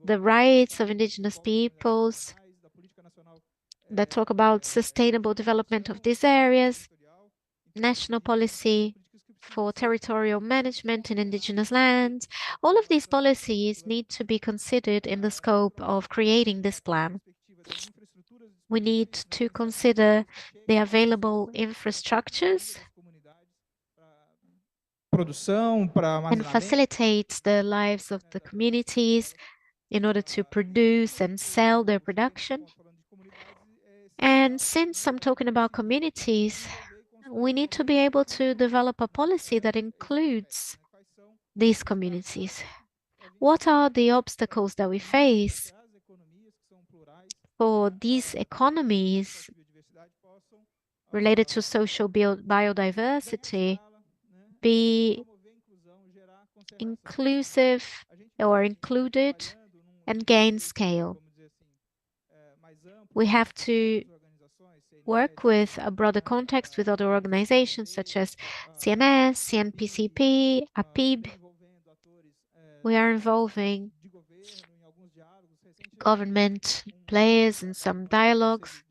the rights of indigenous peoples, that talk about sustainable development of these areas, national policy for territorial management in indigenous lands. All of these policies need to be considered in the scope of creating this plan. We need to consider the available infrastructures and facilitate the lives of the communities in order to produce and sell their production. And since I'm talking about communities, we need to be able to develop a policy that includes these communities. What are the obstacles that we face for these economies related to social biodiversity be inclusive or included and gain scale. We have to work with a broader context with other organizations such as CNS, CNPCP, APIB. We are involving government players in some dialogues.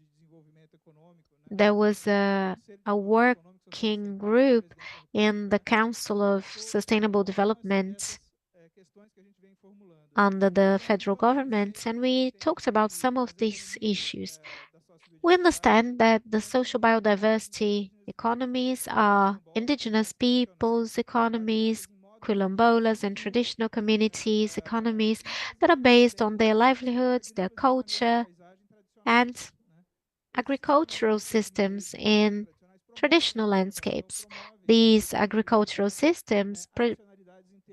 There was a working group in the Council of Sustainable Development under the federal government, and we talked about some of these issues. We understand that the social biodiversity economies are indigenous peoples' economies, quilombolas and traditional communities' economies that are based on their livelihoods, their culture, and agricultural systems in traditional landscapes. These agricultural systems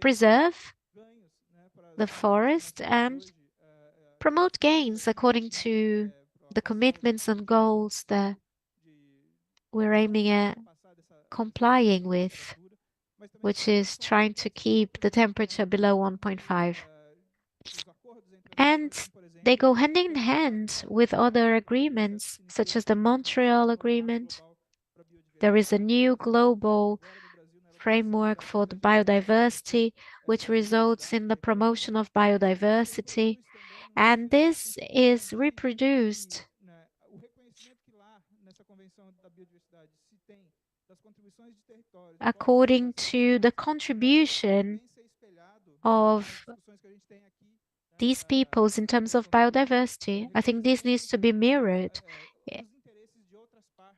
preserve the forest and promote gains according to the commitments and goals that we're aiming at complying with, which is trying to keep the temperature below 1.5. And they go hand in hand with other agreements, such as the Montreal Agreement. There is a new global framework for the biodiversity, which results in the promotion of biodiversity. And this is reproduced according to the contribution of these peoples in terms of biodiversity. I think this needs to be mirrored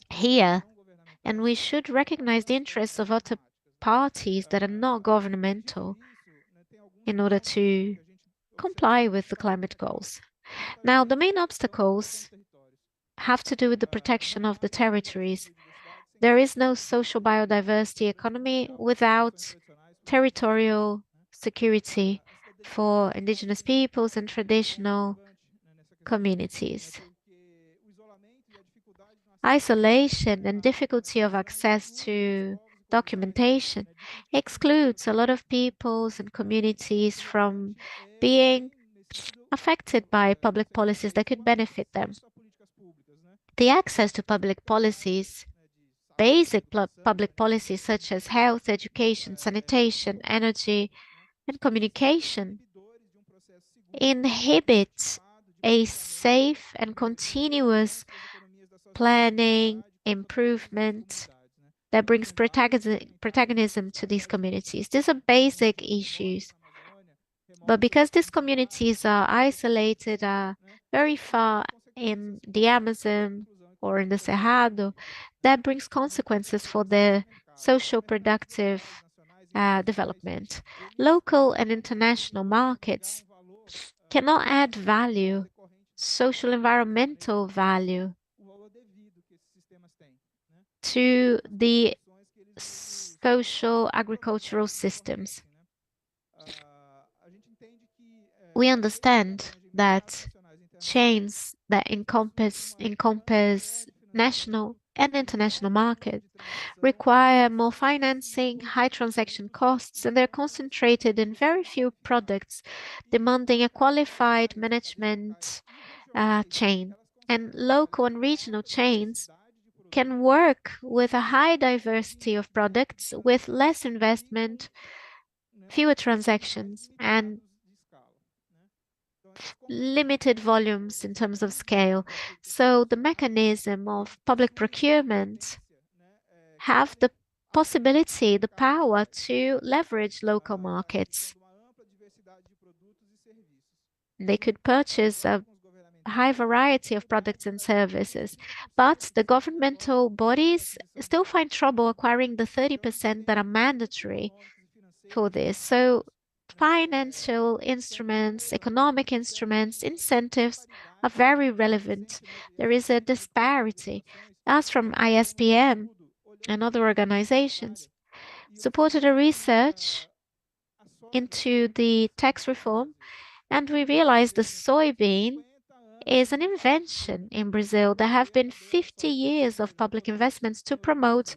here, and we should recognize the interests of other parties that are not governmental in order to comply with the climate goals. Now, the main obstacles have to do with the protection of the territories. There is no social biodiversity economy without territorial security for indigenous peoples and traditional communities. Isolation and difficulty of access to documentation excludes a lot of peoples and communities from being affected by public policies that could benefit them. The access to public policies, basic public policies such as health, education, sanitation, energy, and communication, inhibit a safe and continuous planning improvement that brings protagonism to these communities. These are basic issues. But because these communities are isolated, very far in the Amazon or in the Cerrado, that brings consequences for their social productive development. Local and international markets cannot add value, social environmental value, to the social agricultural systems. We understand that chains that encompass national and international markets require more financing, high transaction costs, and they're concentrated in very few products, demanding a qualified management chain. And local and regional chains can work with a high diversity of products with less investment, fewer transactions, and limited volumes in terms of scale. So the mechanism of public procurement have the possibility, the power to leverage local markets. They could purchase a high variety of products and services, but the governmental bodies still find trouble acquiring the 30% that are mandatory for this. So financial instruments, economic instruments, incentives are very relevant. There is a disparity. Us from ISPM and other organizations supported a research into the tax reform, and we realized the soybean is an invention in Brazil. There have been 50 years of public investments to promote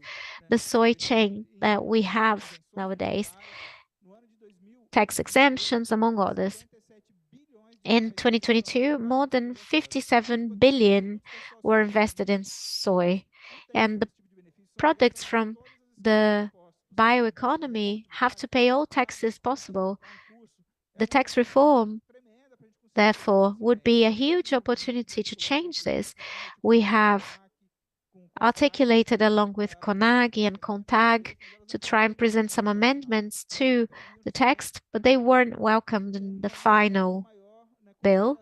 the soy chain that we have nowadays. tax exemptions, among others. In 2022, more than 57 billion were invested in soy, and the products from the bioeconomy have to pay all taxes possible. The tax reform, therefore, would be a huge opportunity to change this. We have articulated along with CONAG and CONTAG to try and present some amendments to the text, but they weren't welcomed in the final bill.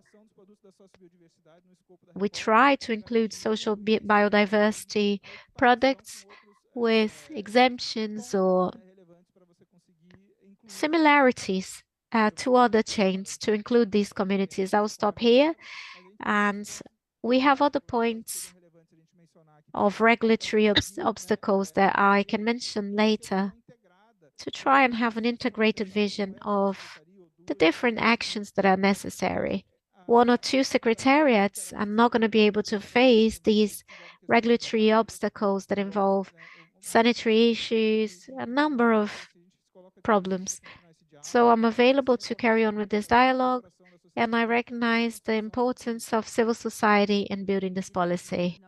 We try to include social biodiversity products with exemptions or similarities to other chains to include these communities. I'll stop here, and we have other points of regulatory obstacles that I can mention later to try and have an integrated vision of the different actions that are necessary. One or two secretariats are not going to be able to face these regulatory obstacles that involve sanitary issues, a number of problems. So I'm available to carry on with this dialogue, and I recognize the importance of civil society in building this policy.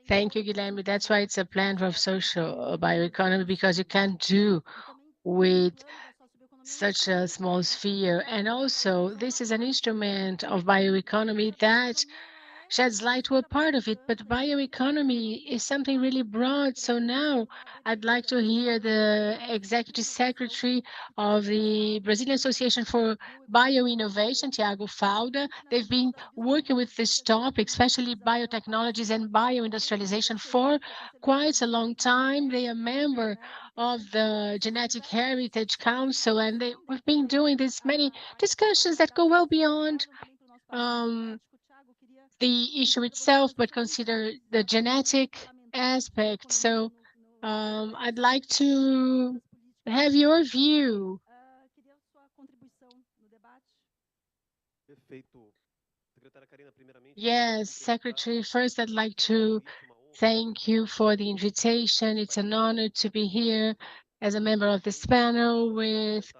Thank you, Guilherme. That's why it's a plan of social bioeconomy, because you can't do with such a small sphere. And also, this is an instrument of bioeconomy that sheds light to a part of it, but bioeconomy is something really broad. So now I'd like to hear the Executive Secretary of the Brazilian Association for Bioinnovation, Tiago Falda. They've been working with this topic, especially biotechnologies and bioindustrialization, for quite a long time. They are a member of the Genetic Heritage Council, and we've been doing these many discussions that go well beyond the issue itself, but consider the genetic aspect. So I'd like to have your view. Yes, Secretary, first I'd like to thank you for the invitation. It's an honor to be here as a member of this panel with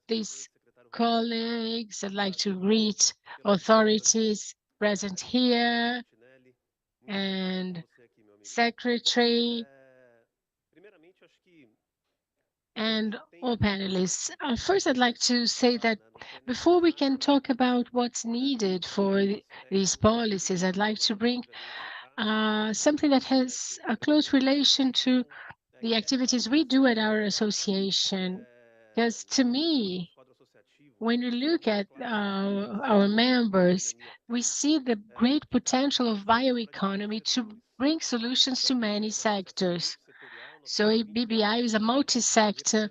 these colleagues. I'd like to greet authorities present here and Secretary and all panelists. First, I'd like to say that before we can talk about what's needed for these policies, I'd like to bring something that has a close relation to the activities we do at our association. Because to me, when we look at our members, we see the great potential of bioeconomy to bring solutions to many sectors. So BBI is a multi-sector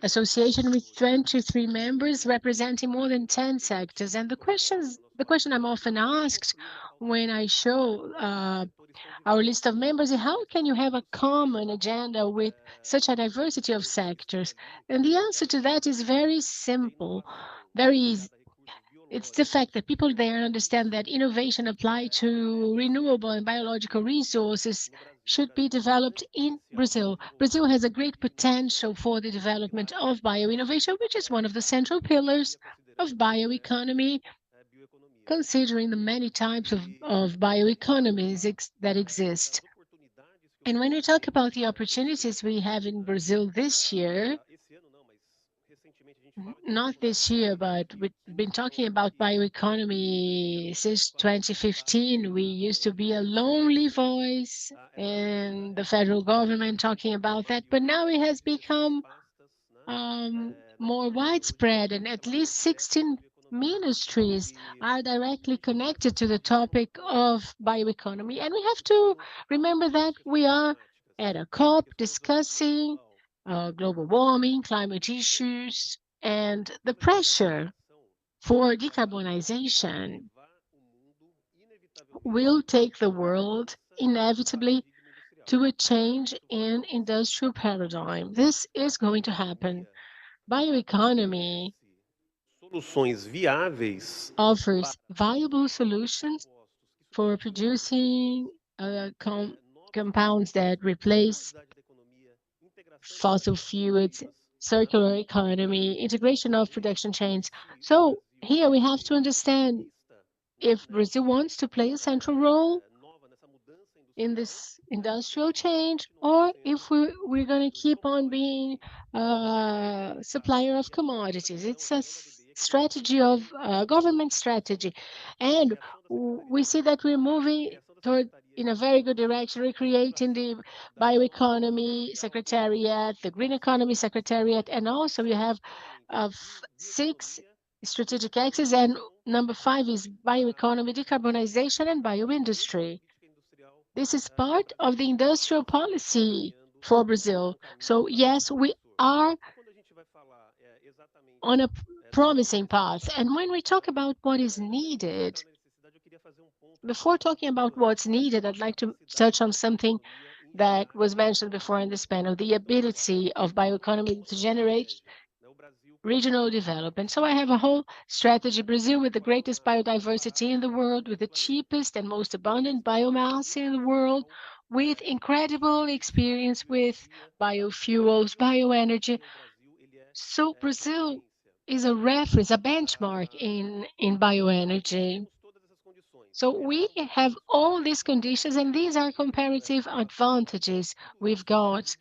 association with 23 members representing more than 10 sectors. And the question I'm often asked when I show our list of members is, how can you have a common agenda with such a diversity of sectors? And the answer to that is very simple, very easy. It's the fact that people there understand that innovation applied to renewable and biological resources should be developed in Brazil. Brazil has a great potential for the development of bioinnovation, which is one of the central pillars of bioeconomy, considering the many types of bioeconomies that exist. And when we talk about the opportunities we have in Brazil this year, not this year, but we've been talking about bioeconomy since 2015. We used to be a lonely voice in the federal government talking about that, but now it has become more widespread, and at least 16 ministries are directly connected to the topic of bioeconomy. And we have to remember that we are at a COP discussing global warming, climate issues, and the pressure for decarbonization will take the world inevitably to a change in industrial paradigm. This is going to happen. Bioeconomy offers viable solutions for producing compounds that replace fossil fuels, circular economy, integration of production chains. So here we have to understand if Brazil wants to play a central role in this industrial change, or if we're going to keep on being a supplier of commodities. It's a strategy of government strategy. And we see that we're moving toward in a very good direction. We're creating the Bioeconomy Secretariat, the Green Economy Secretariat, and also we have 6 strategic axes, and number 5 is bioeconomy, decarbonization, and bioindustry. This is part of the industrial policy for Brazil. So yes, we are on a promising path. And when we talk about what is needed, before talking about what's needed, I'd like to touch on something that was mentioned before in this panel, the ability of bioeconomy to generate regional development. So I have a whole strategy. Brazil with the greatest biodiversity in the world, with the cheapest and most abundant biomass in the world, with incredible experience with biofuels, bioenergy. So Brazil is a reference, a benchmark in bioenergy. So we have all these conditions, and these are comparative advantages we've got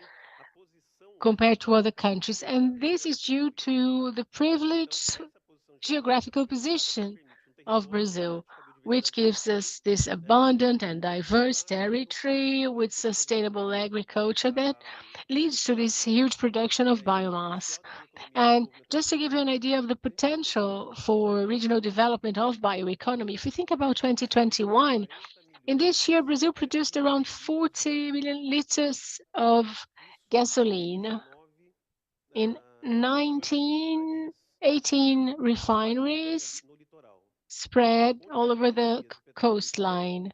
compared to other countries. And this is due to the privileged geographical position of Brazil, which gives us this abundant and diverse territory with sustainable agriculture that leads to this huge production of biomass. And just to give you an idea of the potential for regional development of bioeconomy, if you think about 2021, in this year, Brazil produced around 40 million liters of gasoline in 18 refineries spread all over the coastline.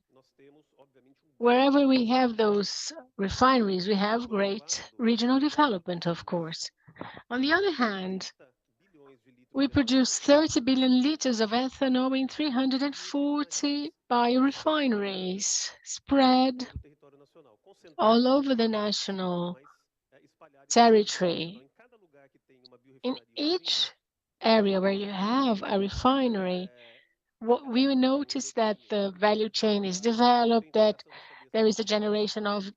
Wherever we have those refineries, we have great regional development, of course. On the other hand, we produce 30 billion liters of ethanol in 340 biorefineries spread all over the national territory. In each area where you have a refinery, what we notice that the value chain is developed, that there is a generation of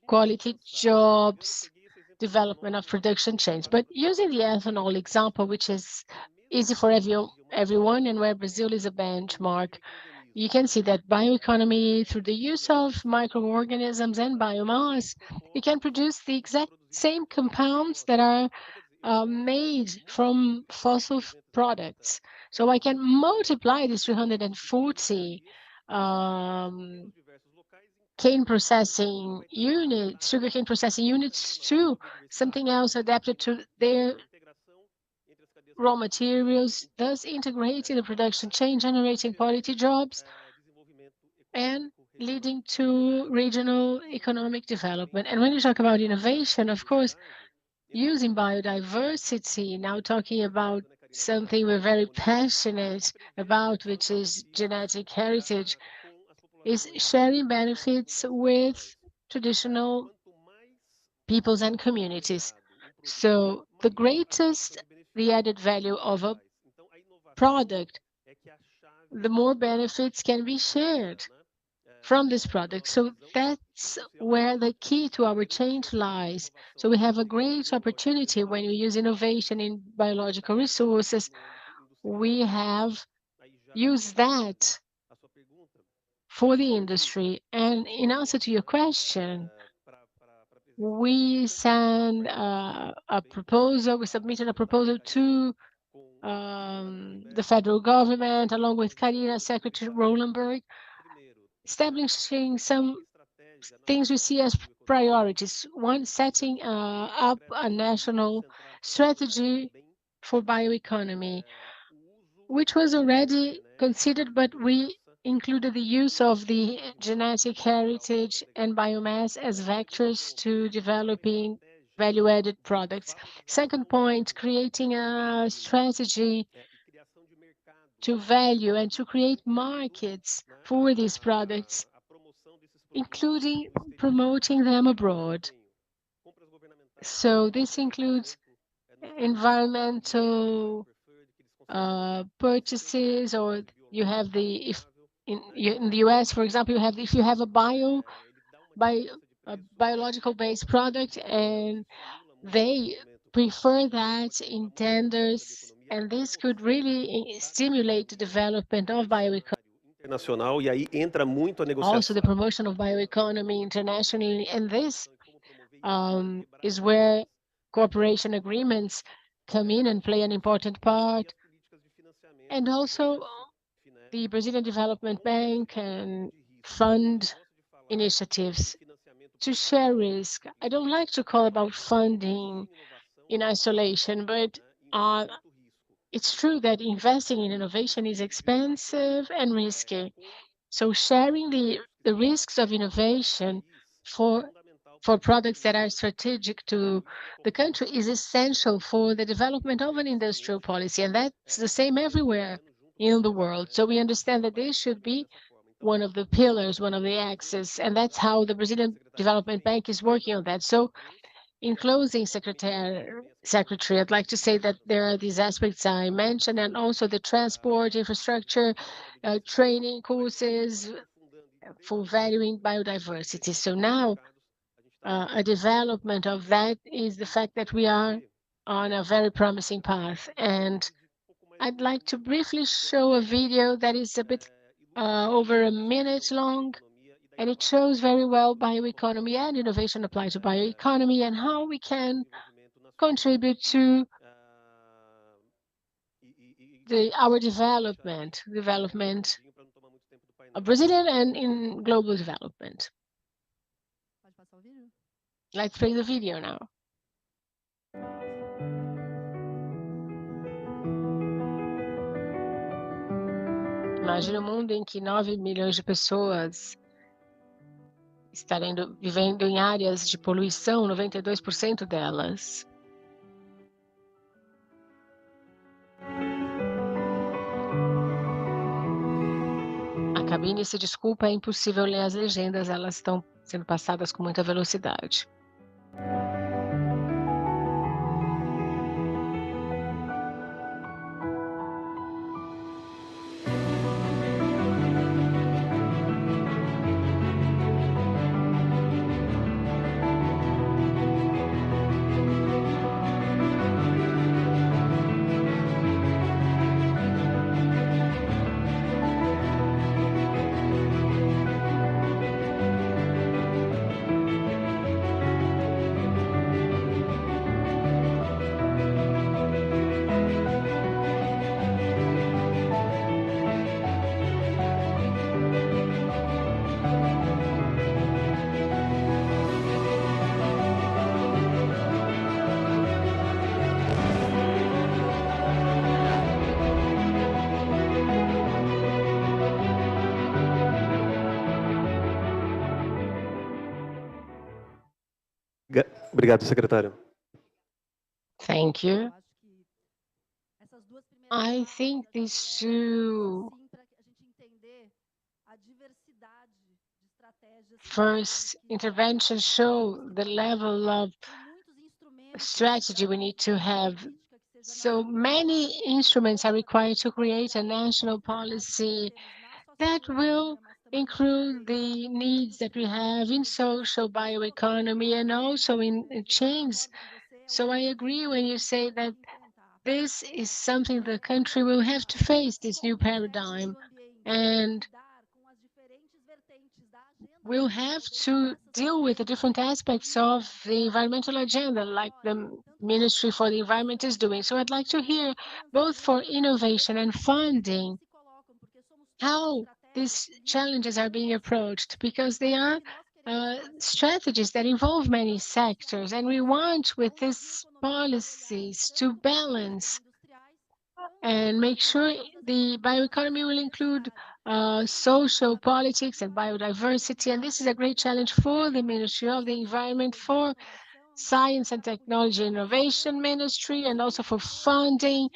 quality jobs, development of production chains. But using the ethanol example, which is easy for everyone and where Brazil is a benchmark, you can see that bioeconomy, through the use of microorganisms and biomass, you can produce the exact same compounds that are made from fossil products. So I can multiply these 340 sugarcane processing units to something else adapted to their raw materials, thus integrating the production chain, generating quality jobs, and leading to regional economic development. And when you talk about innovation, of course, using biodiversity, now talking about something we're very passionate about, which is genetic heritage, is sharing benefits with traditional peoples and communities. So the added value of a product, the more benefits can be shared from this product. So that's where the key to our change lies. So we have a great opportunity when we use innovation in biological resources. We have used that for the industry. And in answer to your question, we submitted a proposal to the federal government, along with Karina, Secretary Rolenberg, establishing some things we see as priorities. One, setting up a national strategy for bioeconomy, which was already considered, but we included the use of the genetic heritage and biomass as vectors to developing value-added products. Second point, creating a strategy to value and to create markets for these products, including promoting them abroad. So this includes environmental purchases, or you have the, if in the US, for example, you have, if you have a biological based product, and they prefer that in tenders, and this could really stimulate the development of bioeconomy. internacional, e aí entra muito a Also, negociação. the promotion of bioeconomy internationally, and this is where cooperation agreements come in and play an important part. And also, the Brazilian Development Bank can fund initiatives to share risk. I don't like to call about funding in isolation, but it's true that investing in innovation is expensive and risky. So sharing the risks of innovation for products that are strategic to the country is essential for the development of an industrial policy, and that's the same everywhere in the world. So we understand that this should be one of the pillars, one of the axes, and that's how the Brazilian Development Bank is working on that. So in closing, Secretary, I'd like to say that there are these aspects I mentioned, and also the transport infrastructure, training courses for valuing biodiversity. So now, a development of that is the fact that we are on a very promising path. And I'd like to briefly show a video that is a bit over a minute long, and it shows very well bioeconomy and innovation applied to bioeconomy, and how we can contribute to our development of Brazilian and in global development. Let's play the video now. Imagine um mundo em que 9 milhões de pessoas estarem vivendo em áreas de poluição, 92% delas. A cabine se desculpa, é impossível ler as legendas, elas estão sendo passadas com muita velocidade. Obrigado, secretário. Thank you. I think these two first interventions show the level of strategy we need to have. So many instruments are required to create a national policy that will include the needs that we have in social bioeconomy and also in chains. So I agree when you say that this is something the country will have to face, this new paradigm, and we'll have to deal with the different aspects of the environmental agenda, like the Ministry for the Environment is doing. So I'd like to hear, both for innovation and funding, how these challenges are being approached, because they are strategies that involve many sectors, and we want with these policies to balance and make sure the bioeconomy will include social politics and biodiversity. And this is a great challenge for the Ministry of the Environment, for Science and Technology Innovation Ministry, and also for funding.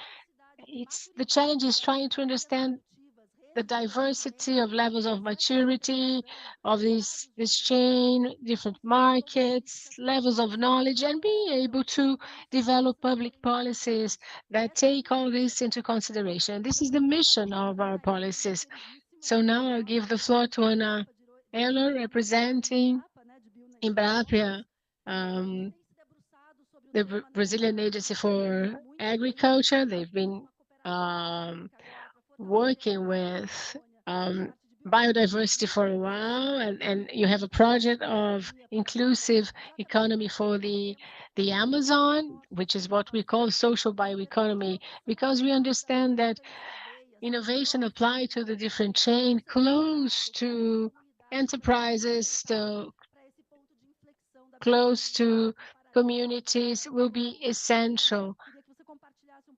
The challenge is trying to understand the diversity of levels of maturity of this chain, different markets, levels of knowledge, and being able to develop public policies that take all this into consideration. This is the mission of our policies. So now I'll give the floor to Ana Eller, representing Embrapa, the Brazilian Agency for Agriculture. They've been working with biodiversity for a while, and you have a project of inclusive economy for the Amazon, which is what we call social bioeconomy, because we understand that innovation applied to the different chain close to enterprises, close to communities will be essential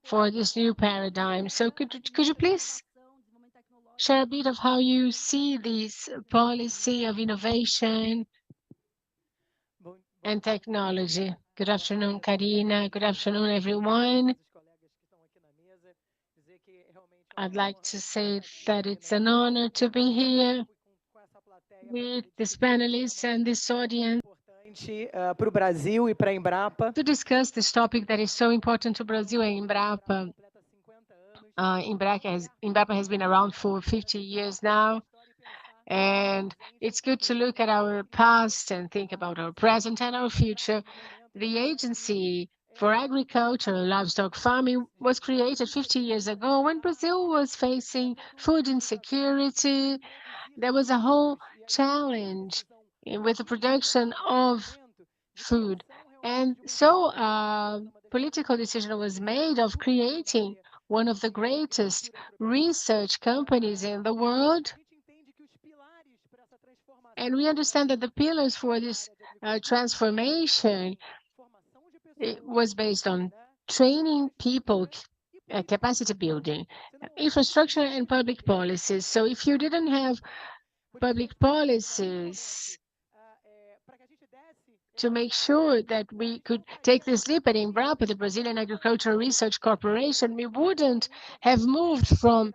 for this new paradigm. So could you please share a bit of how you see this policy of innovation and technology? Good afternoon, Karina. Good afternoon, everyone. I'd like to say that it's an honor to be here with this panelists and this audience para o Brasil e para a Embrapa. to discuss this topic that is so important to Brazil and Embrapa. Embrapa has been around for 50 years now, and it's good to look at our past and think about our present and our future. The Agency for Agriculture and Livestock Farming was created 50 years ago when Brazil was facing food insecurity. There was a whole challenge with the production of food. And so political decision was made of creating one of the greatest research companies in the world. And we understand that the pillars for this transformation was based on training people, capacity building, infrastructure, and public policies. So if you didn't have public policies to make sure that we could take this leap at Embrapa, the Brazilian Agricultural Research Corporation, we wouldn't have moved from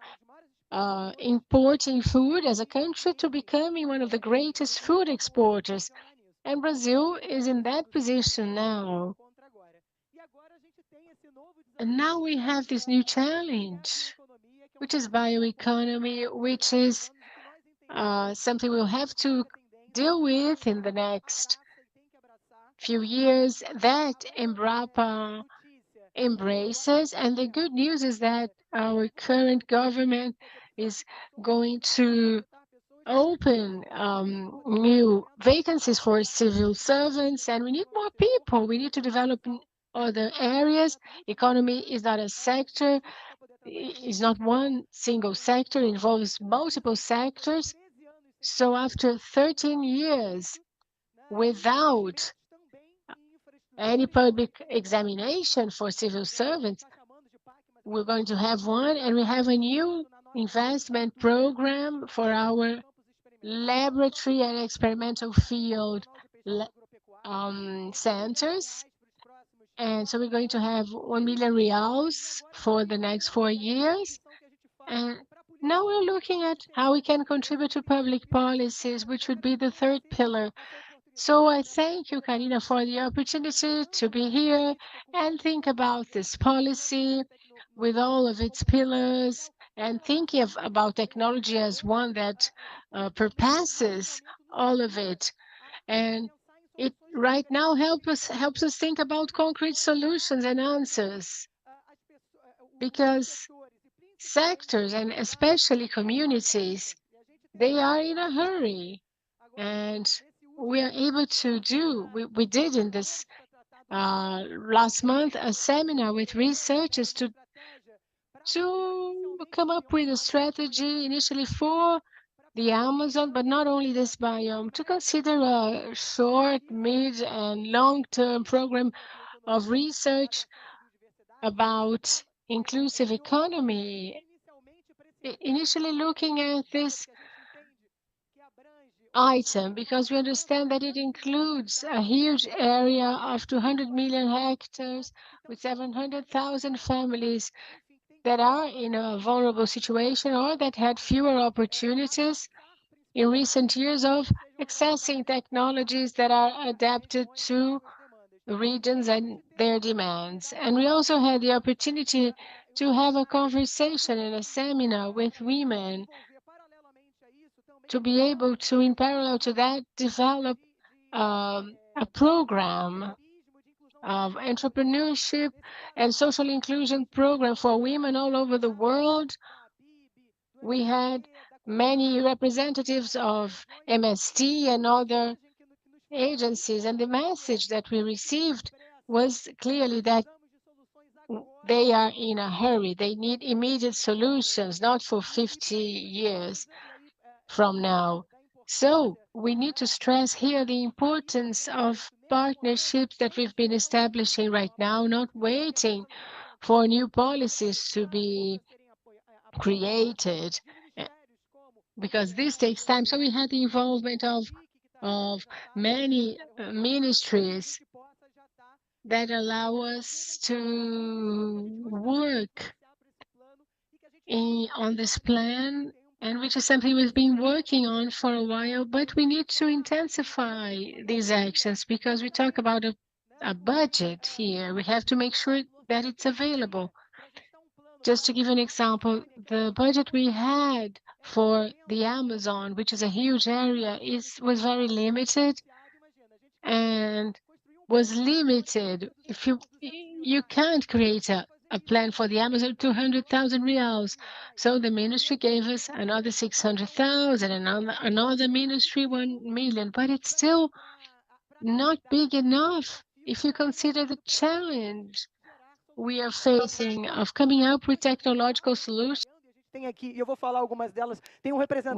importing food as a country to becoming one of the greatest food exporters. And Brazil is in that position now. And now we have this new challenge, which is bioeconomy, which is something we'll have to deal with in the next few years that Embrapa embraces. And the good news is that our current government is going to open new vacancies for civil servants, and we need more people. We need to develop in other areas. Economy is not a sector, it's not one single sector, it involves multiple sectors. So after 13 years without any public examination for civil servants, we're going to have one, and we have a new investment program for our laboratory and experimental field centers. And so we're going to have 1 million reals for the next 4 years. And now we're looking at how we can contribute to public policies, which would be the third pillar. So I thank you, Karina, for the opportunity to be here and think about this policy with all of its pillars, and thinking about technology as one that surpasses all of it. And it right now helps us think about concrete solutions and answers, because sectors, and especially communities, they are in a hurry. And we are able to do, we did in this last month, a seminar with researchers to come up with a strategy initially for the Amazon, but not only this biome, to consider a short, mid, and long-term program of research about inclusive economy, initially looking at this item, because we understand that it includes a huge area of 200 million hectares with 700,000 families. that are in a vulnerable situation or that had fewer opportunities in recent years of accessing technologies that are adapted to regions and their demands. And we also had the opportunity to have a conversation in a seminar with women to be able to, in parallel to that, develop a program of entrepreneurship and social inclusion program for women all over the world. We had many representatives of MST and other agencies, and the message that we received was clearly that they are in a hurry. They need immediate solutions, not for 50 years from now. So we need to stress here the importance of partnerships that we've been establishing right now, not waiting for new policies to be created, because this takes time. So we had the involvement of many ministries that allow us to work on this plan, and which is something we've been working on for a while, but we need to intensify these actions because we talk about a budget here. We have to make sure that it's available. Just to give an example, the budget we had for the Amazon, which is a huge area, was very limited and was limited. If you can't create a plan for the Amazon, 200,000 reals. So the ministry gave us another 600,000, another ministry 1 million, but it's still not big enough if you consider the challenge we are facing of coming up with technological solutions. We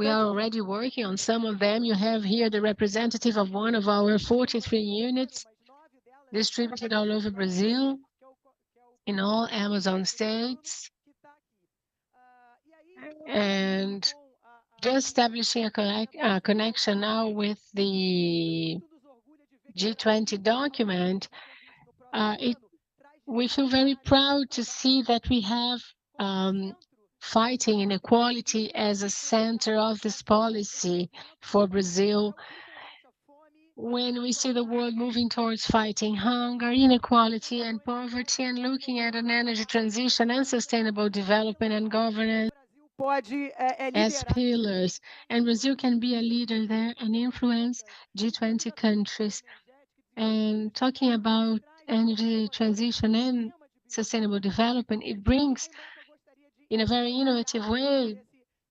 are already working on some of them. You have here the representative of one of our 43 units distributed all over Brazil, in all Amazon states, and just establishing a connection now with the G20 document. We feel very proud to see that we have fighting inequality as a center of this policy for Brazil. When we see the world moving towards fighting hunger, inequality, and poverty, and looking at an energy transition and sustainable development and governance as pillars, and Brazil can be a leader there and influence G20 countries. And talking about energy transition and sustainable development, it brings, in a very innovative way,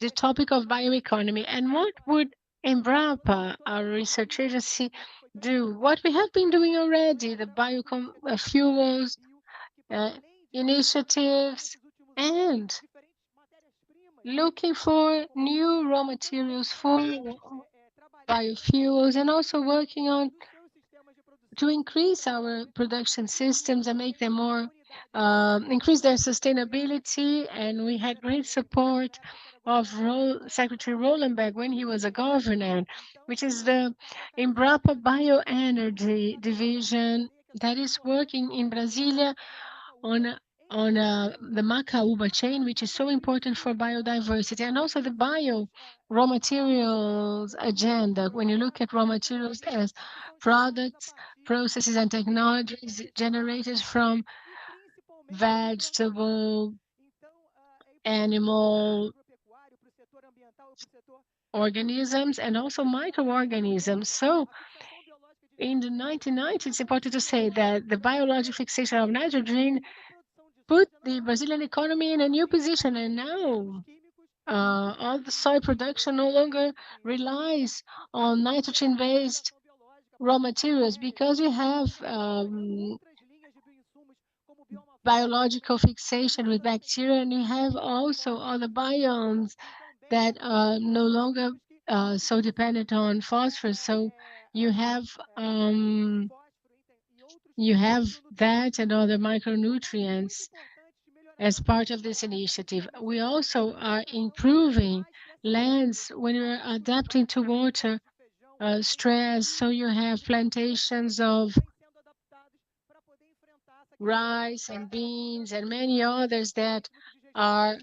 the topic of bioeconomy. And what would Embrapa, our research agency, do? What we have been doing already, the biofuels initiatives, and looking for new raw materials for biofuels, and also working on to increase our production systems and make them more, increase their sustainability. And we had great support of Secretary Rollenberg when he was a governor, which is the Embrapa Bioenergy Division that is working in Brasilia on the Macaúba chain, which is so important for biodiversity, and also the bio raw materials agenda. When you look at raw materials as products, processes, and technologies generated from vegetable, animal organisms, and also microorganisms. So in the 1990s, it's important to say that the biological fixation of nitrogen put the Brazilian economy in a new position, and now all the soy production no longer relies on nitrogen-based raw materials because we have biological fixation with bacteria, and we have also other biomes that are no longer so dependent on phosphorus. So you have that and other micronutrients as part of this initiative. We also are improving lands when we're adapting to water stress. So you have plantations of rice and beans and many others that are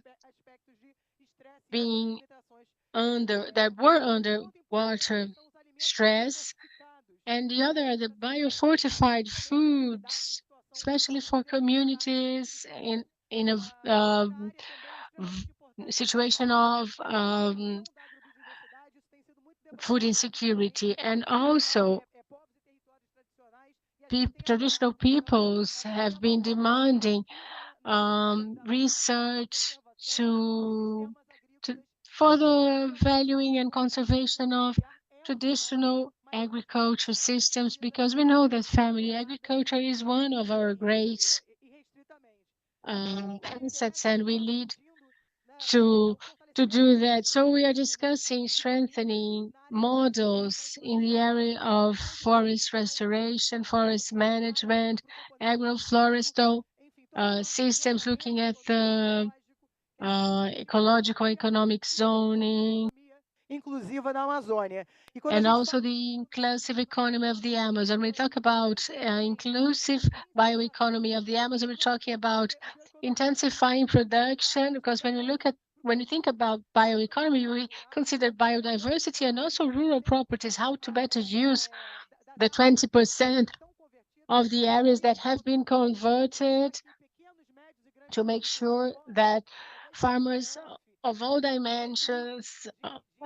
being were under water stress, and the other are the biofortified foods, especially for communities in a situation of food insecurity. And also traditional peoples have been demanding research for the valuing and conservation of traditional agriculture systems, because we know that family agriculture is one of our great assets, and we need to do that. So we are discussing strengthening models in the area of forest restoration, forest management, agroforestal systems, looking at the ecological economic zoning, inclusiva na Amazônia. and also the inclusive economy of the Amazon. We talk about inclusive bioeconomy of the Amazon. We're talking about intensifying production, because when you think about bioeconomy, we consider biodiversity and also rural properties, how to better use the 20% of the areas that have been converted to make sure that farmers of all dimensions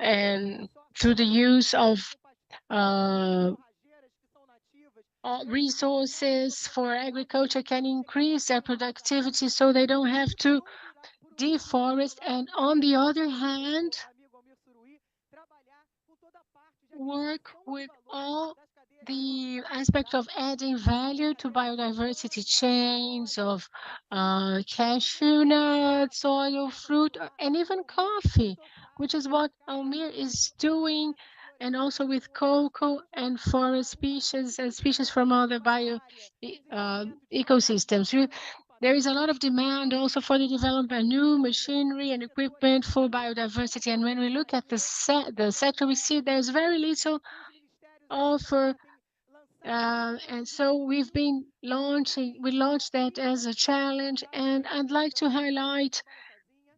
and through the use of resources for agriculture can increase their productivity, so they don't have to deforest. And on the other hand, work with all the aspect of adding value to biodiversity chains of cashew nuts, oil, fruit, and even coffee, which is what Almir is doing, and also with cocoa and forest species and species from other ecosystems. There is a lot of demand also for the development of new machinery and equipment for biodiversity. And when we look at the sector, we see there's very little offer. And so we launched that as a challenge. And I'd like to highlight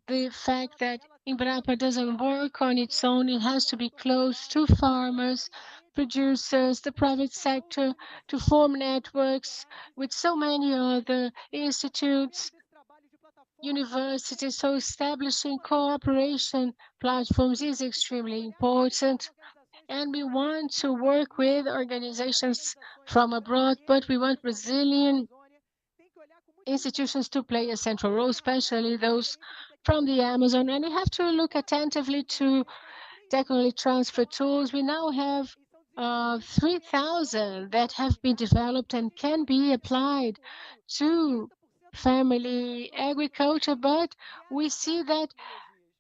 the fact that Embrapa doesn't work on its own. It has to be close to farmers, producers, the private sector, to form networks with so many other institutes, universities. So establishing cooperation platforms is extremely important. And we want to work with organizations from abroad, but we want Brazilian institutions to play a central role, especially those from the Amazon. And we have to look attentively to technology transfer tools. We now have 3,000 that have been developed and can be applied to family agriculture, but we see that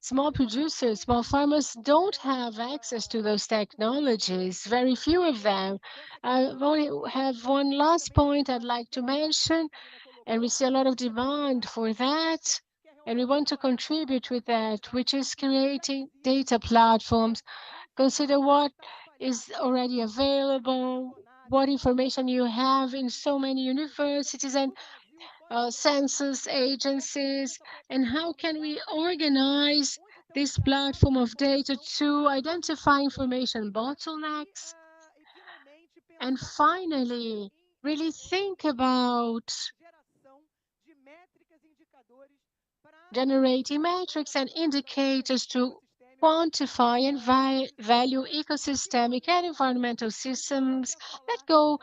small producers, small farmers don't have access to those technologies, very few of them. I only have one last point I'd like to mention, and we see a lot of demand for that, and we want to contribute with that, which is creating data platforms. Consider what is already available, what information you have in so many universities and census agencies, and how can we organize this platform of data to identify information bottlenecks, and finally, really think about generating metrics and indicators to quantify and value ecosystemic and environmental systems that go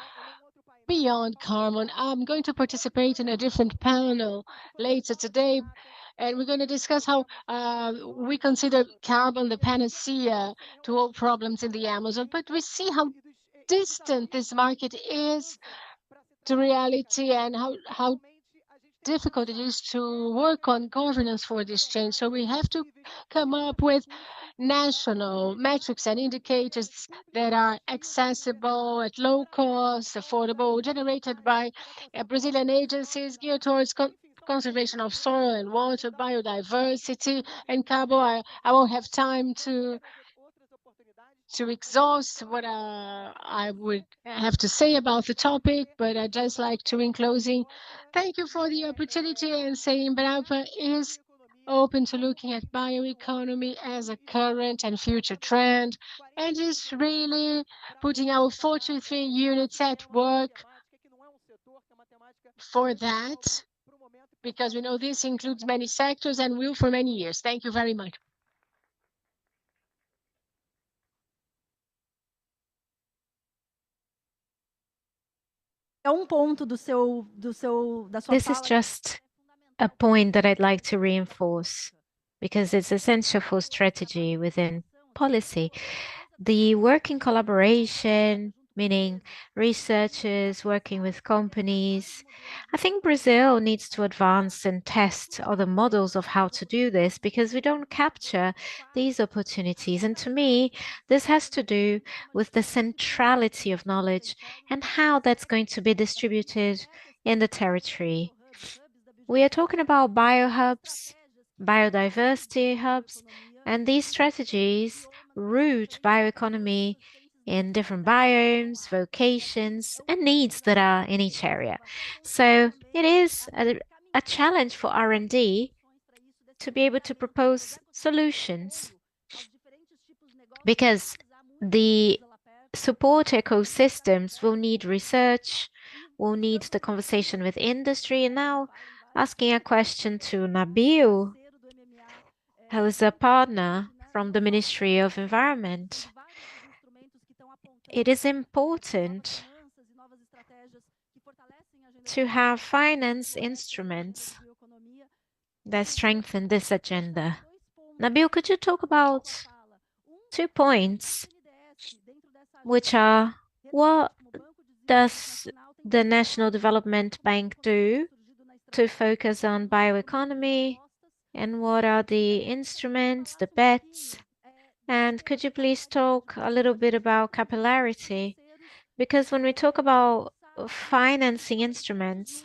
beyond carbon. I'm going to participate in a different panel later today, and we're going to discuss how we consider carbon the panacea to all problems in the Amazon, but we see how distant this market is to reality and how difficult it is to work on governance for this change. So we have to come up with national metrics and indicators that are accessible at low cost, affordable, generated by Brazilian agencies geared towards conservation of soil and water, biodiversity, and carbon. I won't have time to exhaust what I would have to say about the topic, but I'd just like to, in closing, thank you for the opportunity and say Embrapa is open to looking at bioeconomy as a current and future trend, and just really putting our 43 units at work for that, because we know this includes many sectors and will for many years. Thank you very much. This is just a point that I'd like to reinforce because it's essential for strategy within policy. The working collaboration, meaning researchers working with companies. I think Brazil needs to advance and test other models of how to do this because we don't capture these opportunities. And to me, this has to do with the centrality of knowledge and how that's going to be distributed in the territory. We are talking about biohubs, biodiversity hubs, and these strategies root bioeconomy in different biomes, vocations, and needs that are in each area. So it is a challenge for R&D to be able to propose solutions because the support ecosystems will need research, will need the conversation with industry, and now asking a question to Nabil, who is a partner from the Ministry of Environment. It is important to have finance instruments that strengthen this agenda. Nabil, could you talk about 2 points, which are what does the National Development Bank do to focus on bioeconomy, and what are the instruments, the bets? And could you please talk a little bit about capillarity? Because when we talk about financing instruments,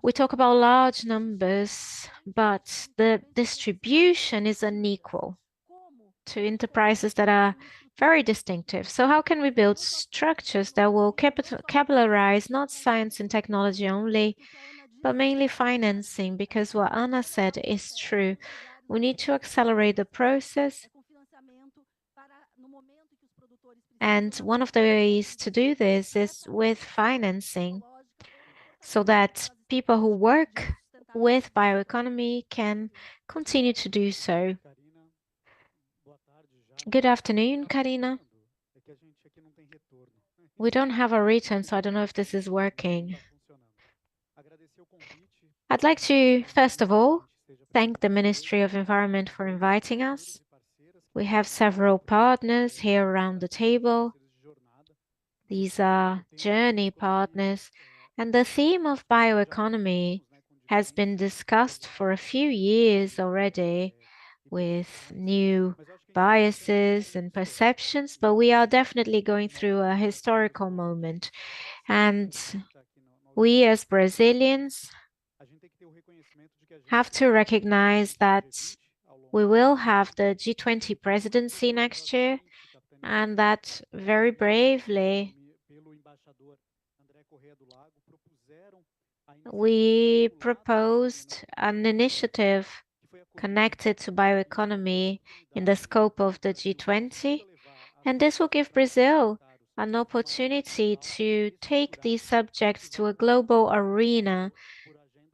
we talk about large numbers, but the distribution is unequal to enterprises that are very distinctive. So how can we build structures that will capillarize not science and technology only, but mainly financing? Because what Anna said is true. We need to accelerate the process. And one of the ways to do this is with financing, so that people who work with bioeconomy can continue to do so. Good afternoon, Karina. We don't have a return, so I don't know if this is working. I'd like to, first of all, thank the Ministry of Environment for inviting us. We have several partners here around the table. These are journey partners, and the theme of bioeconomy has been discussed for a few years already with new biases and perceptions, but we are definitely going through a historical moment. And we as Brazilians have to recognize that we will have the G20 presidency next year, and that very bravely we proposed an initiative connected to bioeconomy in the scope of the G20, and this will give Brazil an opportunity to take these subjects to a global arena,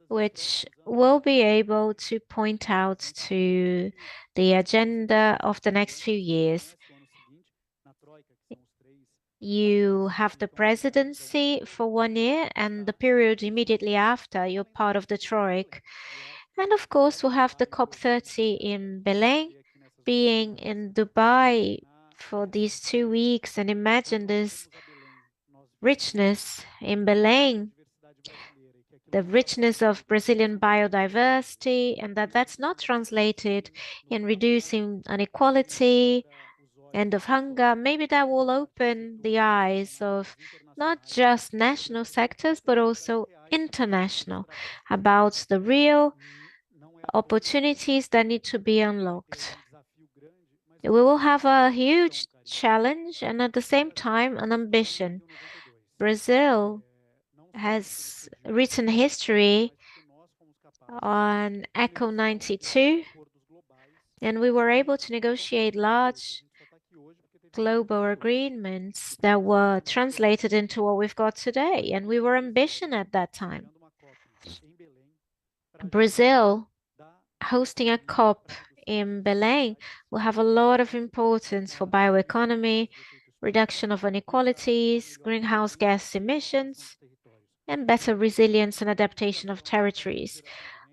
which will be able to point out to the agenda of the next few years. You have the presidency for 1 year, and the period immediately after, you're part of the Troika. And of course, we'll have the COP30 in Belém, being in Dubai for these 2 weeks, and imagine this richness in Belém, the richness of Brazilian biodiversity, and that's not translated in reducing inequality, end of hunger. Maybe that will open the eyes of not just national sectors, but also international, about the real opportunities that need to be unlocked. We will have a huge challenge and at the same time an ambition. Brazil has written history on ECO 92, and we were able to negotiate large global agreements that were translated into what we've got today, and we were ambitious at that time. Brazil hosting a COP in Belém will have a lot of importance for bioeconomy, reduction of inequalities, greenhouse gas emissions, and better resilience and adaptation of territories.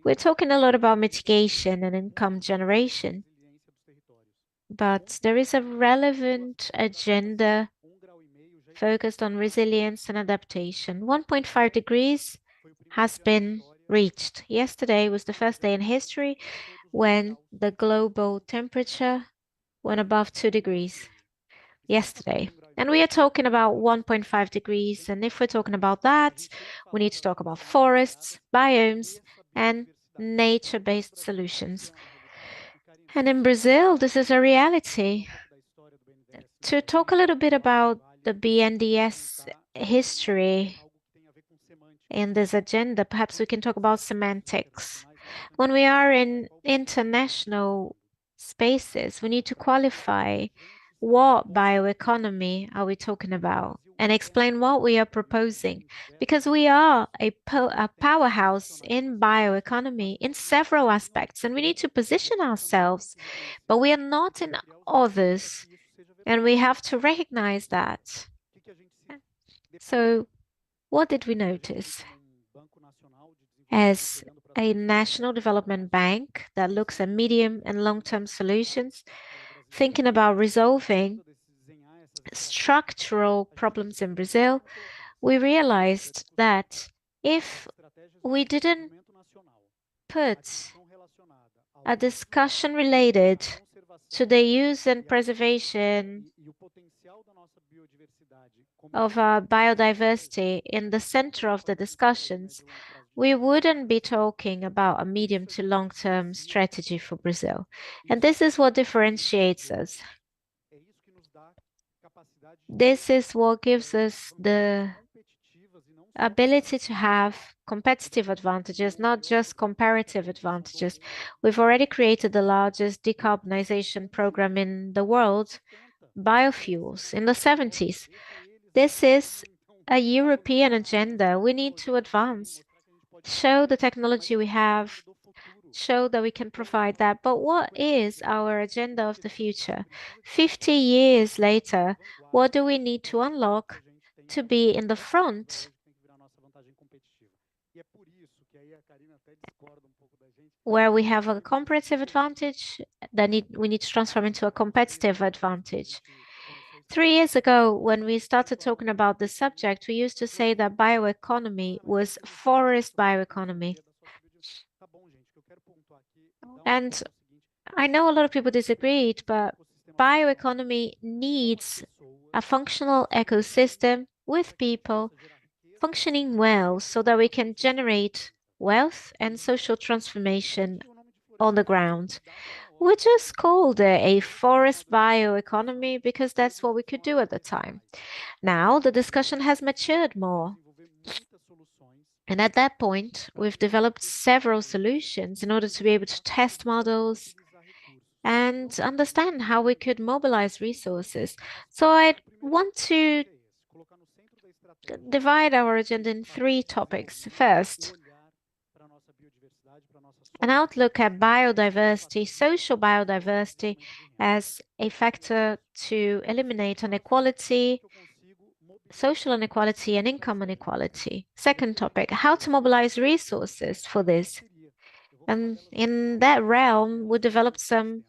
We're talking a lot about mitigation and income generation, but there is a relevant agenda focused on resilience and adaptation. 1.5 degrees has been reached. Yesterday was the first day in history when the global temperature went above 2 degrees. Yesterday. And we are talking about 1.5 degrees. And if we're talking about that, we need to talk about forests, biomes, and nature-based solutions. And in Brazil, this is a reality. To talk a little bit about the BNDES history in this agenda, perhaps we can talk about semantics. When we are in international spaces, we need to qualify what bioeconomy are we talking about and explain what we are proposing, because we are a powerhouse in bioeconomy in several aspects, and we need to position ourselves, but we are not in others, and we have to recognize that. So what did we notice? As a national development bank that looks at medium and long-term solutions, thinking about resolving structural problems in Brazil, we realized that if we didn't put a discussion related to the use and preservation of our biodiversity in the center of the discussions, we wouldn't be talking about a medium to long-term strategy for Brazil. And this is what differentiates us. This is what gives us the ability to have competitive advantages, not just comparative advantages. We've already created the largest decarbonization program in the world, biofuels, in the 70s. This is a European agenda. We need to advance, show the technology we have, show that we can provide that. But what is our agenda of the future? 50 years later, what do we need to unlock to be in the front? Where we have a comparative advantage, that we need to transform into a competitive advantage. 3 years ago, when we started talking about this subject, we used to say that bioeconomy was forest bioeconomy. And I know a lot of people disagreed, but bioeconomy needs a functional ecosystem with people functioning well so that we can generate wealth and social transformation on the ground. We just called it a forest bioeconomy because that's what we could do at the time. Now the discussion has matured more. And at that point, we've developed several solutions in order to be able to test models and understand how we could mobilize resources. So I want to divide our agenda in 3 topics. First, an outlook at biodiversity, social biodiversity, as a factor to eliminate inequality, social inequality, and income inequality. Second topic, how to mobilize resources for this. And in that realm, we developed some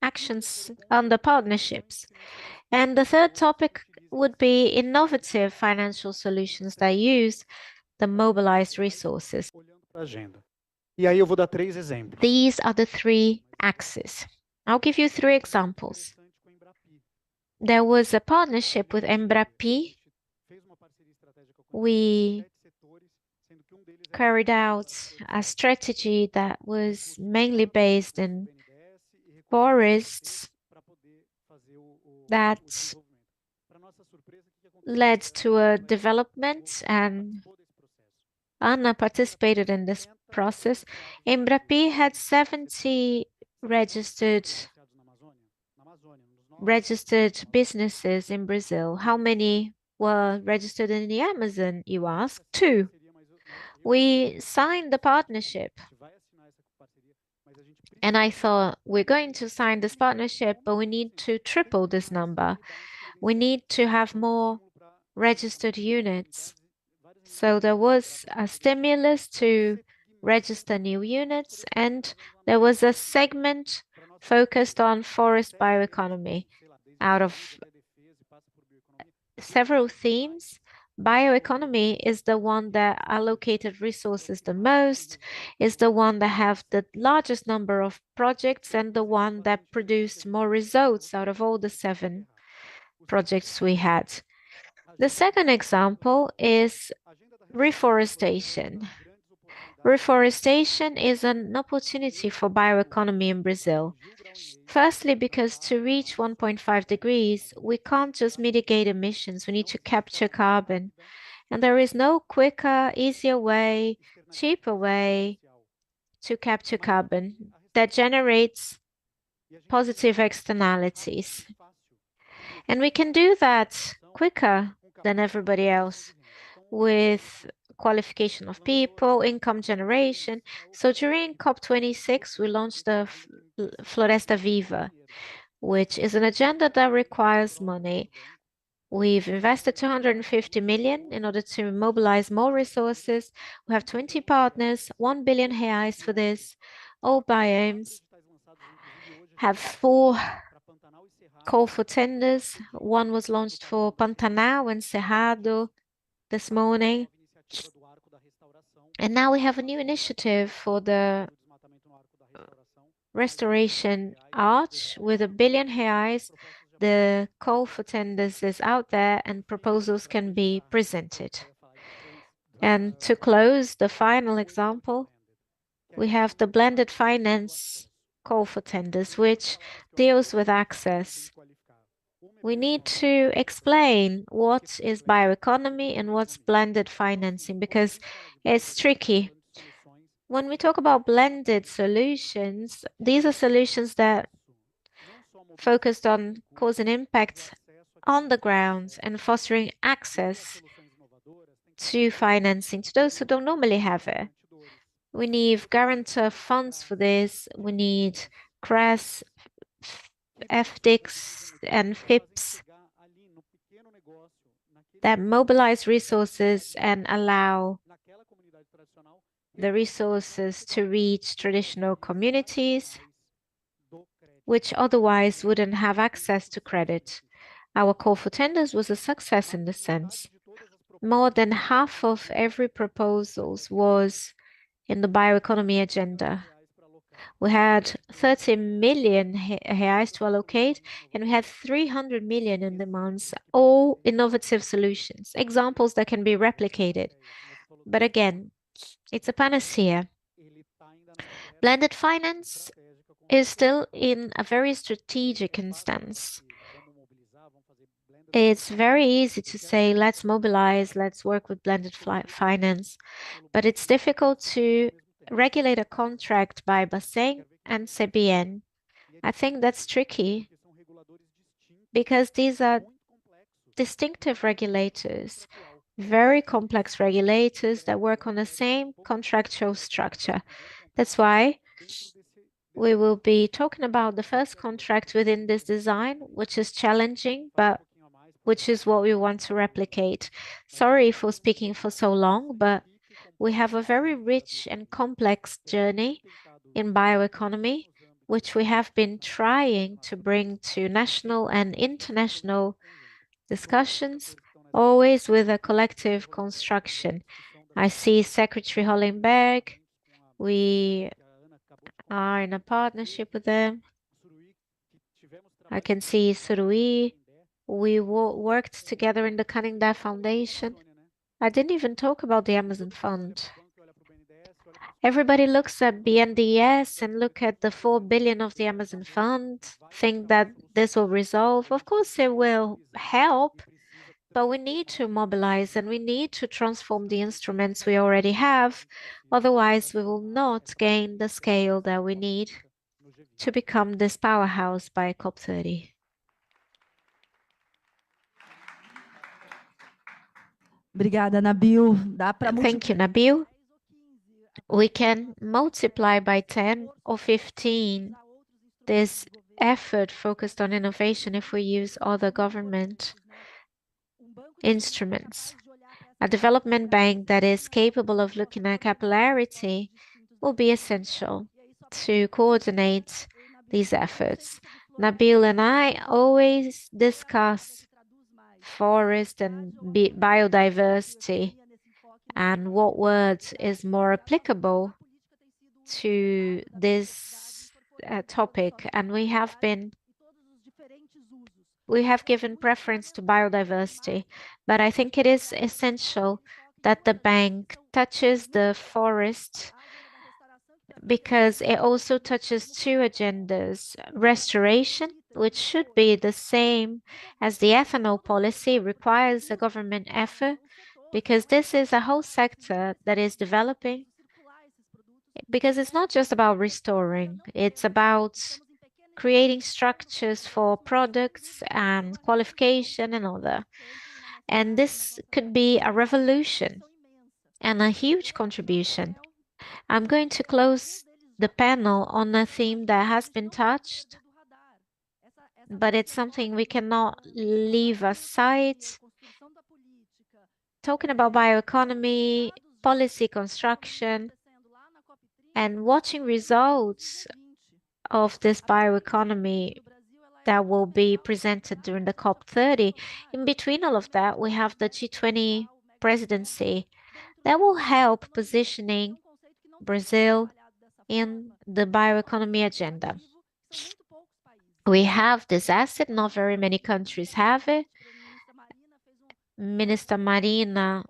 actions under partnerships. And the third topic would be innovative financial solutions that use the mobilized resources. These are the 3 axes. I'll give you 3 examples. There was a partnership with Embrapi. We carried out a strategy that was mainly based in forests that led to a development, and Anna participated in this process. Embrapi had 70 registered businesses in Brazil. How many were registered in the Amazon, you ask? 2. We signed the partnership. And I thought, we're going to sign this partnership, but we need to triple this number. We need to have more registered units. So there was a stimulus to register new units, and there was a segment focused on forest bioeconomy. Out of several themes, bioeconomy is the one that allocated resources the most, is the one that have the largest number of projects, and the one that produced more results out of all the 7 projects we had. The second example is reforestation. Reforestation is an opportunity for bioeconomy in Brazil. Firstly, because to reach 1.5 degrees, we can't just mitigate emissions, we need to capture carbon. And there is no quicker, easier way, cheaper way to capture carbon that generates positive externalities. And we can do that quicker than everybody else with qualification of people, income generation. So during COP26, we launched the Floresta Viva, which is an agenda that requires money. We've invested 250 million in order to mobilize more resources. We have 20 partners, 1 billion reais for this. All biomes have 4 call for tenders. One was launched for Pantanal and Cerrado this morning. And now we have a new initiative for the restoration arch with 1 billion reais. The call for tenders is out there and proposals can be presented. And to close, the final example, we have the blended finance call for tenders, which deals with access. We need to explain what is bioeconomy and what's blended financing because it's tricky. When we talk about blended solutions, these are solutions that focused on causing impact on the ground and fostering access to financing to those who don't normally have it. We need guarantor funds for this. We need CRES, FDICs, and FIPS that mobilize resources and allow the resources to reach traditional communities, which otherwise wouldn't have access to credit. Our call for tenders was a success in this sense. More than half of every proposal was in the bioeconomy agenda. We had 30 million reais to allocate, and we had 300 million in demands, all innovative solutions, examples that can be replicated. But again, it's a panacea. Blended finance is still in a very strategic instance. It's very easy to say, let's mobilize, let's work with blended finance, but it's difficult to regulate a contract by Bacen and CBN. I think that's tricky because these are distinctive regulators, very complex regulators that work on the same contractual structure. That's why we will be talking about the first contract within this design, which is challenging, but which is what we want to replicate. Sorry for speaking for so long, but we have a very rich and complex journey in bioeconomy, which we have been trying to bring to national and international discussions, always with a collective construction. I see Secretary Hollenberg. We are in a partnership with them. I can see Surui. We worked together in the Canindé Foundation. I didn't even talk about the Amazon Fund. Everybody looks at BNDES and look at the 4 billion of the Amazon Fund, think that this will resolve. Of course, it will help, But we need to mobilize and we need to transform the instruments we already have. Otherwise, we will not gain the scale that we need to become this powerhouse by COP30. Obrigada, Nabil. Dá para Thank you, Nabil. We can multiply by 10 or 15 this effort focused on innovation if we use other government instruments. A development bank that is capable of looking at capillarity will be essential to coordinate these efforts. Nabil and I always discuss forest and biodiversity and what word is more applicable to this topic, and we have given preference to biodiversity, but I think it is essential that the bank touches the forest because it also touches two agendas: restoration, which should be the same as the ethanol policy, requires a government effort because this is a whole sector that is developing, because it's not just about restoring, it's about creating structures for products and qualification and other. And this could be a revolution and a huge contribution. I'm going to close the panel on a theme that has been touched, but it's something we cannot leave aside. Talking about bioeconomy, policy construction, and watching results of this bioeconomy that will be presented during the COP30. In between all of that, we have the G20 presidency that will help positioning Brazil in the bioeconomy agenda. We have this asset, not very many countries have it. Minister Marina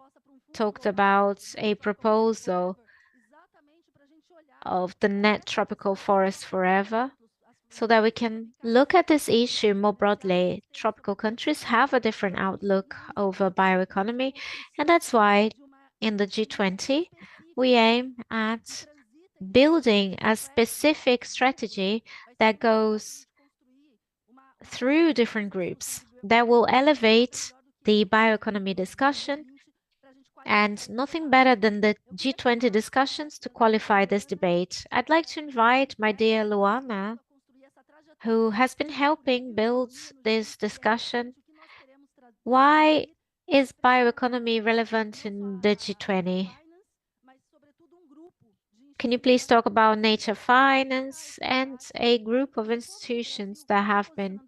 talked about a proposal of the net tropical forest forever, so that we can look at this issue more broadly. Tropical countries have a different outlook over bioeconomy, and that's why in the G20 we aim at building a specific strategy that goes through different groups that will elevate the bioeconomy discussion, and nothing better than the G20 discussions to qualify this debate. I'd like to invite my dear Luana, who has been helping build this discussion. Why is bioeconomy relevant in the G20? Can you please talk about nature finance and a group of institutions that have been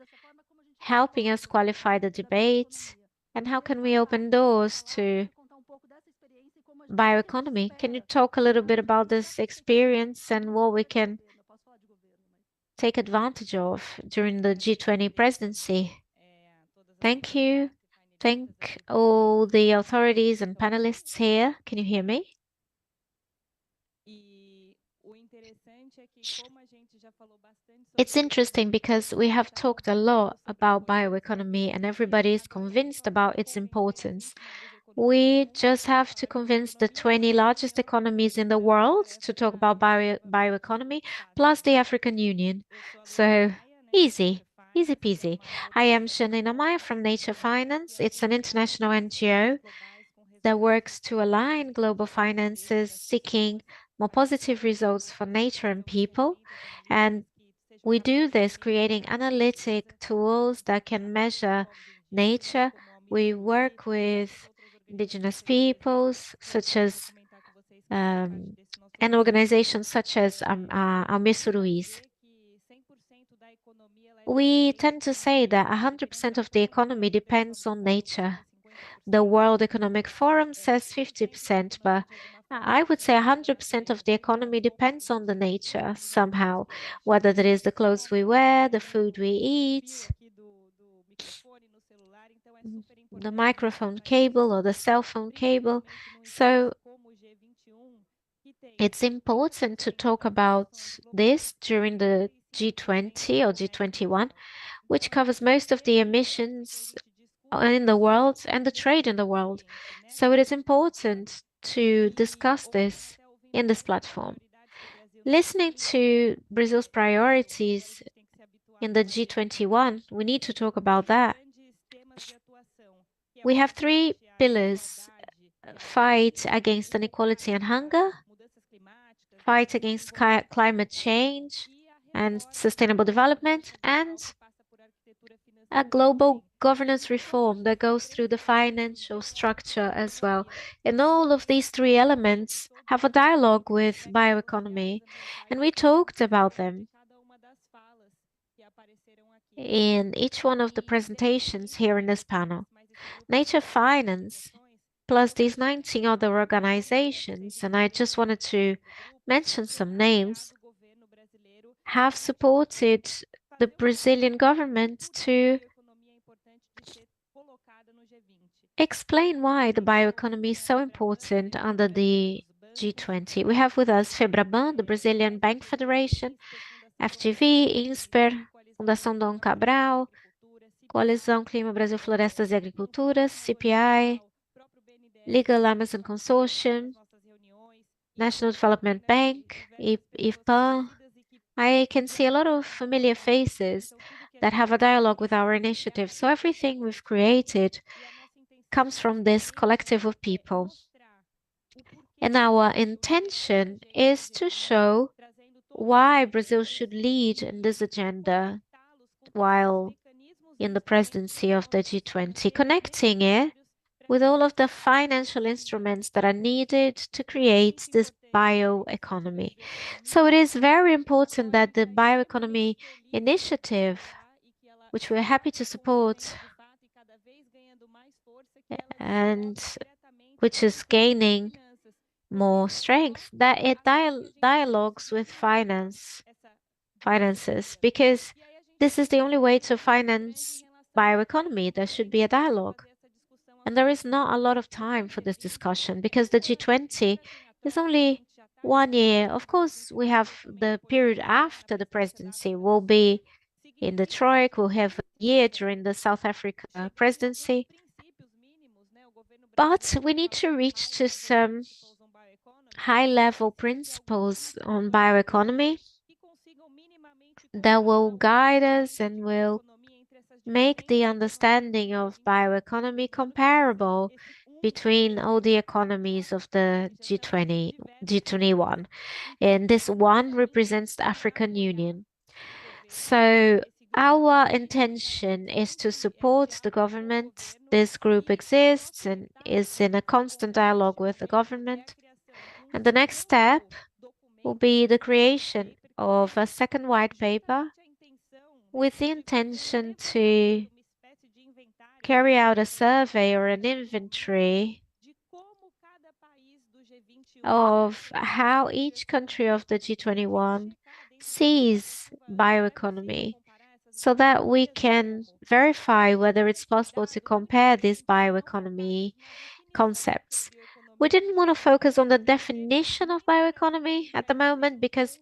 helping us qualify the debate, and how can we open doors to bioeconomy? Can you talk a little bit about this experience and what we can take advantage of during the G20 presidency? Thank you. Thank all the authorities and panelists here. Can you hear me? It's interesting because we have talked a lot about bioeconomy and everybody is convinced about its importance. We just have to convince the 20 largest economies in the world to talk about bioeconomy, plus the African Union. So easy peasy. I am Janina Maia from Nature Finance. It's an international NGO that works to align global finances, seeking more positive results for nature and people. And we do this creating analytic tools that can measure nature. We work with indigenous peoples, such as and organizations such as Almir Suruís. We tend to say that 100% of the economy depends on nature. The World Economic Forum says 50%, but I would say 100% of the economy depends on the nature somehow, whether that is the clothes we wear, the food we eat, the microphone cable or the cell phone cable. So it's important to talk about this during the G20 or G21, which covers most of the emissions in the world and the trade in the world. So it is important to discuss this in this platform. Listening to Brazil's priorities in the G21, we need to talk about that. We have three pillars: fight against inequality and hunger, fight against climate change and sustainable development, and a global governance reform that goes through the financial structure as well. And all of these three elements have a dialogue with bioeconomy, and we talked about them in each one of the presentations here in this panel. Nature Finance, plus these 19 other organizations, and I just wanted to mention some names, have supported the Brazilian government to explain why the bioeconomy is so important under the G20. We have with us FEBRABAN, the Brazilian Bank Federation, FGV, INSPER, Fundação Dom Cabral, Coalizão Clima Brasil Florestas e Agriculturas, CPI, Legal Amazon Consortium, National Development Bank, IFPAN. I can see a lot of familiar faces that have a dialogue with our initiative. So everything we've created comes from this collective of people. And our intention is to show why Brazil should lead in this agenda while in the presidency of the G20, connecting it with all of the financial instruments that are needed to create this bioeconomy. So it is very important that the bioeconomy initiative, which we're happy to support, and which is gaining more strength, that it dialogues with finances, because this is the only way to finance bioeconomy. There should be a dialogue. And there is not a lot of time for this discussion because the G20 is only 1 year. Of course, we have the period after the presidency. We'll be in the Troika, we'll have a year during the South Africa presidency. But we need to reach to some high-level principles on bioeconomy that will guide us and will make the understanding of bioeconomy comparable between all the economies of the G21. And this one represents the African Union. So our intention is to support the government. This group exists and is in a constant dialogue with the government. And the next step will be the creation of a second white paper with the intention to carry out a survey or an inventory of how each country of the G21 sees bioeconomy, so that we can verify whether it's possible to compare these bioeconomy concepts. We didn't want to focus on the definition of bioeconomy at the moment because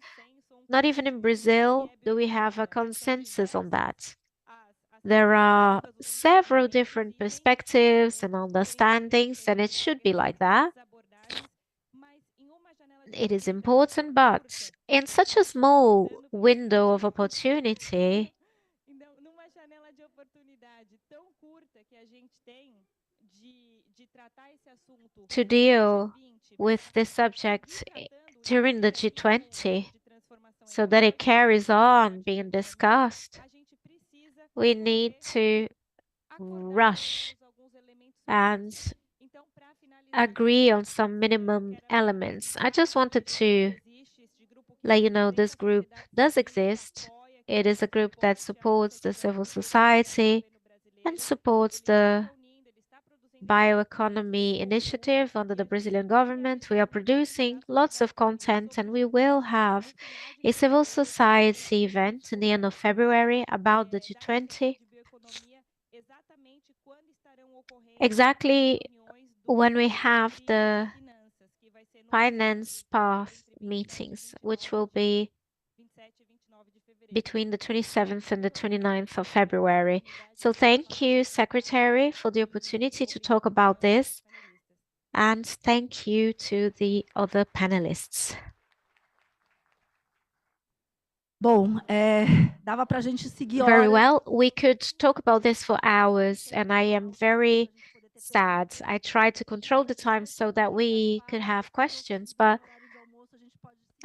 not even in Brazil do we have a consensus on that. There are several different perspectives and understandings, and it should be like that. It is important, but in such a small window of opportunity, to deal with this subject during the G20 so that it carries on being discussed, we need to rush and agree on some minimum elements. I just wanted to let you know this group does exist. It is a group that supports the civil society and supports the bioeconomy initiative under the Brazilian government. We are producing lots of content, and we will have a civil society event in the end of February about the G20. Exactly when we have the finance path meetings, which will be between the 27th and the 29th of February. So thank you, Secretary, for the opportunity to talk about this. And thank you to the other panelists. Bom, dava para a gente seguir Very horas. well. We could talk about this for hours, and I am very sad. I tried to control the time so that we could have questions, but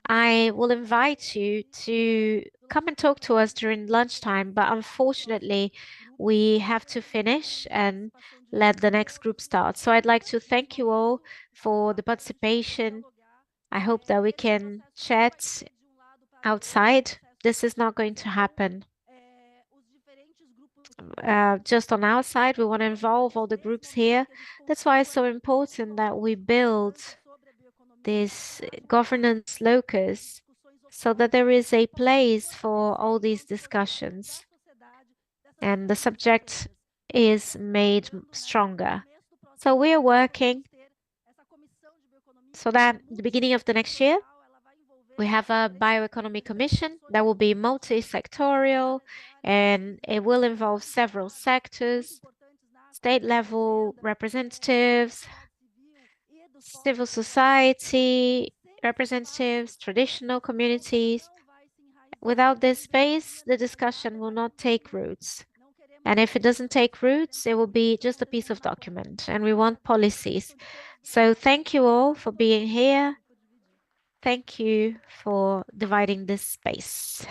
I will invite you to come and talk to us during lunchtime, but unfortunately, we have to finish and let the next group start. So I'd like to thank you all for the participation. I hope that we can chat outside. This is not going to happen just on our side. We want to involve all the groups here. That's why it's so important that we build this governance locus so that there is a place for all these discussions and the subject is made stronger. So we are working so that at the beginning of the next year, we have a bioeconomy commission that will be multi-sectorial and it will involve several sectors, state level representatives, civil society representatives, traditional communities. Without this space, the discussion will not take roots. And if it doesn't take roots, it will be just a piece of document. And we want policies. So thank you all for being here. Thank you for dividing this space.